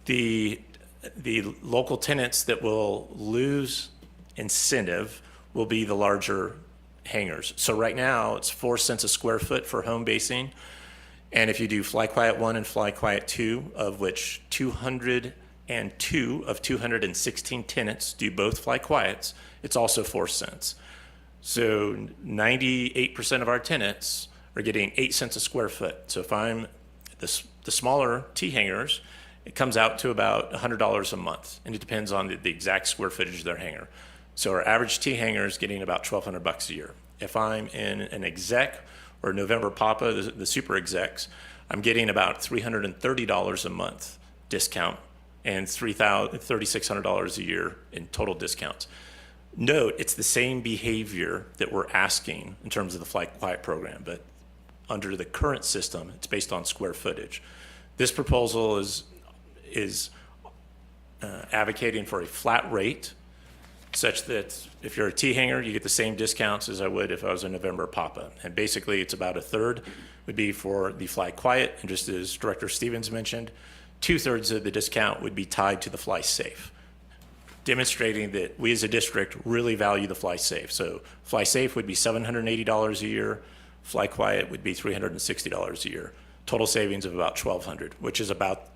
The local tenants that will lose incentive will be the larger hangars. So right now, it's 4 cents a square foot for home basing. And if you do Fly Quiet 1 and Fly Quiet 2, of which 202 of 216 tenants do both Fly Quiets, it's also 4 cents. So 98% of our tenants are getting 8 cents a square foot. So if I'm the smaller T-hangars, it comes out to about $100 a month, and it depends on the exact square footage of their hangar. So our average T-hanger is getting about $1,200 a year. If I'm in an exec or November Papa, the super execs, I'm getting about $330 a month discount and $3,600 a year in total discounts. Note, it's the same behavior that we're asking in terms of the Fly Quiet program, but under the current system, it's based on square footage. This proposal is advocating for a flat rate such that if you're a T hanger, you get the same discounts as I would if I was a November Papa. And basically, it's about a third would be for the Fly Quiet, and just as Director Stevens mentioned, 2/3 of the discount would be tied to the Fly Safe, demonstrating that we as a district really value the Fly Safe. So Fly Safe would be $780 a year, Fly Quiet would be $360 a year. Total savings of about $1,200, which is about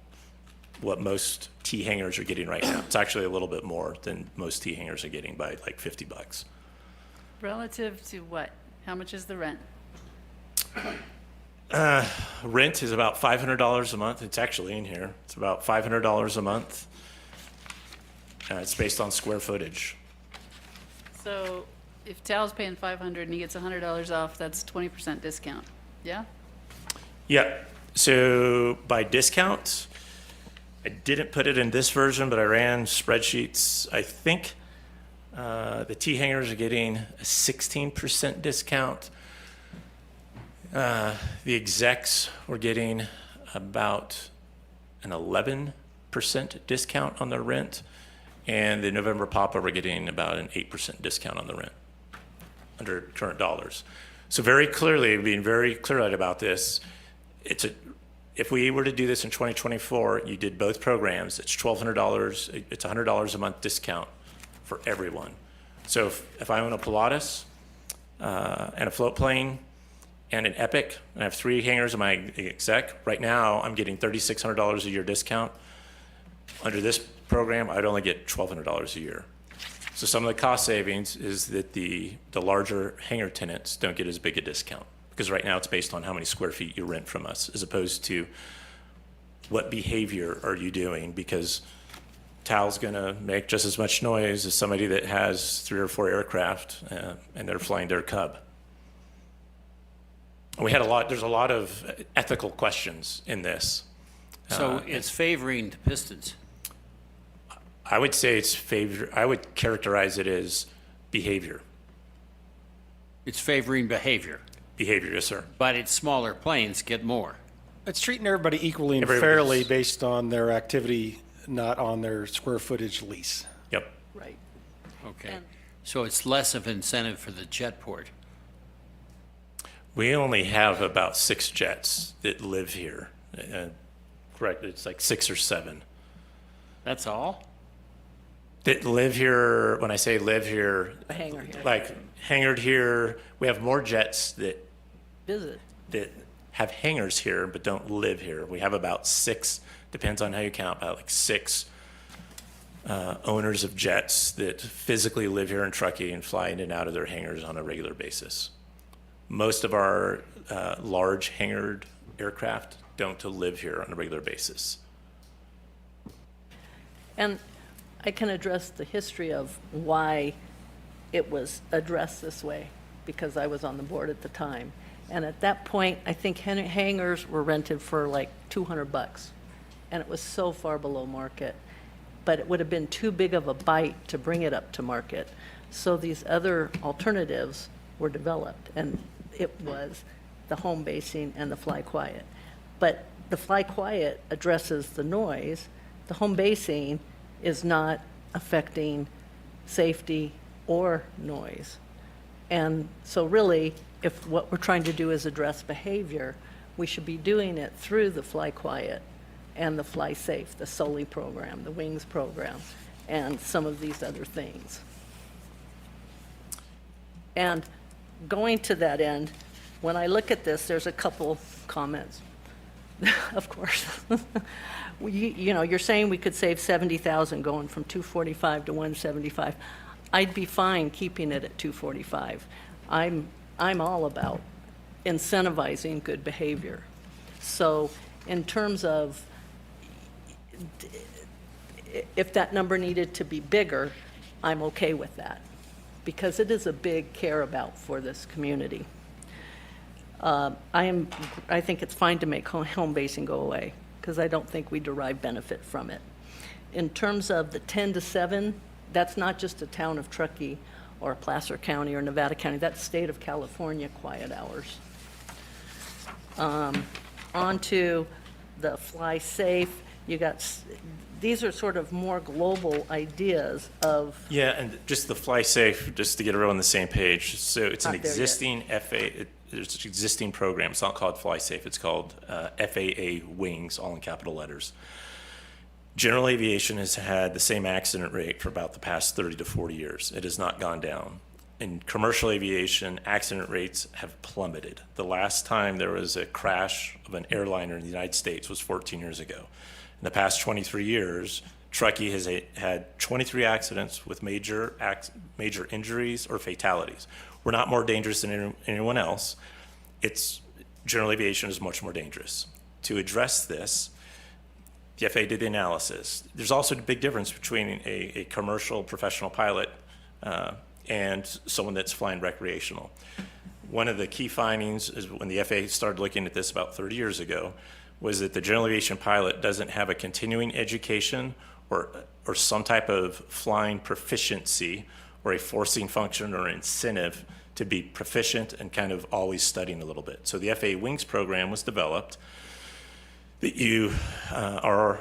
what most T hangers are getting right now. It's actually a little bit more than most T hangers are getting by like $50. Relative to what? How much is the rent? Rent is about $500 a month. It's actually in here. It's about $500 a month. It's based on square footage. So if Tal's paying $500 and he gets $100 off, that's 20% discount, yeah? Yeah. So by discount, I didn't put it in this version, but I ran spreadsheets. I think the T hangers are getting a 16% discount. The execs were getting about an 11% discount on their rent, and the November Papa were getting about an 8% discount on the rent under current dollars. So very clearly, being very clear-eyed about this, if we were to do this in 2024, you did both programs, it's $1,200, it's $100 a month discount for everyone. So if I own a Pilatus and a float plane and an Epic, and I have 3 hangers in my exec, right now I'm getting $3,600 a year discount. Under this program, I'd only get $1,200 a year. So some of the cost savings is that the larger hanger tenants don't get as big a discount, because right now it's based on how many square feet you rent from us, as opposed to what behavior are you doing, because Tal's going to make just as much noise as somebody that has 3 or 4 aircraft and they're flying their Cub. There's a lot of ethical questions in this. So it's favoring the Pistons. I would say I would characterize it as behavior. It's favoring behavior. Behavior, yes, sir. But its smaller planes get more. It's treating everybody equally and fairly based on their activity, not on their square footage lease. Yep. Right. Okay. So it's less of incentive for the jetport. We only have about 6 jets that live here. Correct, it's like 6 or 7. That's all? That live here, when I say live here, A hangar here. like hangared here. We have more jets that Visit. have hangars here but don't live here. We have about 6, depends on how you count, about like 6 owners of jets that physically live here in Truckee and fly in and out of their hangars on a regular basis. Most of our large hangared aircraft don't live here on a regular basis. And I can address the history of why it was addressed this way, because I was on the board at the time. And at that point, I think hangars were rented for like $200, and it was so far below market. But it would have been too big of a bite to bring it up to market. So these other alternatives were developed, and it was the home basing and the Fly Quiet. But the Fly Quiet addresses the noise. The home basing is not affecting safety or noise. And so really, if what we're trying to do is address behavior, we should be doing it through the Fly Quiet and the Fly Safe, the SOLI program, the WINGS program, and some of these other things. And going to that end, when I look at this, there's a couple comments. Of course. You know, you're saying we could save 70,000 going from 245 to 175. I'd be fine keeping it at 245. I'm all about incentivizing good behavior. So in terms of if that number needed to be bigger, I'm okay with that, because it is a big care about for this community. I think it's fine to make home basing go away, because I don't think we derive benefit from it. In terms of the 10 to 7, that's not just a town of Truckee or Placer County or Nevada County, that's state of California quiet hours. On to the Fly Safe, you got, these are sort of more global ideas of, Yeah, and just the Fly Safe, just to get everyone on the same page. So it's an Not there yet. existing there's an existing program. It's not called Fly Safe. It's called FAA Wings, all in capital letters. General aviation has had the same accident rate for about the past 30 to 40 years. It has not gone down. In commercial aviation, accident rates have plummeted. The last time there was a crash of an airliner in the United States was 14 years ago. In the past 23 years, Truckee has had 23 accidents with major injuries or fatalities. We're not more dangerous than anyone else. General aviation is much more dangerous. To address this, the FAA did the analysis. There's also a big difference between a commercial professional pilot and someone that's flying recreational. One of the key findings is when the FAA started looking at this about 30 years ago was that the general aviation pilot doesn't have a continuing education or some type of flying proficiency or a forcing function or incentive to be proficient and kind of always studying a little bit. So the FAA Wings program was developed that you are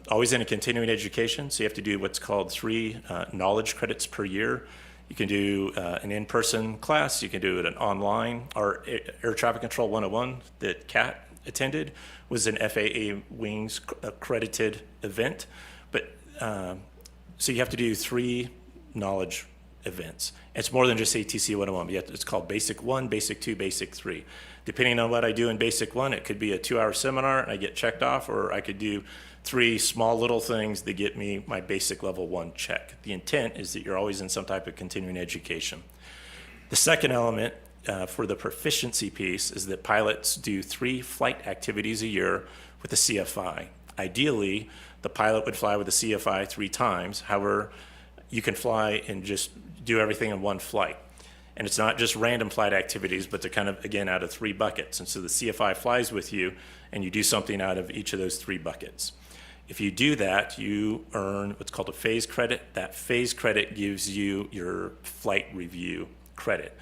always in a continuing education. So you have to do what's called 3 knowledge credits per year. You can do an in-person class. You can do it an online. Our Air Traffic Control 101 that Kat attended was an FAA Wings accredited event. But so you have to do 3 knowledge events. It's more than just ATC 101. It's called Basic 1, Basic 2, Basic 3. Depending on what I do in Basic 1, it could be a 2-hour seminar and I get checked off, or I could do 3 small little things that get me my basic level 1 check. The intent is that you're always in some type of continuing education. The second element for the proficiency piece is that pilots do 3 flight activities a year with the CFI. Ideally, the pilot would fly with the CFI 3 times. However, you can fly and just do everything in 1 flight. And it's not just random flight activities, but they're kind of, again, out of 3 buckets. And so the CFI flies with you, and you do something out of each of those 3 buckets. If you do that, you earn what's called a phase credit. That phase credit gives you your flight review credit,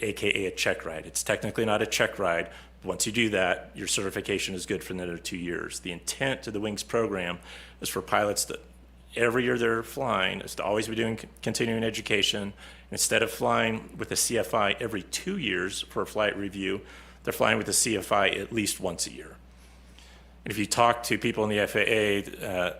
AKA a check ride. It's technically not a check ride. Once you do that, your certification is good for another 2 years. The intent of the Wings program is for pilots that every year they're flying is to always be doing continuing education. Instead of flying with the CFI every 2 years for a flight review, they're flying with the CFI at least once a year. And if you talk to people in the FAA,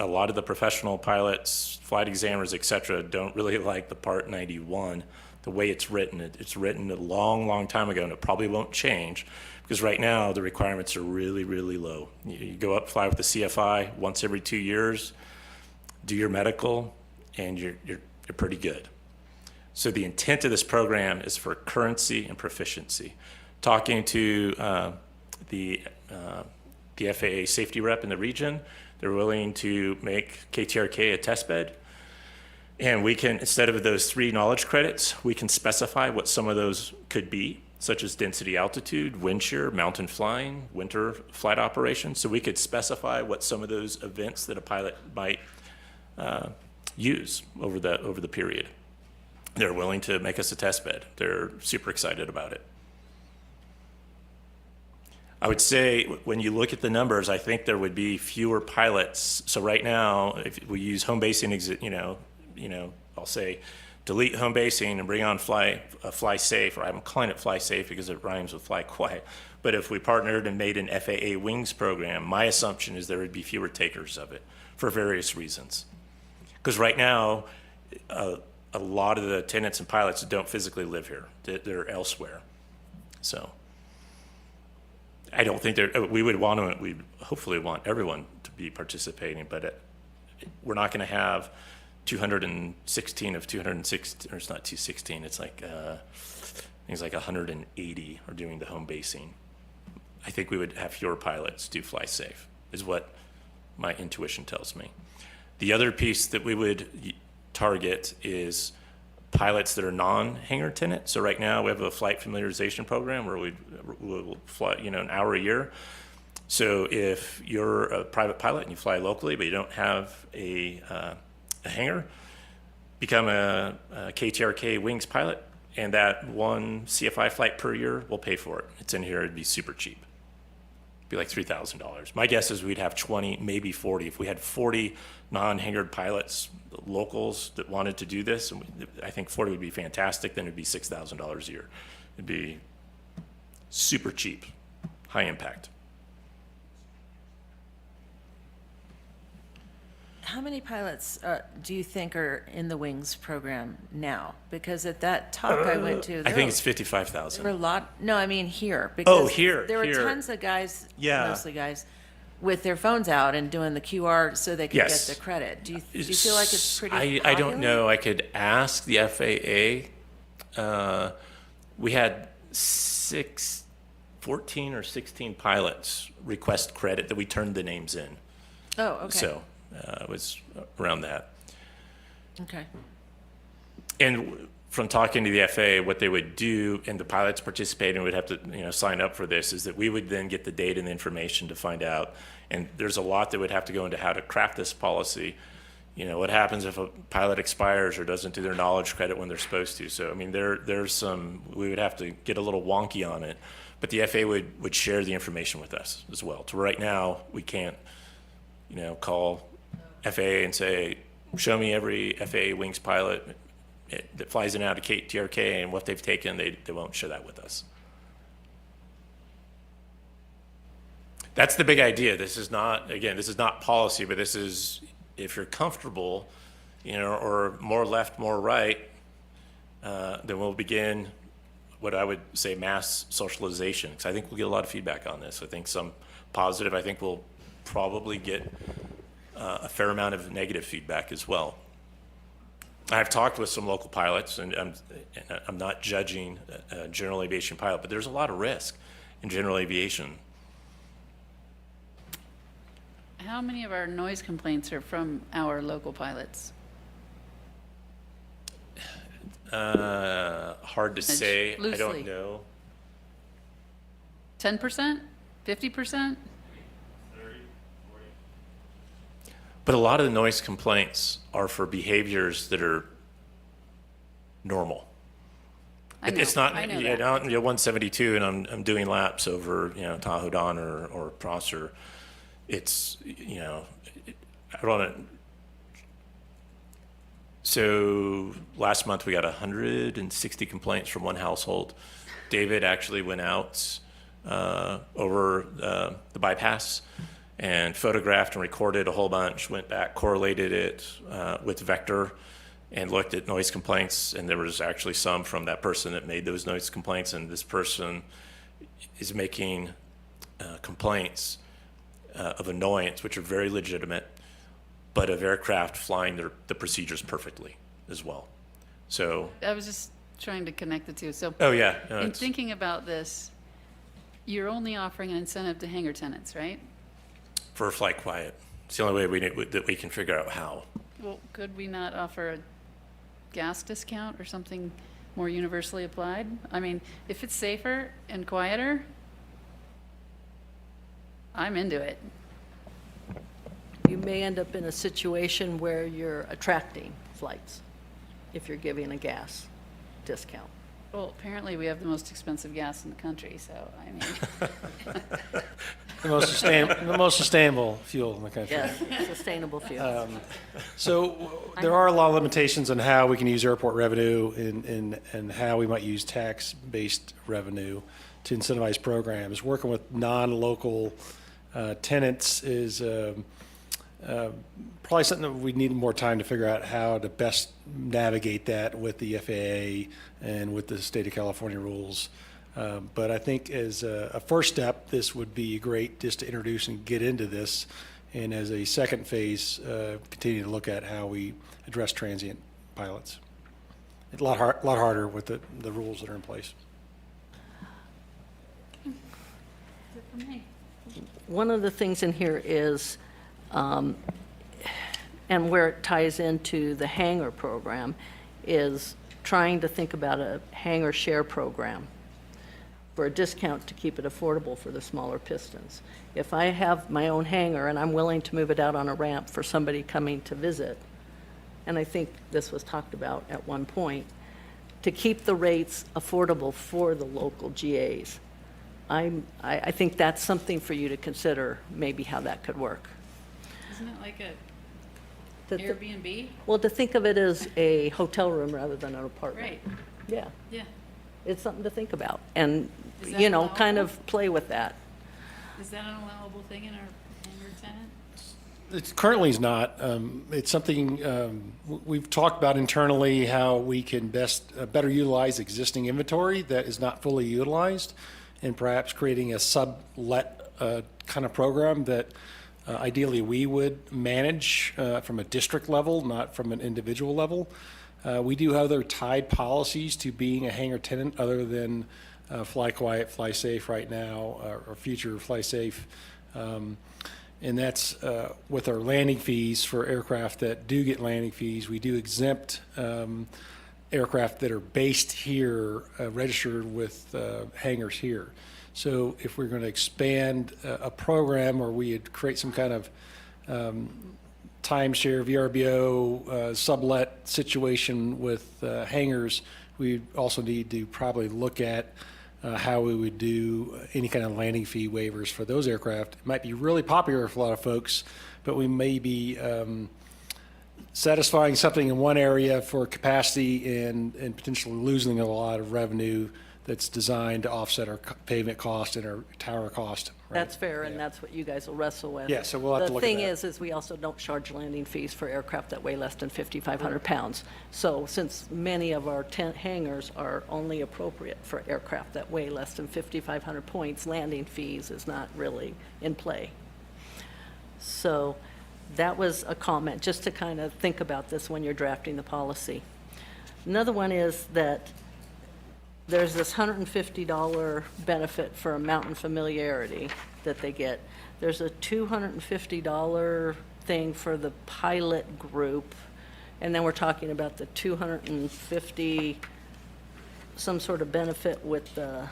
a lot of the professional pilots, flight examiners, et cetera, don't really like the Part 91, the way it's written. It's written a long, long time ago, and it probably won't change, because right now the requirements are really, really low. You go up, fly with the CFI once every 2 years, do your medical, and you're pretty good. So the intent of this program is for currency and proficiency. Talking to the FAA safety rep in the region, they're willing to make KTRK a test bed. And we can, instead of those 3 knowledge credits, we can specify what some of those could be, such as density altitude, wind shear, mountain flying, winter flight operations. So we could specify what some of those events that a pilot might use over the period. They're willing to make us a test bed. They're super excited about it. I would say when you look at the numbers, I think there would be fewer pilots. So right now, if we use home basing, I'll say delete home basing and bring on Fly Safe, or I'm calling it Fly Safe because it rhymes with Fly Quiet. But if we partnered and made an FAA Wings program, my assumption is there would be fewer takers of it for various reasons. Because right now, a lot of the attendants and pilots don't physically live here. They're elsewhere. So I don't think we'd hopefully want everyone to be participating, but we're not going to have 216 of 216, or it's not 216, it's like, things like 180 are doing the home basing. I think we would have fewer pilots do Fly Safe, is what my intuition tells me. The other piece that we would target is pilots that are non-hangar tenant. So right now we have a flight familiarization program where we'll fly, an hour a year. So if you're a private pilot and you fly locally, but you don't have a hangar, become a KTRK Wings pilot, and that 1 CFI flight per year will pay for it. It's in here, it'd be super cheap. be like $3,000. My guess is we'd have 20, maybe 40. If we had 40 non-hangared pilots, locals that wanted to do this, and I think 40 would be fantastic, then it'd be $6,000 a year. It'd be super cheap, high impact. How many pilots do you think are in the Wings program now? Because at that talk I went to, I think it's 55,000. there were a lot. No, I mean here. Oh, Because here, there were here. tons of guys, Yeah. mostly guys, with their phones out and doing the QR so they could Yes. get the credit. Do you feel like it's pretty I don't popular? know. I could ask the FAA. We had 14 or 16 pilots request credit that we turned the names in. Oh, okay. So it was around that. Okay. And from talking to the FAA, what they would do, and the pilots participating would have to, sign up for this, is that we would then get the data and the information to find out. And there's a lot that would have to go into how to craft this policy. What happens if a pilot expires or doesn't do their knowledge credit when they're supposed to? So, I mean, there's some, we would have to get a little wonky on it. But the FAA would share the information with us as well. To right now, we can't, call FAA and say, show me every FAA Wings pilot that flies in and out of TRK and what they've taken. They won't share that with us. That's the big idea. This is not policy, but this is, if you're comfortable, or more left, more right, then we'll begin what I would say mass socialization. Because I think we'll get a lot of feedback on this. I think some positive. I think we'll probably get a fair amount of negative feedback as well. I've talked with some local pilots, and I'm not judging a general aviation pilot, but there's a lot of risk in general aviation. How many of our noise complaints are from our local pilots? Hard to say. I Loosely. don't know. 10%? 50%? But a lot of the noise complaints are for behaviors that are normal. I know, It's not, I know out that. in 172 and I'm doing laps over, Tahoe Don or Prosser. It's, I don't know. So last month we got 160 complaints from one household. David actually went out over the bypass and photographed and recorded a whole bunch, went back, correlated it with Vector, and looked at noise complaints, and there was actually some from that person that made those noise complaints, and this person is making complaints of annoyance, which are very legitimate, but of aircraft flying the procedures perfectly as well. So, I was just trying to connect the two. So, oh yeah, no, in it's- thinking about this, you're only offering an incentive to hangar tenants, right? for flight quiet. It's the only way that we can figure out how. Well, could we not offer a gas discount or something more universally applied? I mean, if it's safer and quieter, I'm into it. You may end up in a situation where you're attracting flights if you're giving a gas discount. Well, apparently we have the most expensive gas in the country, so I mean. The most sustainable fuel in the country. Yes, sustainable fuel. So there are a lot of limitations on how we can use airport revenue and how we might use tax-based revenue to incentivize programs. Working with non-local tenants is probably something that we need more time to figure out how to best navigate that with the FAA and with the state of California rules. But I think as a first step, this would be great just to introduce and get into this. And as a second phase, continue to look at how we address transient pilots. It's a lot harder with the rules that are in place. One of the things in here is, and where it ties into the hangar program, is trying to think about a hangar share program for a discount to keep it affordable for the smaller pistons. If I have my own hangar and I'm willing to move it out on a ramp for somebody coming to visit, and I think this was talked about at one point, to keep the rates affordable for the local GAs. I think that's something for you to consider, maybe how that could work. Isn't it like a To th- Airbnb? Well, to think of it as a hotel room rather than an apartment. Right, Yeah, yeah. it's something to think about, and, Is that you know, kind allowable? of play with that. Is that an allowable thing in our hangar tenant? It currently is not. It's something we've talked about internally, how we can better utilize existing inventory that is not fully utilized, and perhaps creating a sublet kind of program that ideally we would manage from a district level, not from an individual level. We do have other tied policies to being a hangar tenant other than Fly Quiet, Fly Safe right now, or future Fly Safe. And that's with our landing fees for aircraft that do get landing fees. We do exempt aircraft that are based here, registered with hangars here. So if we're going to expand a program, or we would create some kind of timeshare, VRBO, sublet situation with hangars, we also need to probably look at how we would do any kind of landing fee waivers for those aircraft. It might be really popular for a lot of folks, but we may be satisfying something in one area for capacity and potentially losing a lot of revenue that's designed to offset our pavement cost and our tower cost. Right? That's fair, and that's what you guys will wrestle with. Yeah, so we'll have to look at The thing that. is we also don't charge landing fees for aircraft that weigh less than 5,500 pounds. So since many of our tent hangars are only appropriate for aircraft that weigh less than 5,500 points, landing fees is not really in play. So that was a comment, just to kind of think about this when you're drafting the policy. Another one is that there's this $150 benefit for a mountain familiarity that they get. There's a $250 thing for the pilot group, and then we're talking about the $250, some sort of benefit with the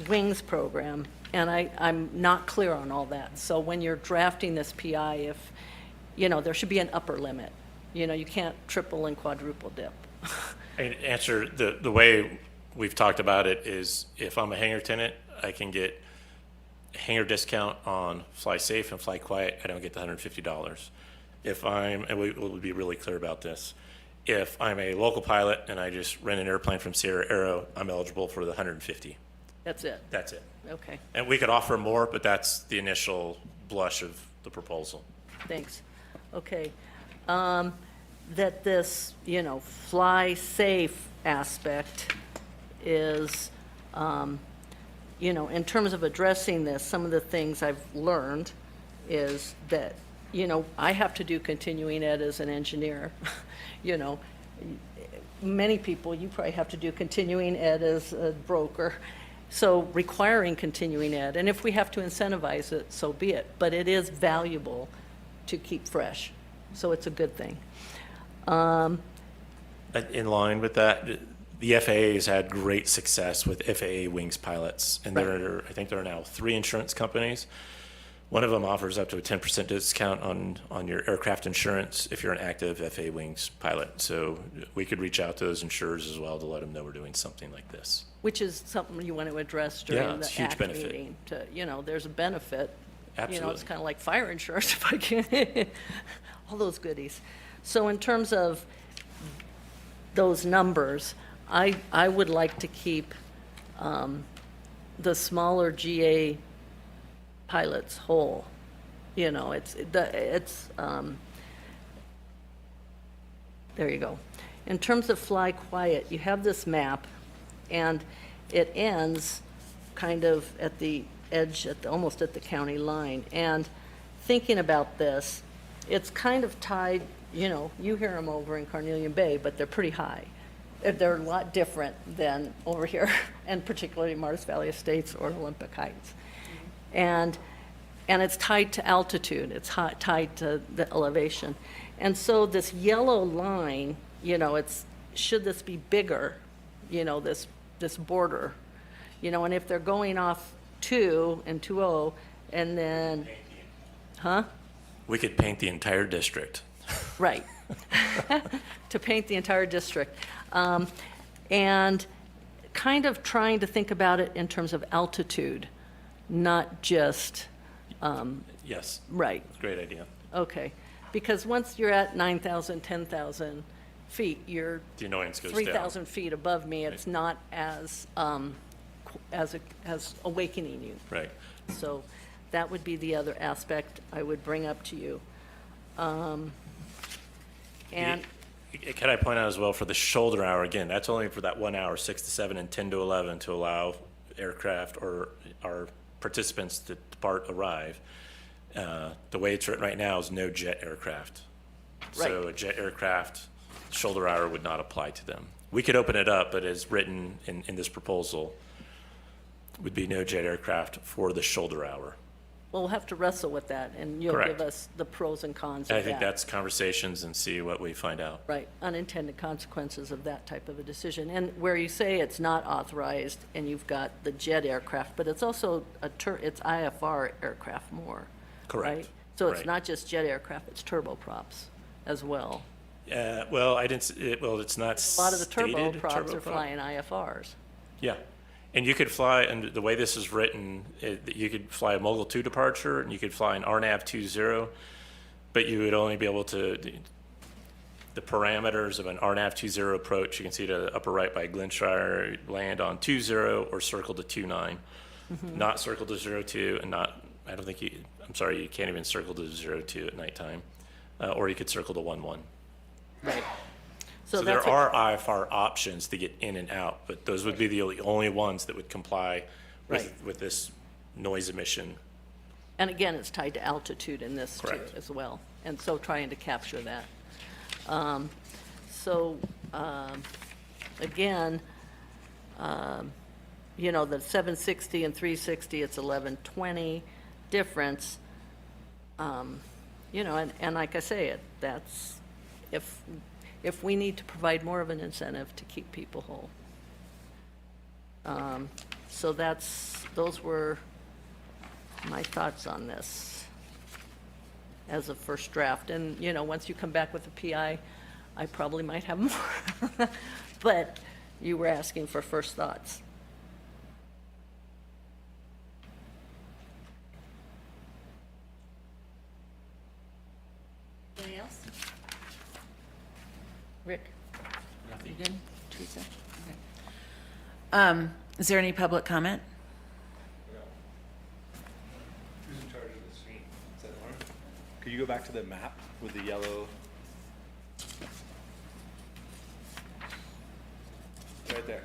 wings program, and I'm not clear on all that. So when you're drafting this PI, if, you know, there should be an upper limit. You know, you can't triple and quadruple dip. And answer, the way we've talked about it is, if I'm a hangar tenant, I can get a hangar discount on Fly Safe and Fly Quiet. I don't get the $150. If I'm, and we'll be really clear about this, if I'm a local pilot and I just rent an airplane from Sierra Aero, I'm eligible for the $150. That's it? That's it. Okay, And we could offer more, but that's the initial blush of the proposal. thanks. Okay. That this, you know, fly safe aspect is, you know, in terms of addressing this, some of the things I've learned is that, you know, I have to do continuing ed as an engineer. You know, many people, you probably have to do continuing ed as a broker. So requiring continuing ed, and if we have to incentivize it, so be it. But it is valuable to keep fresh, so it's a good thing. In line with that, the FAA has had great success with FAA wings pilots, and I think there are now 3 insurance companies. One of them offers up to a 10% discount on your aircraft insurance if you're an active FAA wings pilot. So we could reach out to those insurers as well to let them know we're doing something like this. Which is something you want to address Yeah, during it's the a huge ACT benefit. meeting. To, you know, there's a benefit. You know, Absolutely. it's kind of like fire insurance, if I can, all those goodies. So in terms of those numbers, I would like to keep the smaller GA pilots whole. You know, there you go. In terms of Fly Quiet, you have this map, and it ends kind of at the edge, almost at the county line. And thinking about this, it's kind of tied, you know, you hear them over in Carnelian Bay, but they're pretty high. They're a lot different than over here, and particularly Martis Valley Estates or Olympic Heights. And it's tied to altitude, it's tied to the elevation. And so this yellow line, you know, should this be bigger, you know, this border, you know, and if they're going off 2 and 2.0, and then, huh? We could paint the entire district. Right. To paint the entire district. And kind of trying to think about it in terms of altitude, not just, Yes. right, Great idea. okay. Because once you're at 9,000, 10,000 feet, you're The annoyance goes down. 3,000 feet above me. It's not as, as awakening you. Right. So that would be the other aspect I would bring up to you. And Can I point out as well for the shoulder hour, again, that's only for that 1 hour, 6 to 7 and 10 to 11 to allow aircraft or our participants to arrive. The way it's written right now is no jet aircraft. So Right. a jet aircraft shoulder hour would not apply to them. We could open it up, but as written in this proposal, would be no jet aircraft for the shoulder hour. we'll have to wrestle with that, and you'll Correct. give us the pros and cons And of I think that. that's conversations and see what we find out. Right, unintended consequences of that type of a decision. And where you say it's not authorized, and you've got the jet aircraft, but it's also it's IFR aircraft more. Correct. Right? So it's Right. not just jet aircraft, it's turboprops as well. Well, I didn't, well, it's not A lot of the stated turboprops are turboprop. flying IFRs. Yeah, and you could fly, and the way this is written, you could fly a Mogul 2 departure, and you could fly an RNAV 20, but you would only be able to, the parameters of an RNAV 20 approach, you can see the upper right by Glenshire, land on 20 or circle to 29, not circle to 02, and not, I don't think you, I'm sorry, you can't even circle to 02 at nighttime, or you could circle to 11. Right. So there are IFR options to get in and out, but those would be the only ones that would comply with this noise emission. And again, it's tied to altitude in this too Correct. as well. And so trying to capture that. Again, you know, the 760 and 360, it's 1120 difference. You know, and like I say, that's, if we need to provide more of an incentive to keep people whole. So those were my thoughts on this as a first draft. And, you know, once you come back with a PI, I probably might have more. But you were asking for first thoughts. Anything else? Rick? You good? Teresa? Okay. Is there any public comment? Who's in charge of the screen? Is that Lauren? Could you go back to the map with the yellow? Right there.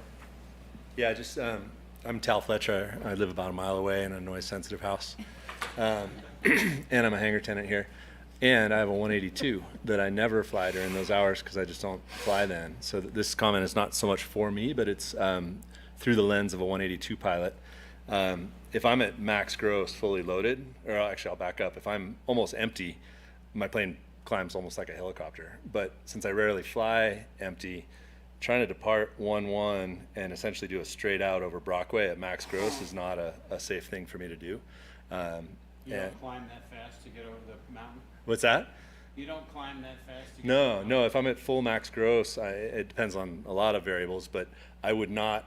Yeah, just, I'm Tal Fletcher. I live about a mile away in a noise-sensitive house. And I'm a hangar tenant here. And I have a 182 that I never fly during those hours because I just don't fly then. So this comment is not so much for me, but it's through the lens of a 182 pilot. If I'm at max gross fully loaded, or actually I'll back up, if I'm almost empty, my plane climbs almost like a helicopter. But since I rarely fly empty, trying to depart 1-1 and essentially do a straight out over Brockway at max gross is not a safe thing for me to do. You don't climb that fast to get over the mountain? What's that? You don't climb that fast to get No, if I'm at full max gross, it depends on a lot of variables, but I would not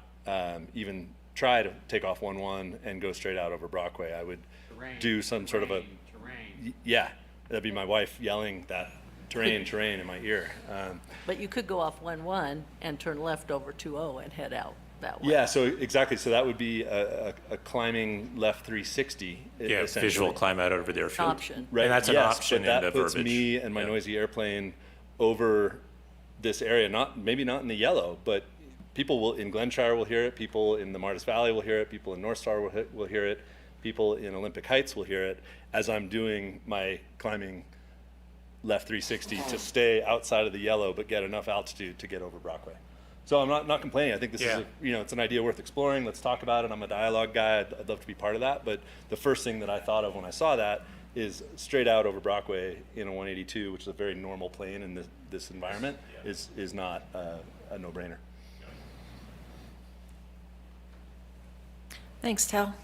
even try to take off 1-1 and go straight out over Brockway. I would do some sort of a... Terrain. Yeah, that'd be my wife yelling that terrain in my ear. But you could go off 1-1 and turn left over 20 and head out that way. Yeah, so exactly. So that would be a climbing left 360. Yeah, visual climb out over the airfield. Option. Right. And that's an yes, option but that in the puts verbiage. me and my noisy airplane over this area. Maybe not in the yellow, but people in Glenshire will hear it. People in the Martis Valley will hear it. People in North Star will hear it. People in Olympic Heights will hear it as I'm doing my climbing left 360 to stay outside of the yellow, but get enough altitude to get over Brockway. So I'm not complaining. I think this is, it's an idea worth exploring. Let's talk about it. I'm a dialogue guy. I'd love to be part of that. But the first thing that I thought of when I saw that is straight out over Brockway in a 182, which is a very normal plane in this environment, is not a no-brainer. Thanks, Tal.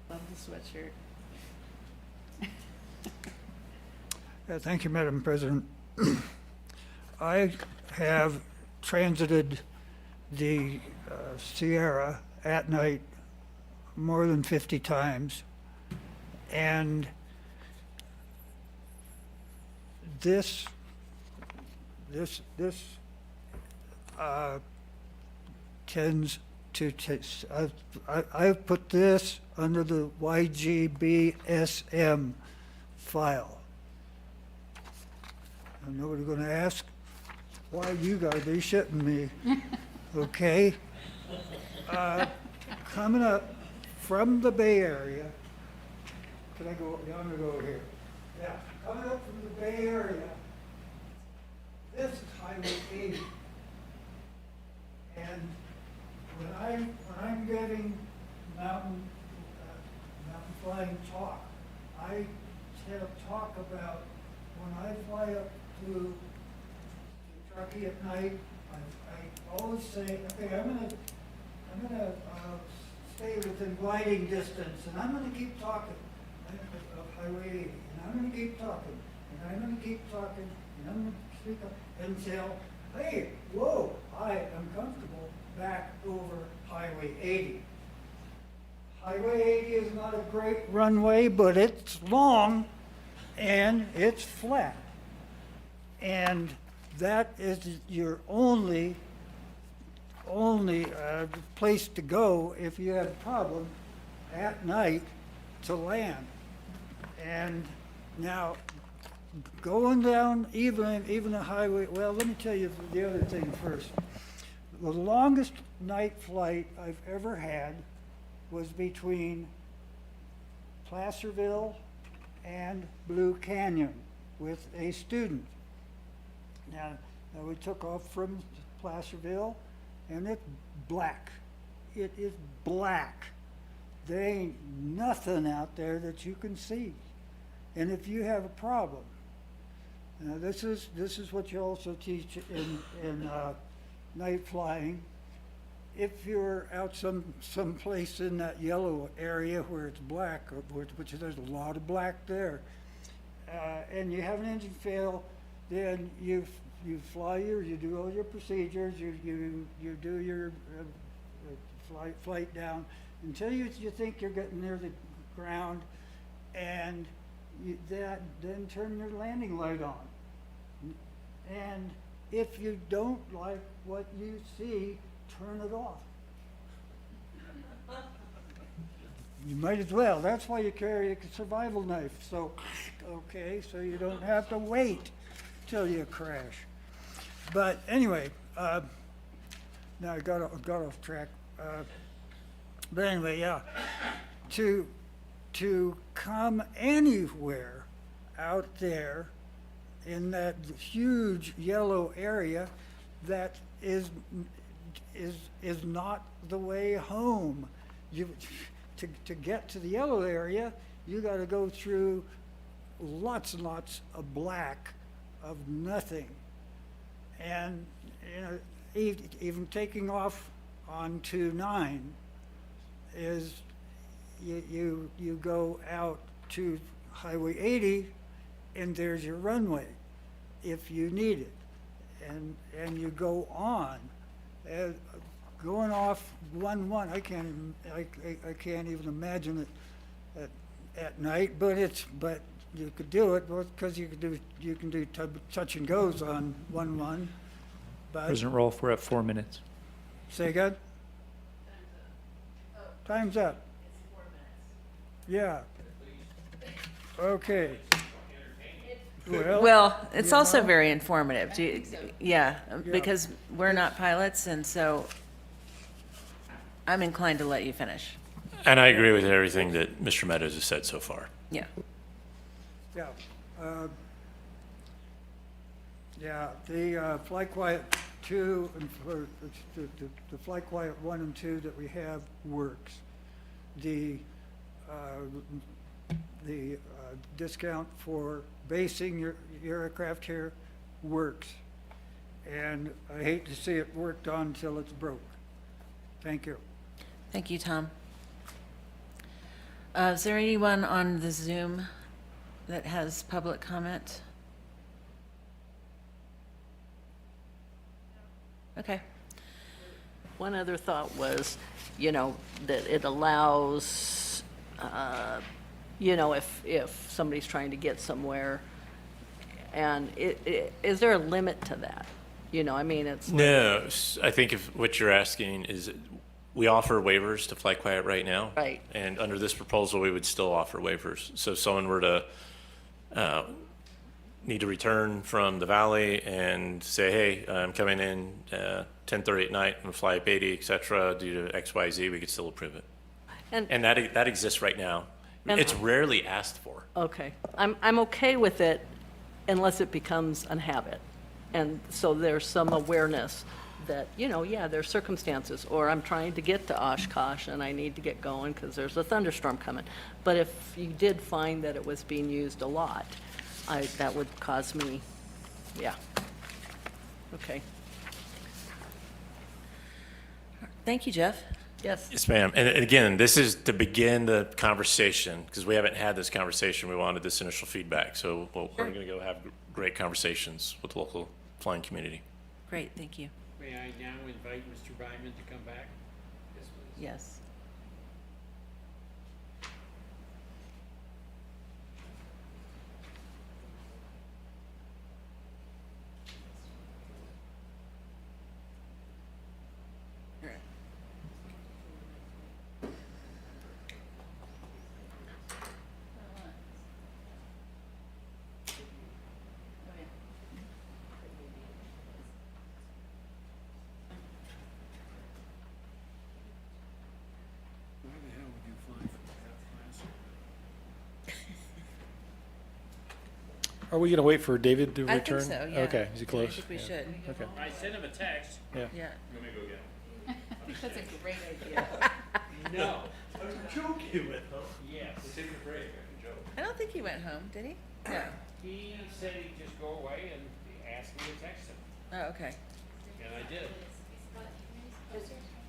Love the sweatshirt. Thank you, Madam President. I have transited the Sierra at night more than 50 times, and this tends to, I've put this under the YGBSM file. And nobody's gonna ask why you gotta be shitting me, okay? Coming up from the Bay Area, can I go, yeah, I'm gonna go over here. Yeah, coming up from the Bay Area, this is Highway 80. And when I'm giving mountain flying talk, I talk about when I fly up to Truckee at night, I always say, okay, I'm gonna stay within gliding distance, and I'm gonna keep talking of Highway 80, and I'm gonna keep talking, and I'm gonna keep talking, and I'm gonna speak up until, hey, whoa, I am comfortable back over Highway 80. Highway 80 is not a great runway, but it's long and it's flat. And that is your only place to go if you have a problem at night to land. And now, going down even a highway, well, let me tell you the other thing first. The longest night flight I've ever had was between Placerville and Blue Canyon with a student. Now we took off from Placerville, and it's black. It is black. There ain't nothing out there that you can see. And if you have a problem, now this is what you also teach in night flying. If you're out someplace in that yellow area where it's black, which there's a lot of black there, and you have an engine fail, then you fly you do all your procedures, you do your flight down until you think you're getting near the ground, and then turn your landing light on. And if you don't like what you see, turn it off. You might as well. That's why you carry a survival knife. So, okay, so you don't have to wait till you crash. But anyway, now I got off track. But anyway, yeah, to come anywhere out there in that huge yellow area, that is not the way home. To get to the yellow area, you got to go through lots and lots of black, of nothing, and even taking off on 29 is you go out to Highway 80, and there's your runway if you need it, and you go on. Going off 11, I can't even imagine it at night, but you could do it because you can do touch and goes on 11. But President Rolfe, we're at 4 minutes. say again? Time's up. Yeah. Okay. Well, it's you also know, very informative. Yeah, because we're not pilots, and so I'm inclined to let you finish. And I agree with everything that Mr. Meadows has said so far. Yeah. Yeah. Yeah, the Flight Quiet 2 and the Flight Quiet 1 and 2 that we have works. The discount for basing your aircraft here works. And I hate to see it worked on until it's broke. Thank you. Thank you, Tom. Is there anyone on the Zoom that has public comment? Okay. One other thought was, that it allows, if somebody's trying to get somewhere, and is there a limit to that? It's. No, I think if what you're asking is, we offer waivers to Fly Quiet right now. Right. And under this proposal, we would still offer waivers. So if someone were to need to return from the valley and say, hey, I'm coming in 10:30 at night, I'm gonna fly up 80, et cetera, due to X, Y, Z, we could still approve it. And that exists right now. And- It's rarely asked for. Okay. I'm okay with it unless it becomes a habit. And so there's some awareness that, there's circumstances, or I'm trying to get to Oshkosh and I need to get going because there's a thunderstorm coming. But if you did find that it was being used a lot, that would cause me, yeah. Okay. Thank you, Jeff. Yes. Yes, ma'am. And again, this is to begin the conversation, because we haven't had this conversation. We wanted this initial feedback. So we're going to go have great conversations with the local flying community. Great, thank you. May I now invite Mr. Byman to come back? Yes, please. Yes. Why the hell would you fly from that class? Are we going to wait for David to I return? think so, yeah. Okay, is he close? I think we should. Okay. I sent him a text. Yeah. Yeah. You want me to go get That's a great idea. No. I'm joking with him. Yes. We're taking a break. I can joke. I don't think he went home, did he? No. He said he'd just go away and ask me to text him, Oh, okay. and I did.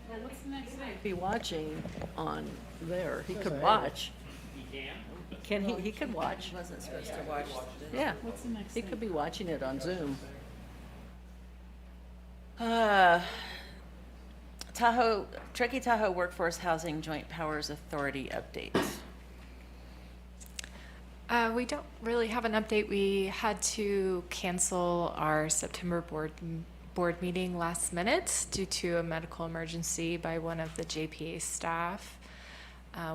Well, what's the next thing? Be watching on there. He could watch. He can? Can he? He could watch. He wasn't supposed to watch. Yeah. What's the next He thing? could be watching it on Zoom. Truckee Tahoe Workforce Housing Joint Powers Authority updates. We don't really have an update. We had to cancel our September board meeting last minute due to a medical emergency by one of the JPA staff.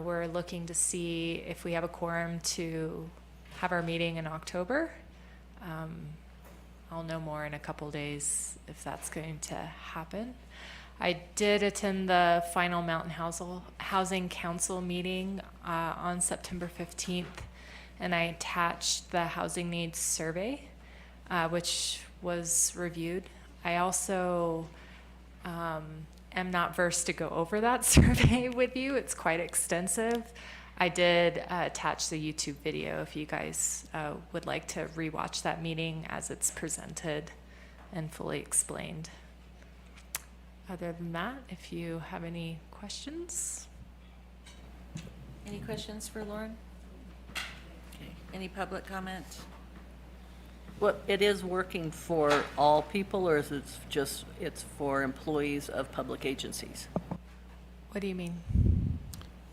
We're looking to see if we have a quorum to have our meeting in October. I'll know more in a couple days if that's going to happen. I did attend the final Mountain Housing Council meeting on September 15th, and I attached the housing needs survey, which was reviewed. I also am not versed to go over that survey with you. It's quite extensive. I did attach the YouTube video if you guys would like to rewatch that meeting as it's presented and fully explained. Other than that, if you have any questions. Any questions for Lauren? Okay. Any public comment? Well, it is working for all people, or is it just, it's for employees of public agencies? What do you mean?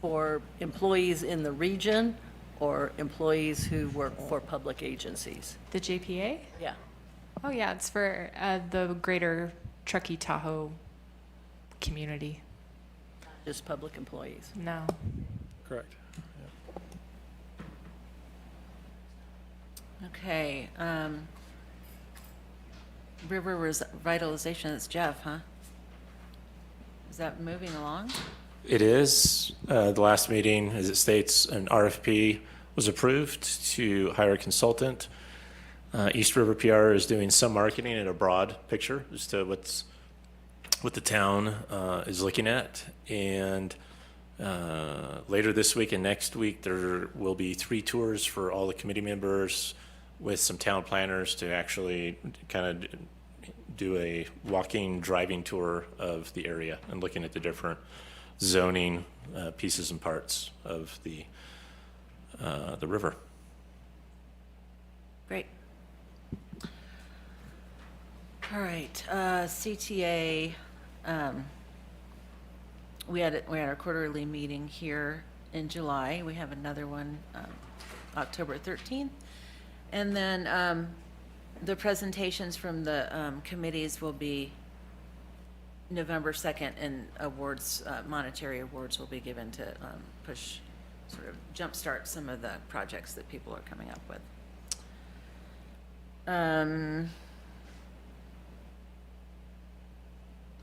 For employees in the region or employees who work for public agencies? The JPA? Yeah. Oh, yeah, it's for the greater Truckee Tahoe community. Just public employees? No. Correct. Okay. River revitalization, that's Jeff, huh? Is that moving along? It is. The last meeting, as it states, an RFP was approved to hire a consultant. East River PR is doing some marketing in a broad picture as to what the town is looking at. And later this week and next week, there will be 3 tours for all the committee members with some town planners to actually kind of do a walking, driving tour of the area and looking at the different zoning pieces and parts of the river. Great. All right, CTA, we had our quarterly meeting here in July. We have another one October 13th. And then the presentations from the committees will be November 2nd, and awards, monetary awards will be given to push, sort of jumpstart some of the projects that people are coming up with.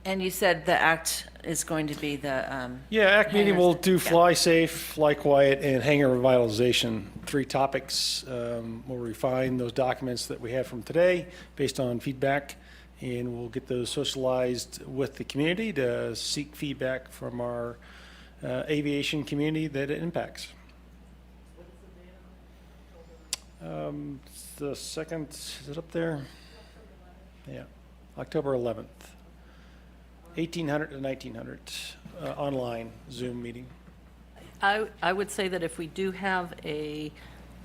And you said the ACT is going to be the Yeah, ACT meeting will do Yeah. fly safe, fly quiet, and hangar revitalization. 3 topics. We'll refine those documents that we have from today based on feedback, and we'll get those socialized with the community to seek feedback from our aviation community that it impacts. It's the second, is it up there? Yeah, October 11th. 1800 to 1900, online Zoom meeting. I would say that if we do have a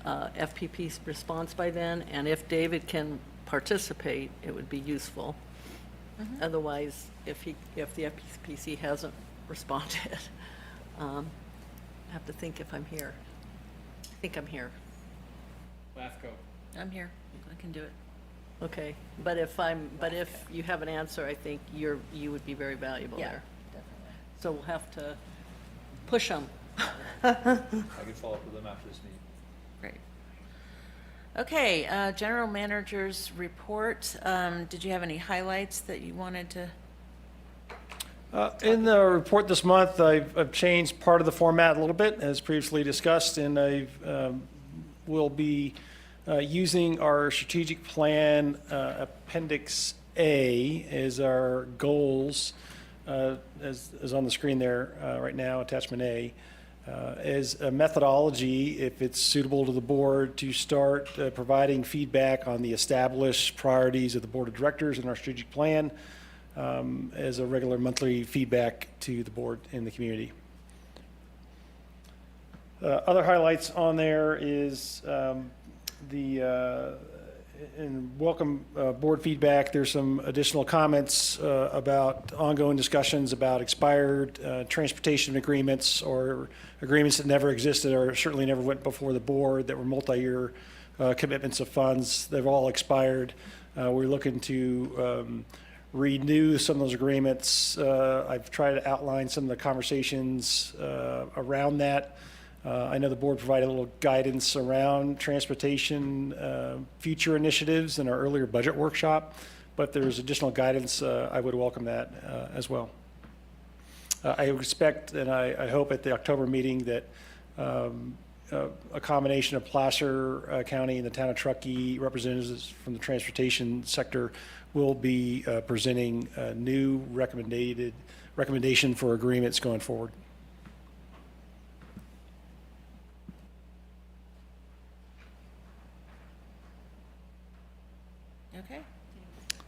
FPP response by then, and if David can participate, it would be useful. Otherwise, if the FPPC hasn't responded, I have to think if I'm here. I think I'm here. LAFCO. I'm here. I can do it. Okay, but if you have an answer, I think you would be very valuable Yeah, there. definitely. So we'll have to push them. I can follow up with them after this meeting. Great. Okay, general manager's report. Did you have any highlights that you wanted to? In the report this month, I've changed part of the format a little bit, as previously discussed, and I will be using our strategic plan Appendix A as our goals, as on the screen there right now, Attachment A, as a methodology, if it's suitable to the board, to start providing feedback on the established priorities of the board of directors in our strategic plan, as a regular monthly feedback to the board and the community. Other highlights on there is and welcome board feedback. There's some additional comments about ongoing discussions about expired transportation agreements or agreements that never existed or certainly never went before the board that were multi-year commitments of funds. They've all expired. We're looking to renew some of those agreements. I've tried to outline some of the conversations around that. I know the board provided a little guidance around transportation future initiatives in our earlier budget workshop, but there's additional guidance. I would welcome that as well. I expect and I hope at the October meeting that a combination of Placer County and the town of Truckee representatives from the transportation sector will be presenting a new recommendation for agreements going forward. Okay.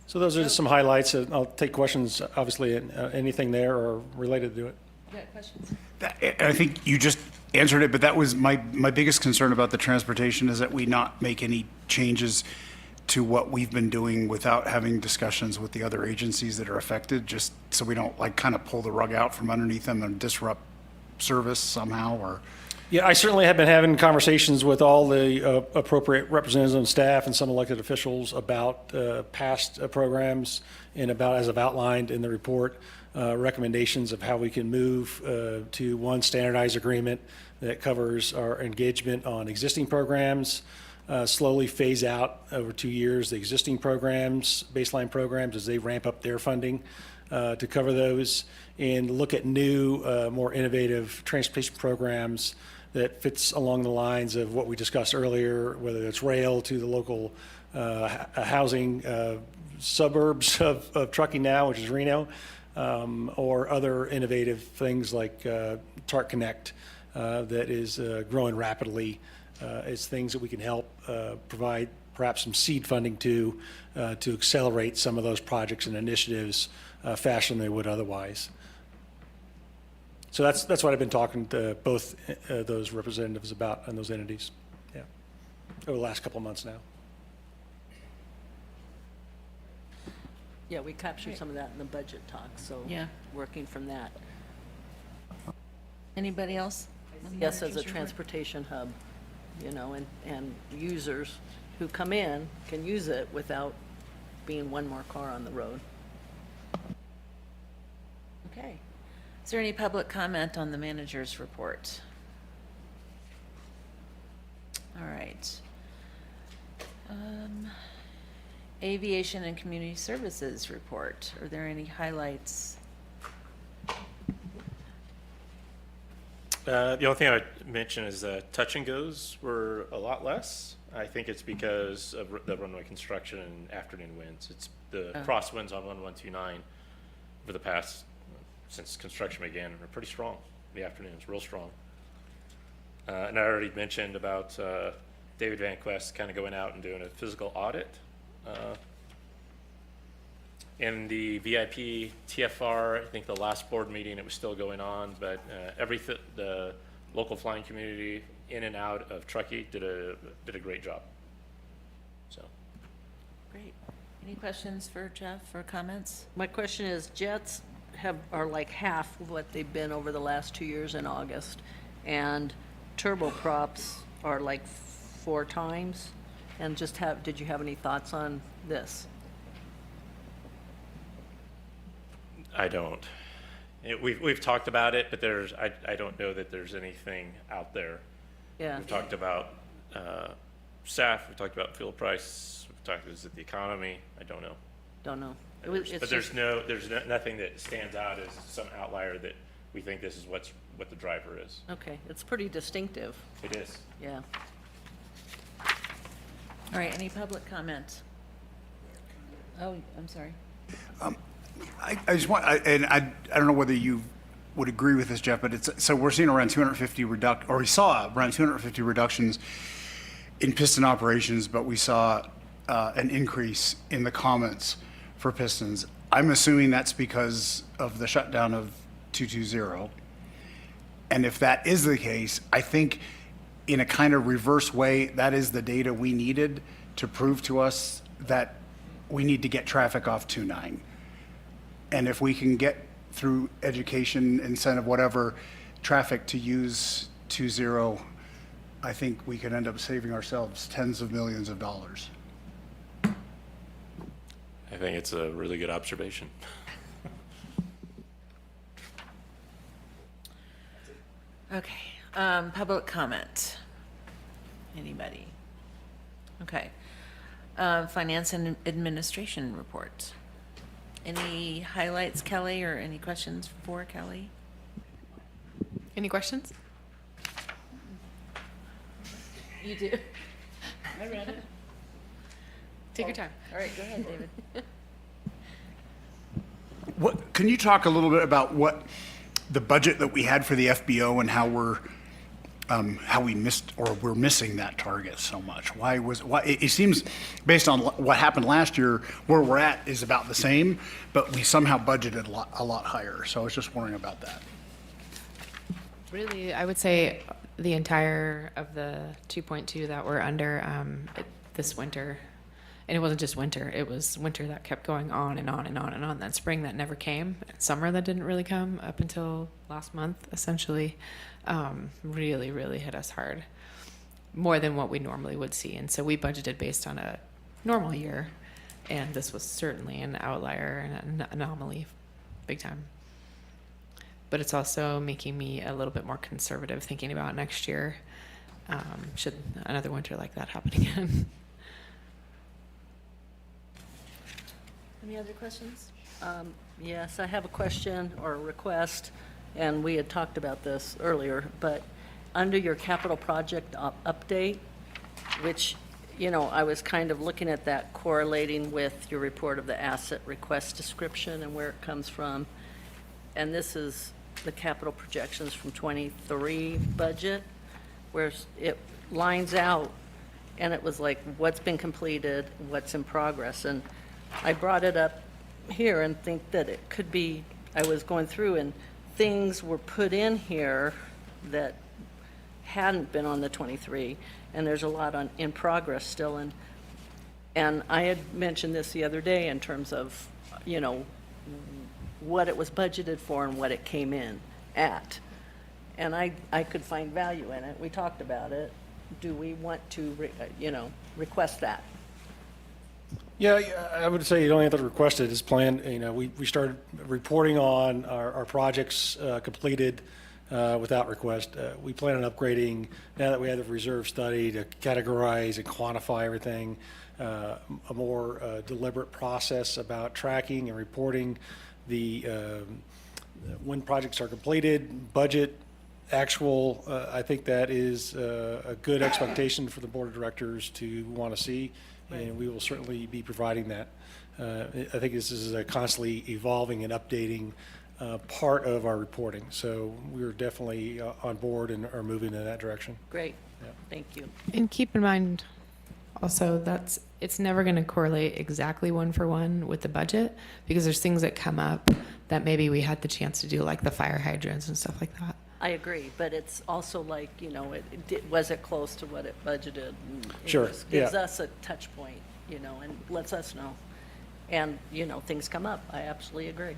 So those are just some highlights. I'll take questions, obviously, anything there or related to it. You got questions? I think you just answered it, but that was my biggest concern about the transportation is that we not make any changes to what we've been doing without having discussions with the other agencies that are affected, just so we don't like kind of pull the rug out from underneath them and disrupt service somehow or. Yeah, I certainly have been having conversations with all the appropriate representatives and staff and some elected officials about past programs and about, as I've outlined in the report, recommendations of how we can move to one standardized agreement that covers our engagement on existing programs, slowly phase out over 2 years the existing programs, baseline programs, as they ramp up their funding to cover those, and look at new, more innovative transportation programs that fits along the lines of what we discussed earlier, whether it's rail to the local housing suburbs of Truckee now, which is Reno, or other innovative things like TART Connect that is growing rapidly as things that we can help provide perhaps some seed funding to accelerate some of those projects and initiatives faster than they would otherwise. So that's what I've been talking to both those representatives about and those entities, yeah, over the last couple of months now. Yeah, we captured some of that in the budget talk, so. Yeah. Working from that. Anybody else? Yes, as a Manager's report? transportation hub, you know, and users who come in can use it without being one more car on the road. Okay. Is there any public comment on the manager's report? All right. Aviation and Community Services report. Are there any highlights? The only thing I would mention is touch and goes were a lot less. I think it's because of the runway construction and afternoon winds. It's the crosswinds on 1129 over the past, since construction began, are pretty strong. The afternoons, real strong. And I already mentioned about David Van Quest kind of going out and doing a physical audit. In the VIP TFR, I think the last board meeting, it was still going on, but the local flying community in and out of Truckee did a great job. So. Great. Any questions for Jeff or comments? My question is, jets are like half of what they've been over the last 2 years in August, and turboprops are like 4 times. And did you have any thoughts on this? I don't. We've talked about it, but I don't know that there's anything out there. Yeah. We've talked about SAF, we've talked about fuel price, we've talked about the economy. I don't know. Don't know. But there's nothing that stands out as some outlier that we think this is what the driver is. Okay, it's pretty distinctive. It is. Yeah. All right, any public comment? Oh, I'm sorry. I just want, and I don't know whether you would agree with this, Jeff, but so we're seeing around 250 we saw around 250 reductions in piston operations, but we saw an increase in the comments for pistons. I'm assuming that's because of the shutdown of 220. And if that is the case, I think in a kind of reverse way, that is the data we needed to prove to us that we need to get traffic off 29. And if we can get through education, incentive, whatever, traffic to use 20, I think we could end up saving ourselves tens of millions of dollars. I think it's a really good observation. Okay, public comment. Anybody? Okay. Finance and Administration report. Any highlights, Kelly, or any questions for Kelly? Any questions? You do. I read it. Take your time. All right, go ahead, David. Can you talk a little bit about what the budget that we had for the FBO and how we missed or we're missing that target so much? It seems based on what happened last year, where we're at is about the same, but we somehow budgeted a lot higher. So I was just wondering about that. Really, I would say the entire of the 2.2 that we're under this winter, and it wasn't just winter, it was winter that kept going on and on and on and on. That spring that never came, and summer that didn't really come up until last month, essentially, really, really hit us hard, more than what we normally would see. And so we budgeted based on a normal year, and this was certainly an outlier and an anomaly, big time. But it's also making me a little bit more conservative thinking about next year, should another winter like that happen again. Any other questions? Yes, I have a question or a request, and we had talked about this earlier, but under your capital project update, which, you know, I was kind of looking at that correlating with your report of the asset request description and where it comes from. And this is the capital projections from 23 budget, where it lines out, and it was like what's been completed, what's in progress. And I brought it up here and think that it could be, I was going through and things were put in here that hadn't been on the 23, and there's a lot in progress still. And I had mentioned this the other day in terms of, you know, what it was budgeted for and what it came in at. And I could find value in it. We talked about it. Do we want to, request that? Yeah, I would say you don't have to request it. It's planned. We started reporting on our projects completed without request. We plan on upgrading, now that we have the reserve study, to categorize and quantify everything, a more deliberate process about tracking and reporting the when projects are completed, budget, actual. I think that is a good expectation for the board of directors to want to see, and we will certainly be providing that. I think this is a constantly evolving and updating part of our reporting. So we're definitely on board and are moving in that direction. Great. Yeah. Thank you. And keep in mind also it's never going to correlate exactly one for one with the budget, because there's things that come up that maybe we had the chance to do, like the fire hydrants and stuff like that. I agree, but it's also like, was it close to what it budgeted? And Sure, just gives yeah. us a touch point, and lets us know. And, things come up. I absolutely agree.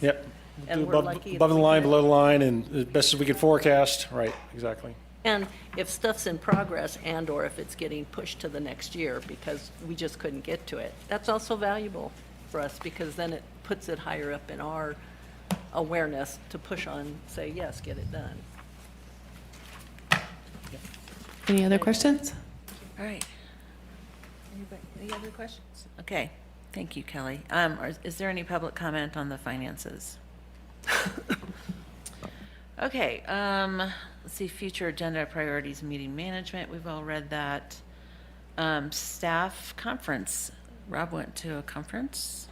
Yep. And Do we're lucky if above the we line, get it. below the line, and as best as we can forecast. Right, exactly. And if stuff's in progress and/or if it's getting pushed to the next year because we just couldn't get to it, that's also valuable for us, because then it puts it higher up in our awareness to push on, say, yes, get it done. Any other questions? All right. Any other questions? Okay, thank you, Kelly. Is there any public comment on the finances? Okay, let's see, future agenda priorities, meeting management, we've all read that. Staff conference, Rob went to a conference.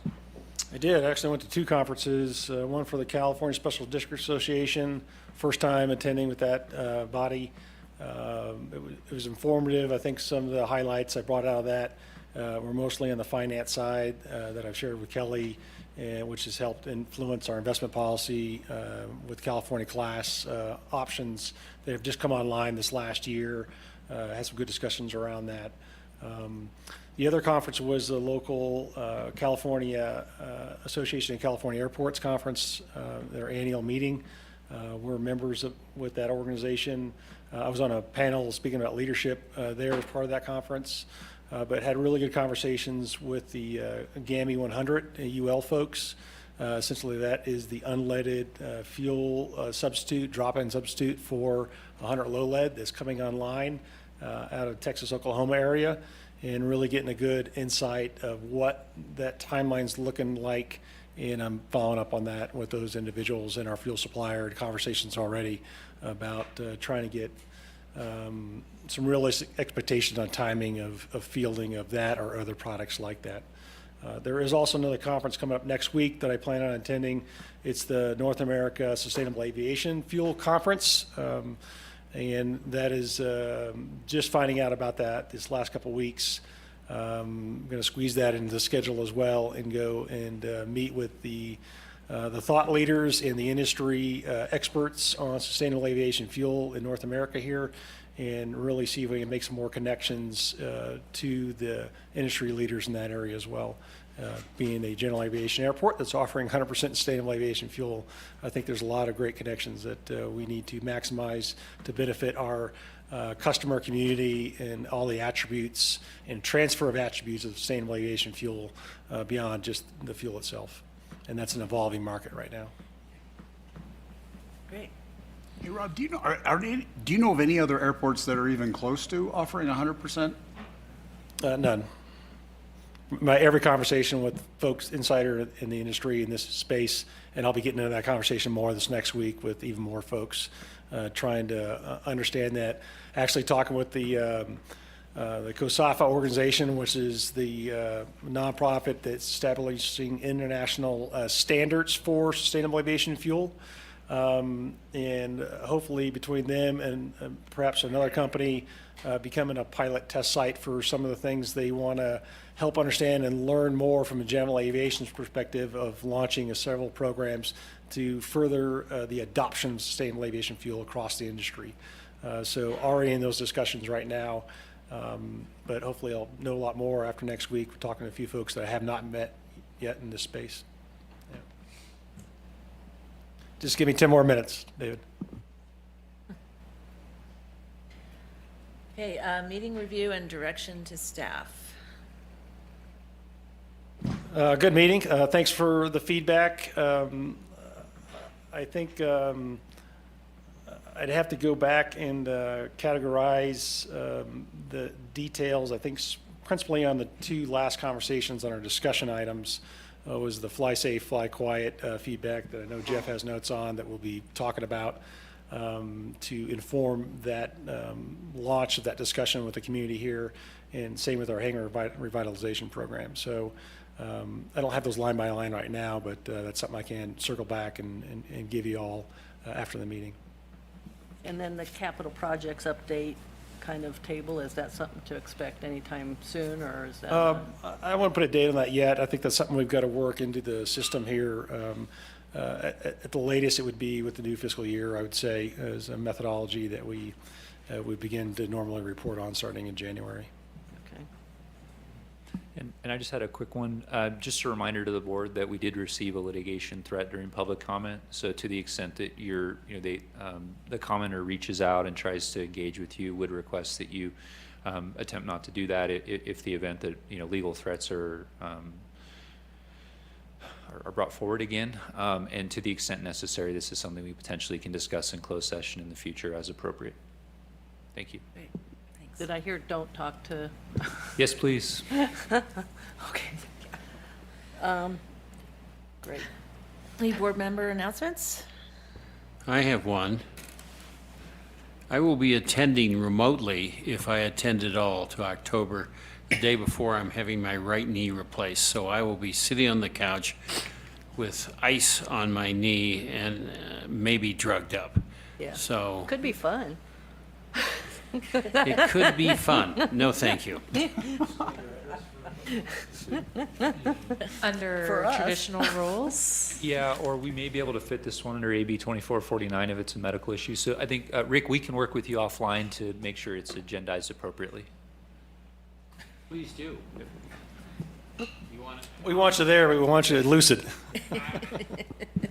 I did. Actually, I went to two conferences, one for the California Special District Association, first time attending with that body. It was informative. I think some of the highlights I brought out of that were mostly on the finance side that I've shared with Kelly, which has helped influence our investment policy with California class options that have just come online this last year. Had some good discussions around that. The other conference was the local California Association of California Airports Conference, their annual meeting. We're members with that organization. I was on a panel speaking about leadership there as part of that conference, but had really good conversations with the GAMI 100 UL folks. Essentially, that is the unleaded fuel substitute, drop-in substitute for 100 low lead that's coming online out of Texas, Oklahoma area, and really getting a good insight of what that timeline's looking like. And I'm following up on that with those individuals and our fuel supplier conversations already about trying to get some realistic expectations on timing of fielding of that or other products like that. There is also another conference coming up next week that I plan on attending. It's the North America Sustainable Aviation Fuel Conference. And that is just finding out about that this last couple of weeks. I'm going to squeeze that into the schedule as well and go and meet with the thought leaders and the industry experts on sustainable aviation fuel in North America here, and really see if we can make some more connections to the industry leaders in that area as well. Being a general aviation airport that's offering 100% sustainable aviation fuel, I think there's a lot of great connections that we need to maximize to benefit our customer community and all the attributes and transfer of attributes of sustainable aviation fuel beyond just the fuel itself. And that's an evolving market right now. Great. Hey, Rob, do you know of any other airports that are even close to offering 100%? None. Every conversation with folks insider in the industry in this space, and I'll be getting into that conversation more this next week with even more folks trying to understand that. Actually talking with the COSAFA organization, which is the nonprofit that's establishing international standards for sustainable aviation fuel. And hopefully between them and perhaps another company becoming a pilot test site for some of the things they want to help understand and learn more from a general aviation's perspective of launching several programs to further the adoption of sustainable aviation fuel across the industry. So already in those discussions right now, but hopefully I'll know a lot more after next week. We're talking to a few folks that I have not met yet in this space. Yeah. Just give me 10 more minutes, David. Okay, meeting review and direction to staff. Good meeting. Thanks for the feedback. I think I'd have to go back and categorize the details. I think principally on the two last conversations on our discussion items was the fly safe, fly quiet feedback that I know Jeff has notes on that we'll be talking about to inform that launch of that discussion with the community here, and same with our hangar revitalization program. So I don't have those line by line right now, but that's something I can circle back and give you all after the meeting. And then the capital projects update kind of table, is that something to expect anytime soon, or is that? I don't want to put a date on that yet. I think that's something we've got to work into the system here. At the latest, it would be with the new fiscal year, I would say, as a methodology that we would begin to normally report on starting in January. Okay. And I just had a quick one, just a reminder to the board that we did receive a litigation threat during public comment. So to the extent that the commenter reaches out and tries to engage with you, would request that you attempt not to do that if the event that legal threats are brought forward again. And to the extent necessary, this is something we potentially can discuss in closed session in the future as appropriate. Thank you. Great, thanks. Did I hear don't talk to? Yes, please. Okay. Great. Any board member announcements? I have one. I will be attending remotely, if I attend at all, to October, the day before I'm having my right knee replaced. So I will be sitting on the couch with ice on my knee and maybe drugged up. Yeah. So Could be fun. it could be fun. No, thank you. Under For us. traditional rules. Yeah, or we may be able to fit this one under AB 2449 if it's a medical issue. So I think, Rick, we can work with you offline to make sure it's agendized appropriately. Please do. You want to? We want you there, but we want you lucid.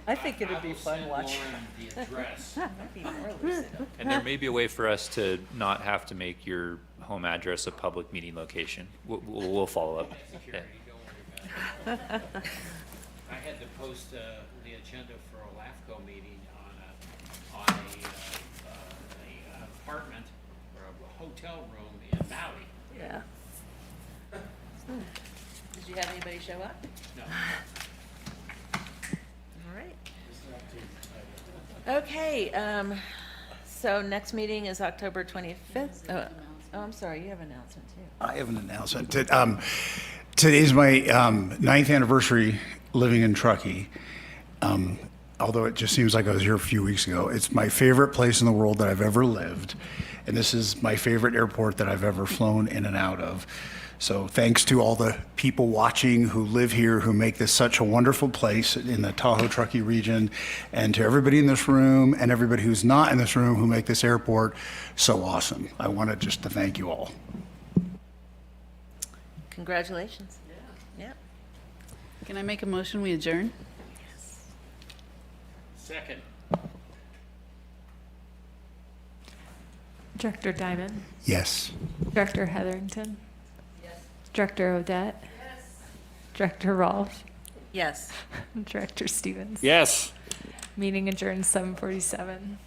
I think it'd be fun watching. The address. Might be more lucid. And there may be a way for us to not have to make your home address a public meeting location. We'll follow up. Yeah. I had to post the agenda for a LAFCO meeting on a apartment or a hotel room in Maui. Yeah. Did you have anybody show up? No. All right. Okay, so next meeting is October 25th. Oh, I'm sorry, you have an announcement too. I have an announcement. Today's my 9th anniversary living in Truckee. Although it just seems like I was here a few weeks ago. It's my favorite place in the world that I've ever lived. And this is my favorite airport that I've ever flown in and out of. So thanks to all the people watching who live here, who make this such a wonderful place in the Tahoe Truckee region, and to everybody in this room and everybody who's not in this room who make this airport so awesome. I wanted just to thank you all. Congratulations. Yeah. Yep. Can I make a motion, we adjourn? Second. Director Diamond. Yes. Director Hetherington. Yes. Director Odette. Yes. Director Rolfe. Yes. Director Stevens. Yes. Meeting adjourned 7:47.